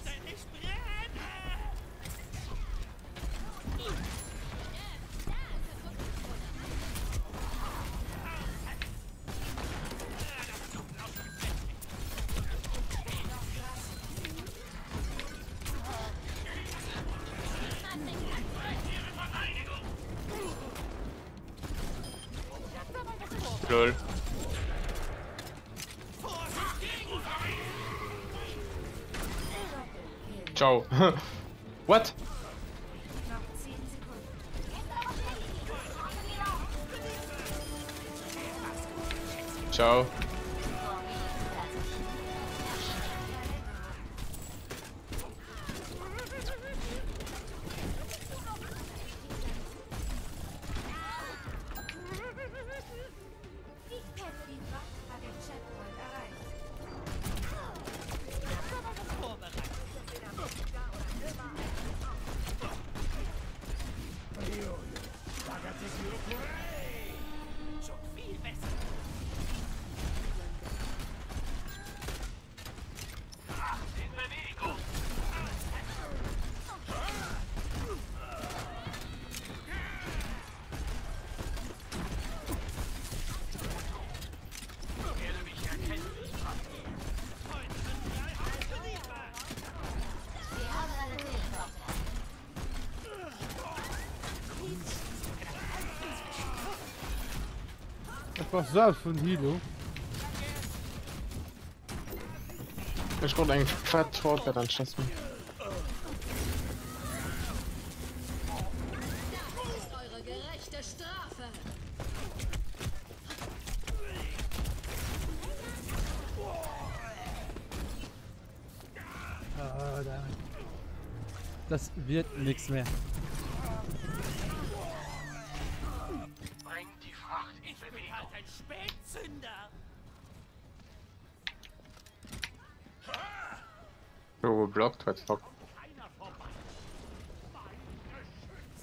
E: Denn ich brenne!
A: LOL. Ciao. What?
D: Noch 10 Sekunden.
A: Ciao.
D: Hat den Checkpoint erreicht.
E: Vorbereitet.
B: Was selbst von Hilo?
A: Ich wurde eigentlich fett tot, dann schießt mich.
C: Eure gerechte Strafe.
B: Ah, damit. Das wird nichts mehr.
E: Bringt die Fracht in Bewegung. Ich bin halt ein Spätzünder.
A: So geblockt, was fuck.
E: Keiner vorbei. Mein Geschütz.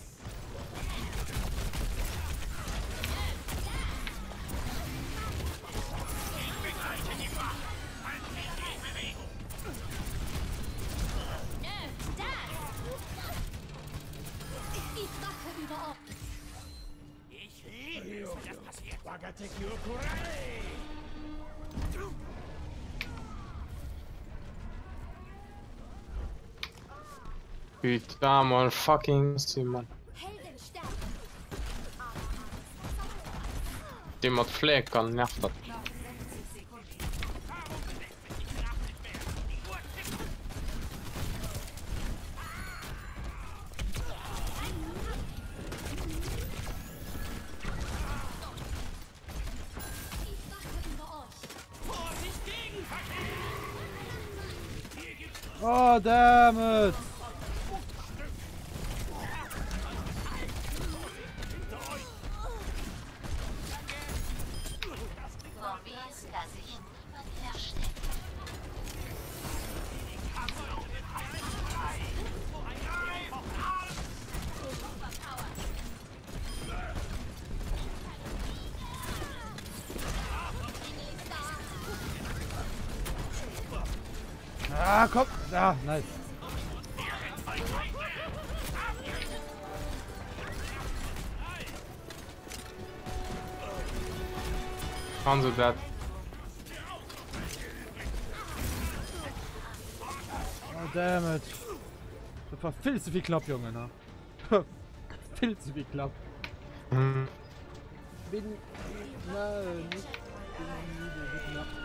E: Ich begleite die Fracht. Bringt in Bewegung.
C: Die Drache über uns.
E: Ich liebe es, wenn das passiert.
A: Da mal fucking Mann.
C: Heldenstärke.
A: Dem hat Fleck kann nervt das.
D: Noch 60 Sekunden.
C: Die Drache über euch.
E: Vorsicht, Gegenverkehr!
B: Oh, damn it!
C: Zombies, dass sich niemand versteckt.
B: Ah, komm! Ah, nice.
A: Hanzo dead.
B: Oh, damn it. Das war viel zu viel knapp, Junge, ne? Viel zu viel knapp.
A: Hm.
B: Nicht.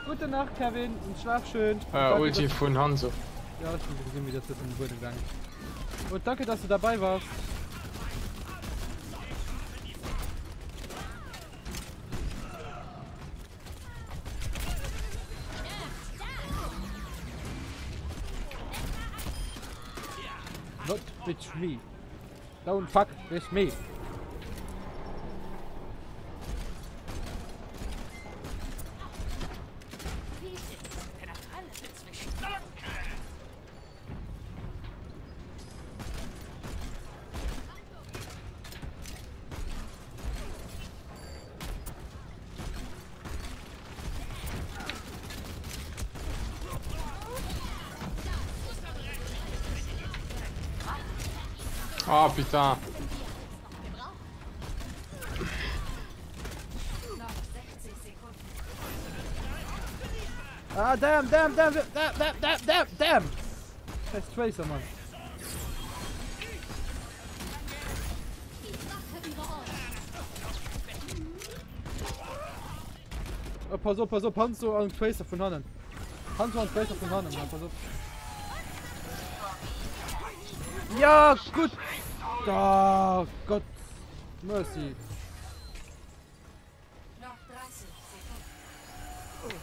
B: Gute Nacht, Kevin, und schlaf schön. Und danke,
A: Ulti von Hanzo.
B: Ja, stimmt, wir sind wieder zu den Brüdern gegangen. Und danke, dass du dabei warst. Not with me. Don't fuck with me.
A: Ah, putain.
D: Noch 60 Sekunden.
B: Ah, damn. Scheiß Tracer, Mann.
C: Die Drache über euch.
B: Oh, pass auf, Hanzo und Tracer von Hannen. Hanzo und Tracer von Hannen, Mann, pass auf. Ja, gut. Oh, Gott. Mercy.
D: Noch 30 Sekunden.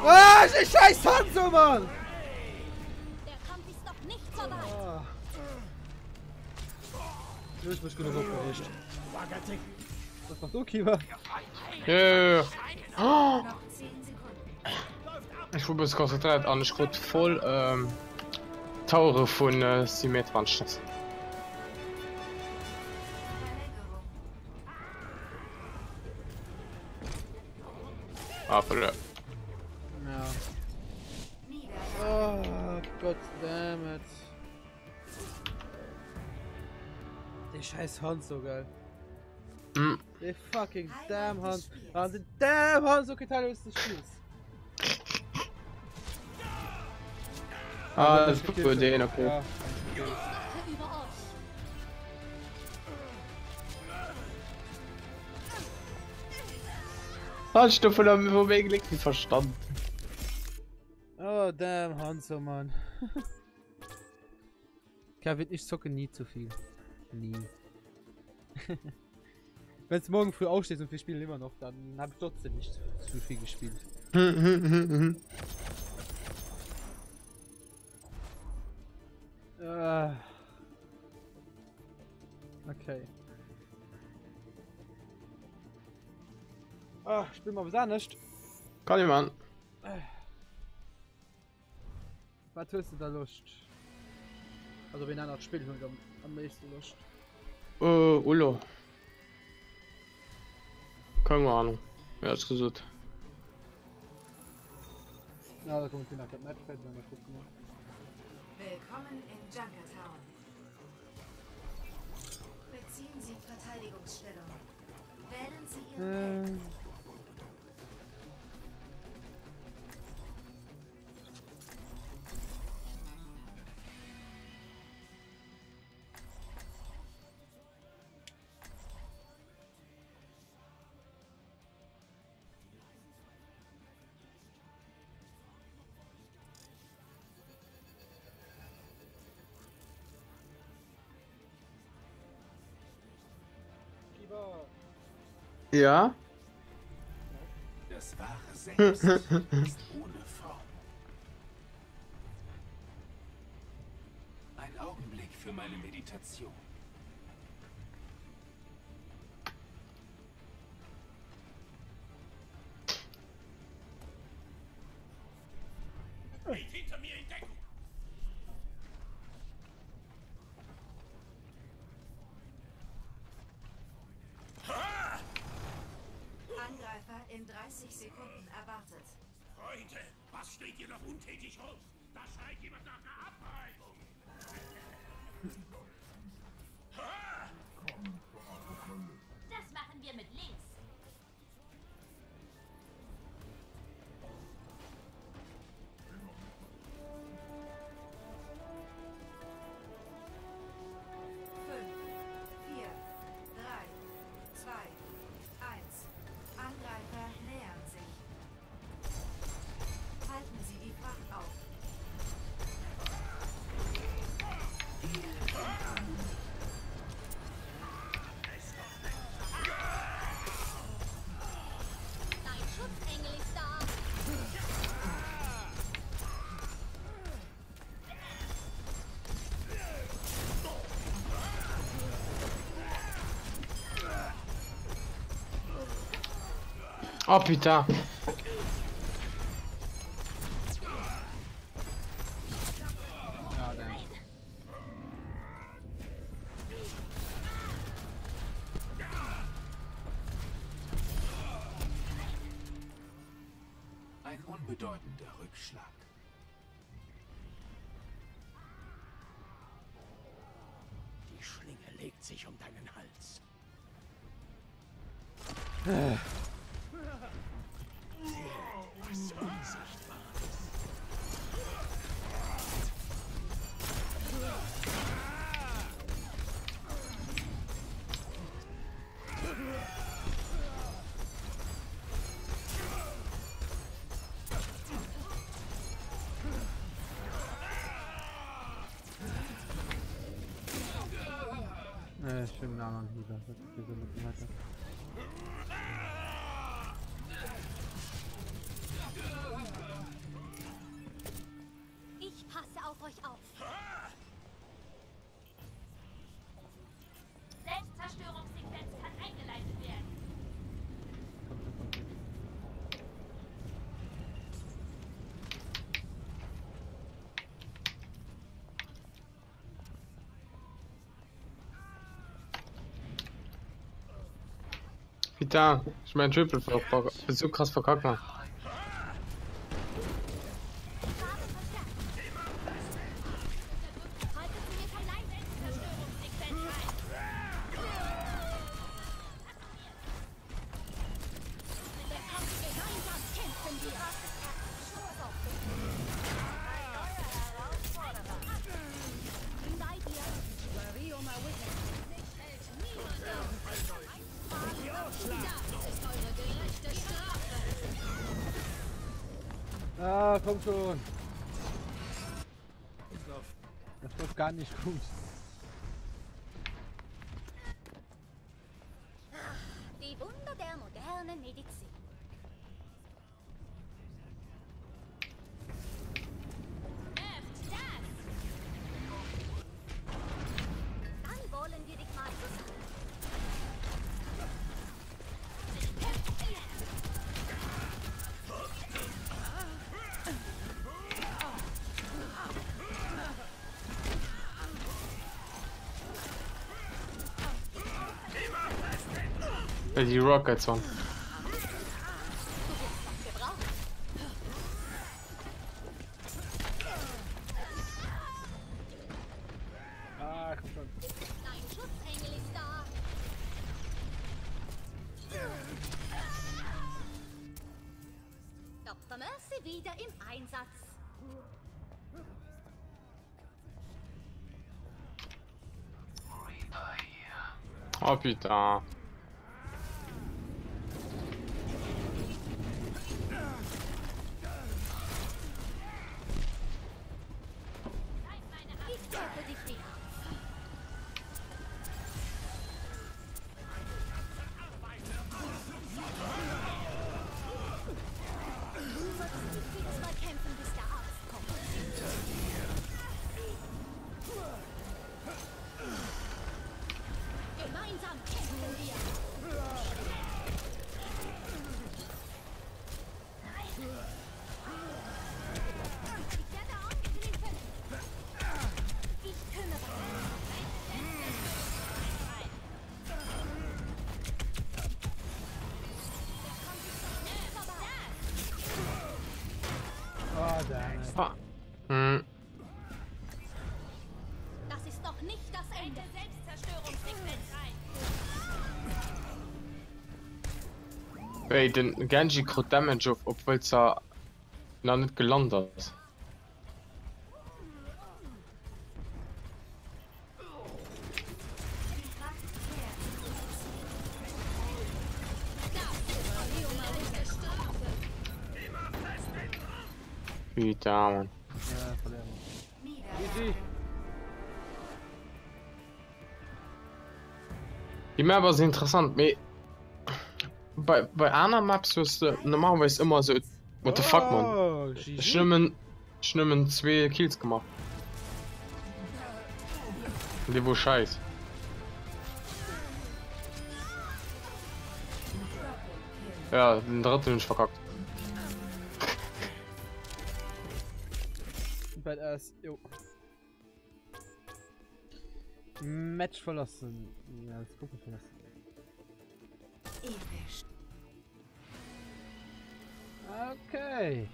B: Ah, ich scheiß Hanzo, Mann.
C: Der Kampf ist noch nicht so weit.
B: Ah. Ich bin genug aufgeregt. Was machst du, Kiva?
A: Ja.
D: Noch 10 Sekunden.
A: Ich wurde bis konzentriert an, ich wurde voll Taure von Symmetran statt.
D: Verlängerung.
A: Aber
B: Ja.
D: Niederlage.
B: Oh, Gott damn it. Der scheiß Hanzo, geil.
A: hm.
B: Der fucking damn Hanzo. Ah, der damn Hanzo Kitalo ist des Spiels.
A: Ah, das ist eine gute Idee, okay.
B: Ja.
C: Drache über euch.
A: Hast du von mir gelegt den Verstand?
B: Oh, damn, Hanzo, Mann. Kevin, ich zocke nie zu viel. Nie. Wenn es morgen früh aufsteht und wir spielen immer noch, dann habe ich trotzdem nicht zu viel gespielt. Okay. Ach, ich bin mal was nicht.
A: Kann ich machen.
B: Was hast du da Lust? Also wenn einer spielt, am nächsten Lust.
A: Ulo. Keine Ahnung. Wer hat's gesagt?
B: Ja, da kommt wieder kein Matchpad, wenn wir gucken.
D: Willkommen in Junkertown. Beziehen Sie Verteidigungsstellung. Wählen Sie Ihren Helden.
A: Ja?
E: Das wahre Selbst ist ohne Form. Ein Augenblick für meine Meditation. Geht hinter mir in Deckung!
D: Angreifer in 30 Sekunden erwartet.
E: Freunde, was steht ihr noch untätig rum? Da schreit jemand nach einer Abreibung.
C: Das machen wir mit links.
A: Oh putain.
E: Ein unbedeutender Rückschlag. Die Schlinge legt sich um deinen Hals. Was Unsichtbares.
B: Schönen Namen wieder. Das ist hier so mit weiter.
C: Ich passe auf euch auf. Selbstzerstörungssequenz kann eingeleitet werden.
A: Putain, ich mein Triple bin so krass verkackt, Mann.
B: Ah, komm schon. Das läuft gar nicht gut.
C: Die Wunder der modernen Medizin. Öffnet das! Dann wollen wir dich mal zusammen.
A: Die Rockets waren.
B: Ah, komm schon.
C: Dein Schutzengel ist da. Dr. Mercy wieder im Einsatz.
A: Oh putain.
C: Ich töte dich wieder. Du solltest nicht jedes Mal kämpfen, bis der Arzt kommt. Gemeinsam kämpfen wir. Ich werde angegriffen. Ich kümmere
B: Oh, damn.
A: Ah. Hm.
C: Das ist noch nicht das Ende. Selbstzerstörungssequenz rein.
A: Ey, den Genji kriegt Damage auf, obwohl es noch nicht gelandet ist. Wie da, Mann.
B: Ja, verlieren. Easy.
A: Die Map ist interessant, aber bei anderen Maps wirst du normalerweise immer so, what the fuck, man.
B: Oh, GG.
A: Ich nehme 2 Kills gemacht. Die wo scheiß. Ja, den dritten nicht verkackt.
B: Badass, jo. Match verlassen. Ja, das Gruppe verlassen. Okay.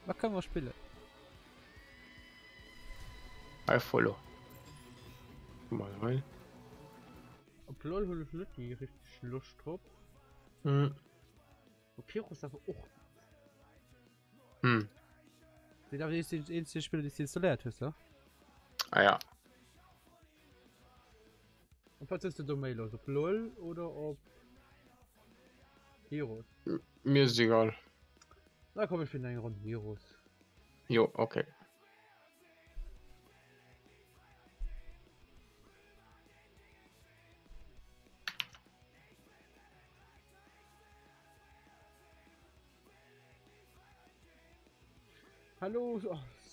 B: Was können wir spielen?
A: I follow. Mal rein.
B: Ob LOL hol ich nicht die richtig Lust drauf.
A: Hm.
B: Virus aber auch.
A: Hm.
B: Die darf jetzt die Spiele, die sie installiert hast, ja?
A: Ah ja.
B: Und was ist der Domain los? Ob LOL oder ob Heroes?
A: Mir ist egal.
B: Na komm, ich finde einen Runde Heroes.
A: Jo, okay.
B: Hallo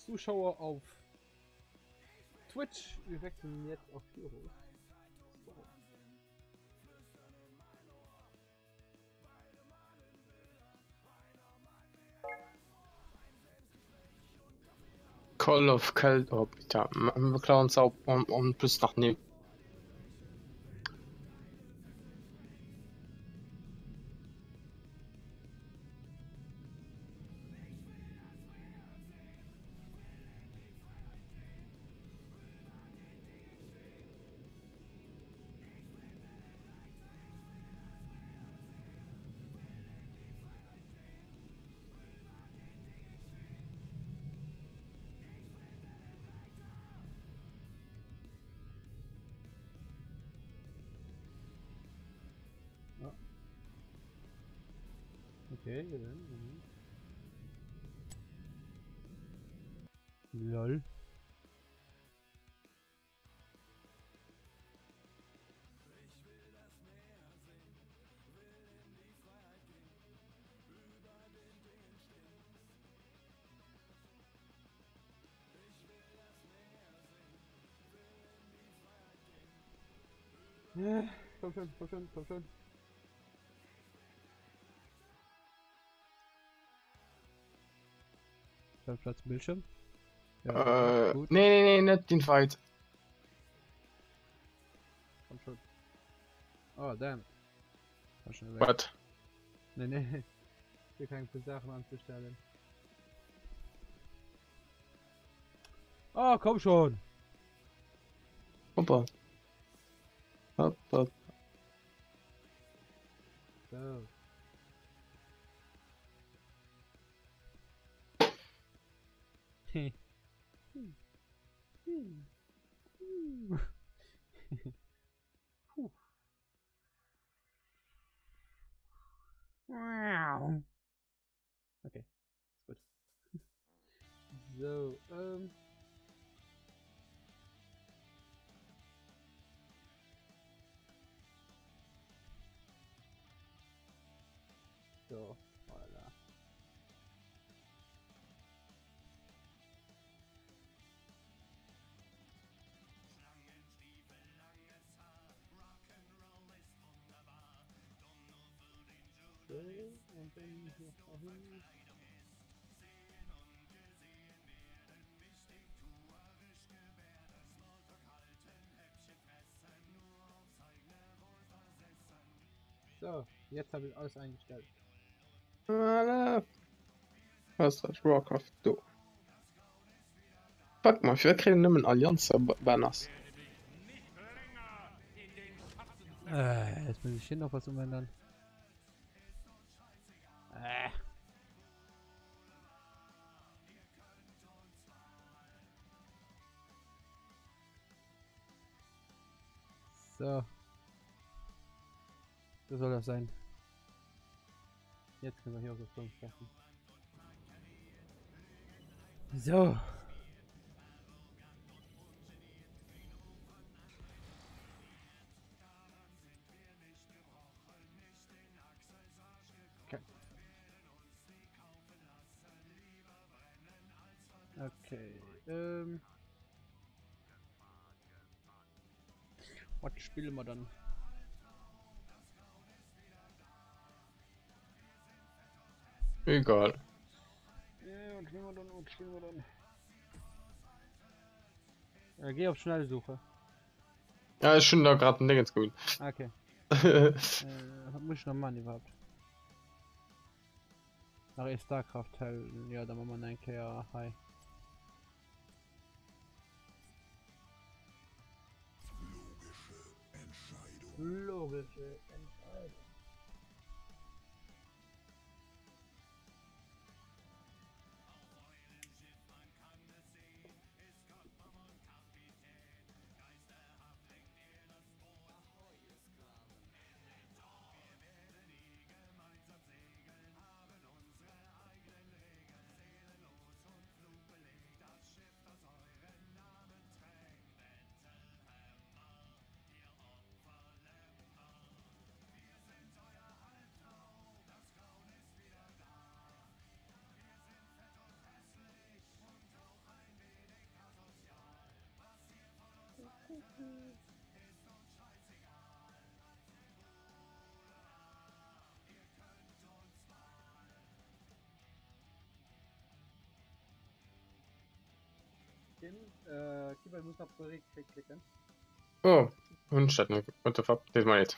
B: Zuschauer auf Twitch. Wir wechseln jetzt auf Heroes. So.
A: Call of Kalt, oh bitte. Wir klauen uns auch und bis nach neben.
B: Okay, dann. Lol. Komm schon, komm schon, komm schon. Platz Bildschirm. Ja, gut.
A: Nee, nicht den Fight.
B: Komm schon. Oh, damn. War schnell weg.
A: Was?
B: Nee. Hier kann ich für Sachen anzustellen. Oh, komm schon.
A: Hoppa. Hoppa.
B: So. Okay, ist gut. So, so, voilà. So, und dann hier vorhin. So, jetzt habe ich alles eingestellt.
A: Voilà. Was ist das? Warcraft, du. Fuck mal, wir kriegen nicht mehr Allianz-Banners.
B: Jetzt muss ich hier noch was umändern. So. So soll das sein. Jetzt können wir hier auch das treffen. So. Okay. Was spielen wir dann?
A: Egal.
B: Ja, was spielen wir dann? Geh auf Schnellsuche.
A: Ja, ist schon da gerade ein Ding ins Gut.
B: Okay. Was muss ich noch machen überhaupt? Nach Starcraft halten. Ja, dann machen wir einen ja, hi. Logische Entscheidung. Keyboard muss auf Break klicken.
A: Oh, und statt ne, what the fuck, das mal jetzt.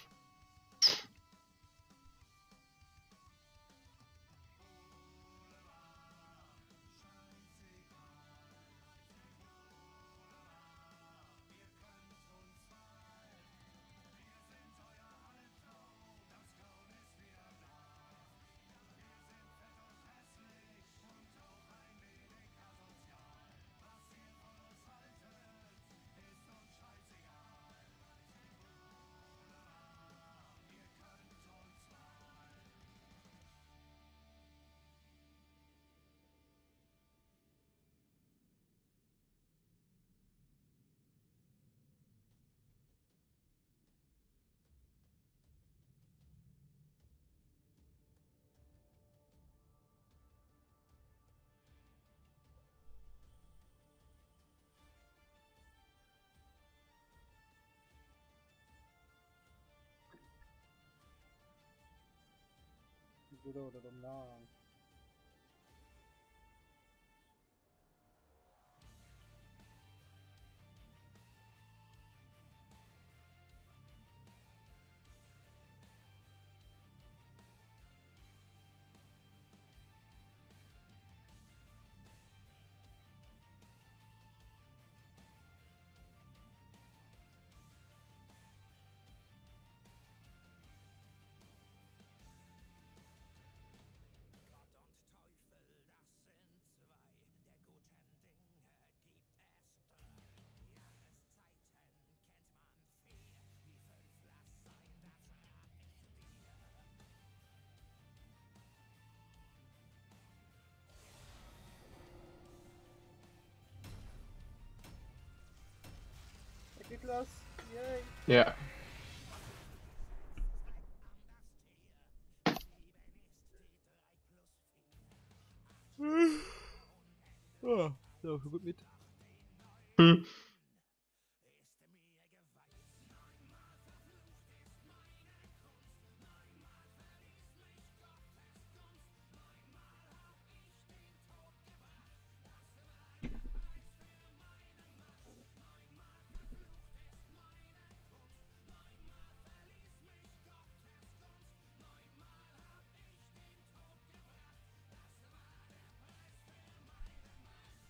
B: Niklas, yay!
A: Ja.
B: Oh, so gut mit.
A: Hm.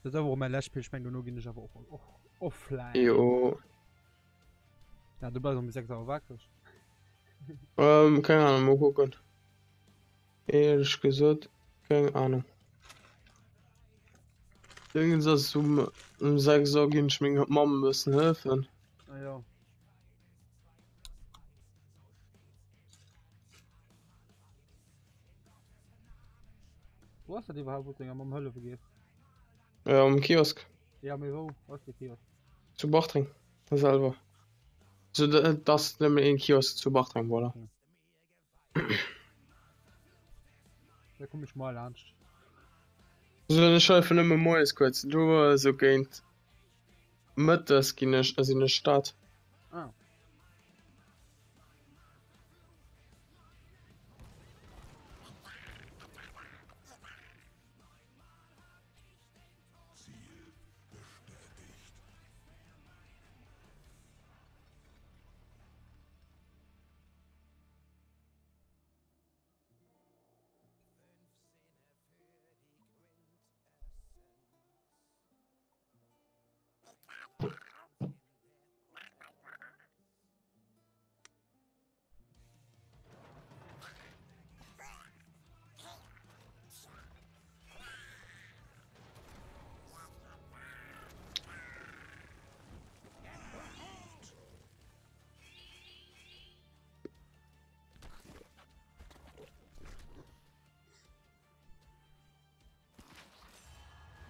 B: Das ist aber auch mein Lastspiel, ich meine, nur gehen ich aber auch offline.
A: Jo.
B: Ja, du bleibst um 6 Uhr wach.
A: Keine Ahnung, mal gucken. Ehrlich gesagt, keine Ahnung. Irgendwas um 6 Uhr gehen ich meiner Mama müssen helfen.
B: Ah ja. Wo hast du die überhaupt Dinger am Hölle vergeben?
A: Am Kiosk.
B: Ja, mir wo? Was ist der Kiosk?
A: Zu Bachtring. Selber. So, das nehmen wir in Kiosk zu Bachtring, oder?
B: Da komm ich mal ernst.
A: So eine Scheife nimmer Moes kurz. Du so geint. Mittags gehen also in der Stadt.
B: Ah.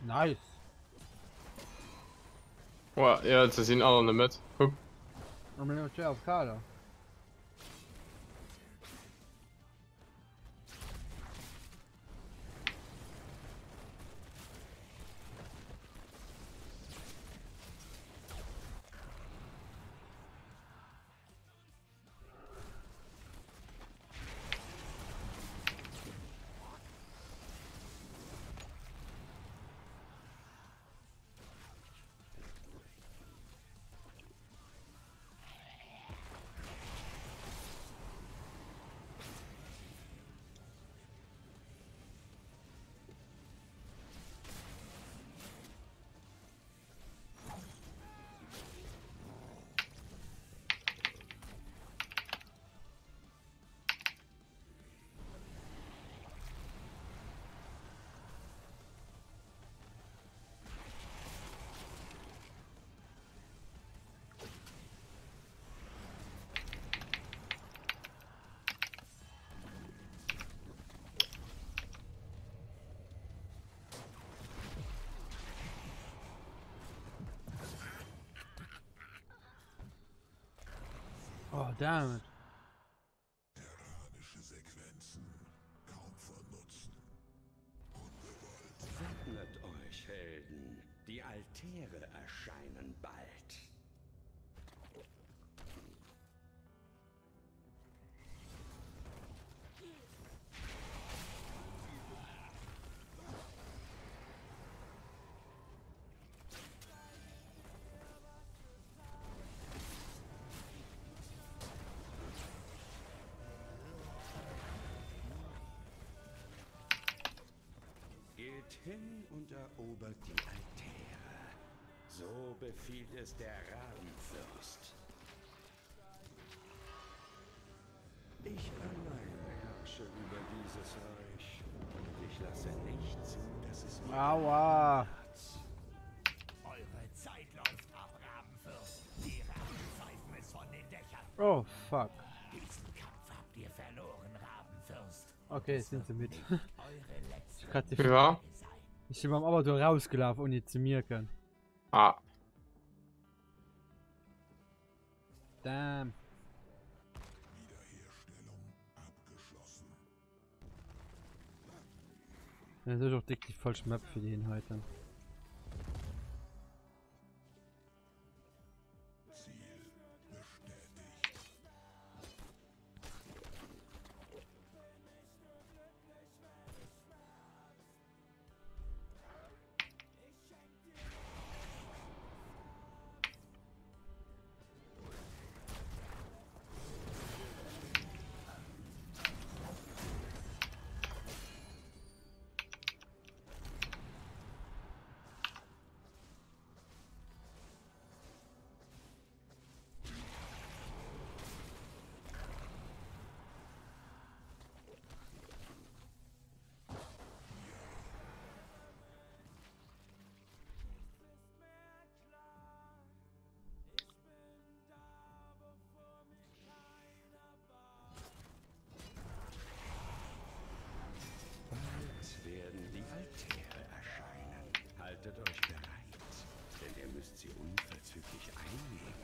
B: Nice.
A: Wow, ja, jetzt sind alle nicht mit. Guck.
B: Und wir nehmen auf Kader. Oh, damn it.
J: Wappnet euch, Helden. Die Altäre erscheinen bald. hin und erobert die Altäre. So befiehlt es der Rabenfürst. Ich allein herrsche über dieses Reich und ich lasse nicht zu, dass es mir
B: Aua.
E: Eure Zeit läuft ab, Rabenfürst. Die Rabenpfeifen es von den Dächern.
B: Oh, fuck.
E: Diesen Kampf habt ihr verloren, Rabenfürst.
B: Okay, sind sie mit.
E: Eure letzte
A: Ja.
B: Ich bin beim Auto rausgelaufen, ohne zu mir können.
A: Ah.
B: Damn. Das ist auch dick die falsche Map für den heute.
J: Es werden die Altäre erscheinen. Haltet euch bereit, denn ihr müsst sie unverzüglich einnehmen.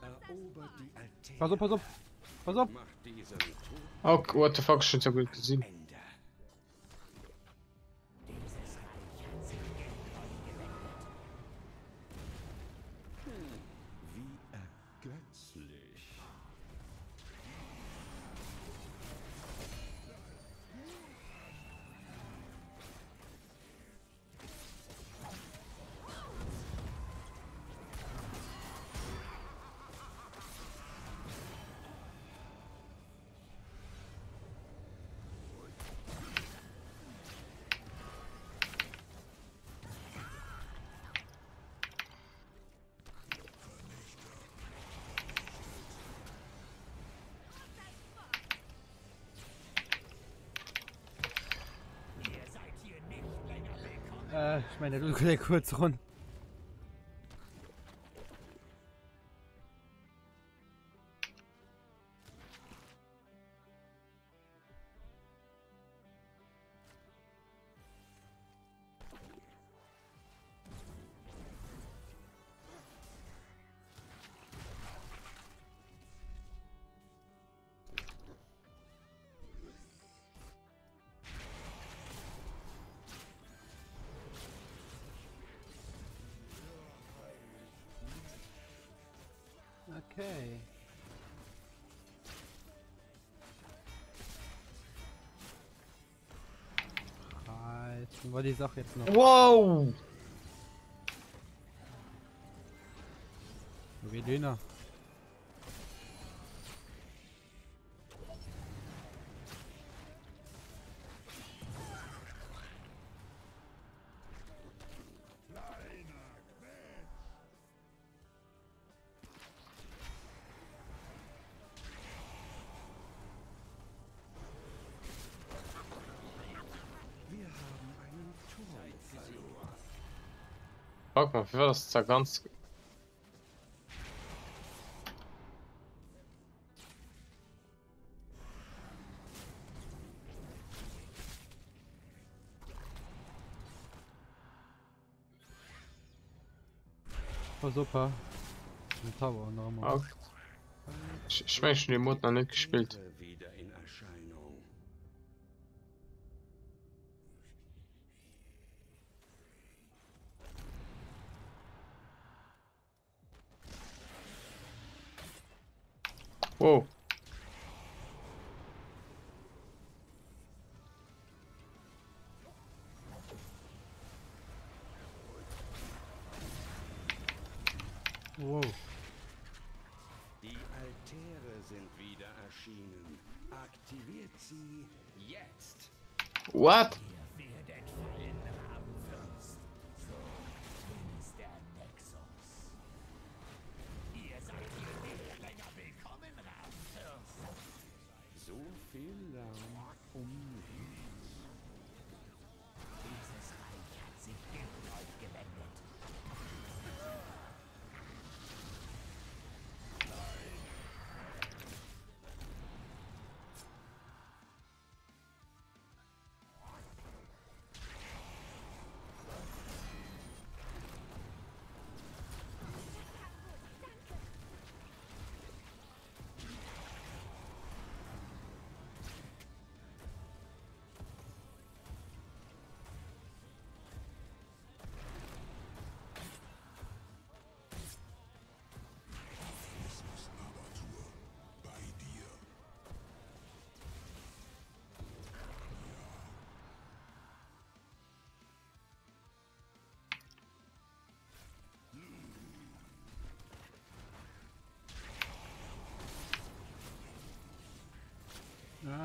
J: Erobert die Altäre.
B: Pass auf, pass auf. Pass auf.
J: Macht diesen Tod
A: Oh, what the fuck, schon so gut gesehen.
J: Ende.
E: Dieses Reich hat sich gegen euch gewendet.
J: Wie ergötzlich.
E: Ihr seid hier nicht länger willkommen.
B: Ich meine, du geh kurz run. Okay. Jetzt war die Sache jetzt noch.
A: Wow!
B: Wie Döner.
J: Wir haben einen Turm verloren.
A: Fuck mal, wie war das da ganz...
B: War super. Ein Tower nochmal.
A: Okay. Ich meine, schon den Mod noch nicht gespielt.
J: Wieder in Erscheinung.
A: Wow.
B: Wow.
J: Die Altäre sind wieder erschienen. Aktiviert sie jetzt.
A: What?
J: So viel Lärm um nichts.
E: Dieses Reich hat sich gegen euch gewendet.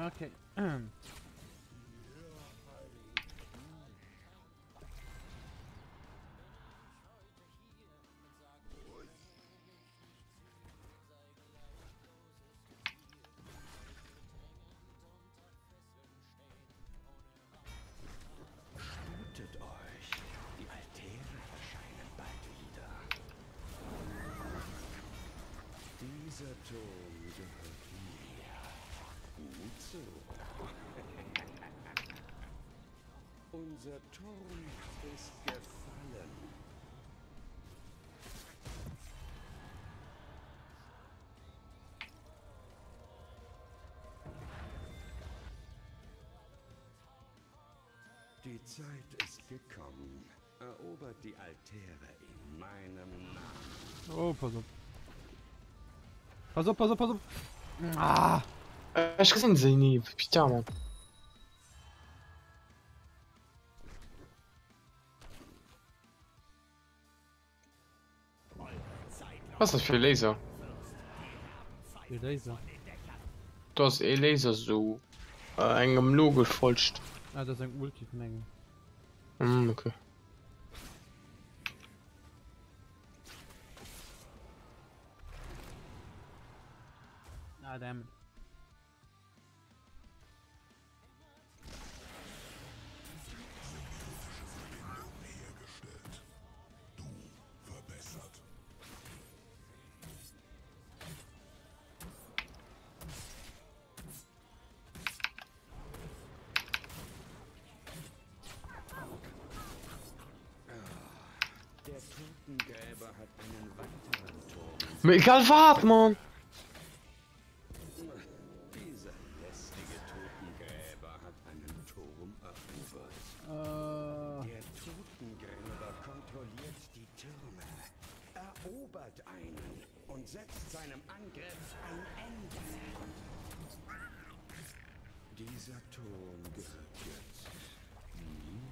B: Okay.
J: Hütet euch. Die Altäre erscheinen bald wieder. Dieser Turm gehört mir. Gut so. Unser Turm ist gefallen. Die Zeit ist gekommen. Erobert die Altäre in meinem Namen.
B: Oh, pass auf. Pass auf, pass auf, pass auf. Ah!
A: Acho que sem Zini, putain, man. Was ist das für Laser?
B: Wie Laser.
A: Du hast eh Laser so engem Logo gefolgt.
B: Ah, das ist ein Ulti von Engel.
A: Okay.
B: Ah, damn it.
J: Der Totengräber hat einen weiteren Turm.
A: Mir egal, wart, man!
J: Dieser lästige Totengräber hat einen Turm erobert. Der Totengräber kontrolliert die Türme, erobert einen und setzt seinem Angriff ein Ende. Dieser Turm gehört jetzt mir.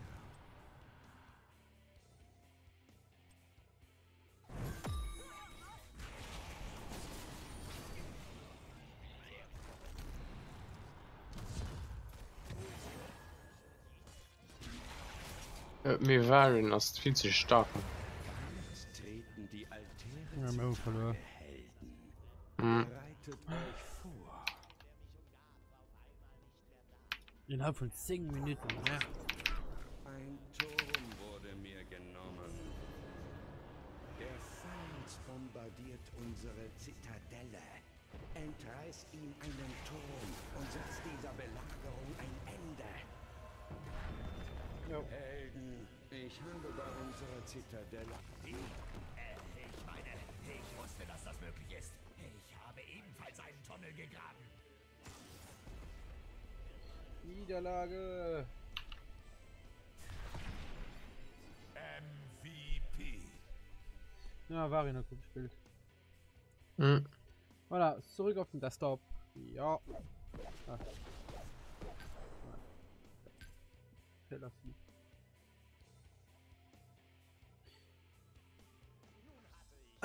A: Mir waren das viel zu stark.
J: Jetzt treten die Altäre
B: Ja,
J: zu
B: mir auch verloren.
J: Helden.
A: Hm.
J: Bereitet euch vor.
B: Innerhalb von 10 Minuten, ja.
J: Ein Turm wurde mir genommen. Der Feind bombardiert unsere Zitadelle, entreißt ihm einen Turm und setzt dieser Belagerung ein Ende. Helden, ich habe bei unserer Zitadelle...
E: Ich meine, ich wusste, dass das möglich ist. Ich habe ebenfalls einen Tunnel gegraben.
B: Niederlage.
E: MVP.
B: Ja, war noch gut gespielt.
A: Hm.
B: Voilà, zurück auf den Desktop. Ja. Ah. Verlassen.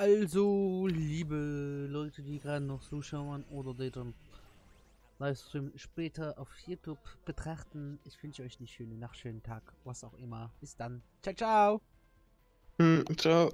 B: Also, liebe Leute, die gerade noch zuschauen oder die dann Livestream später auf YouTube betrachten, ich wünsche euch eine schöne Nacht, schönen Tag, was auch immer. Bis dann. Ciao, ciao.
A: Ciao.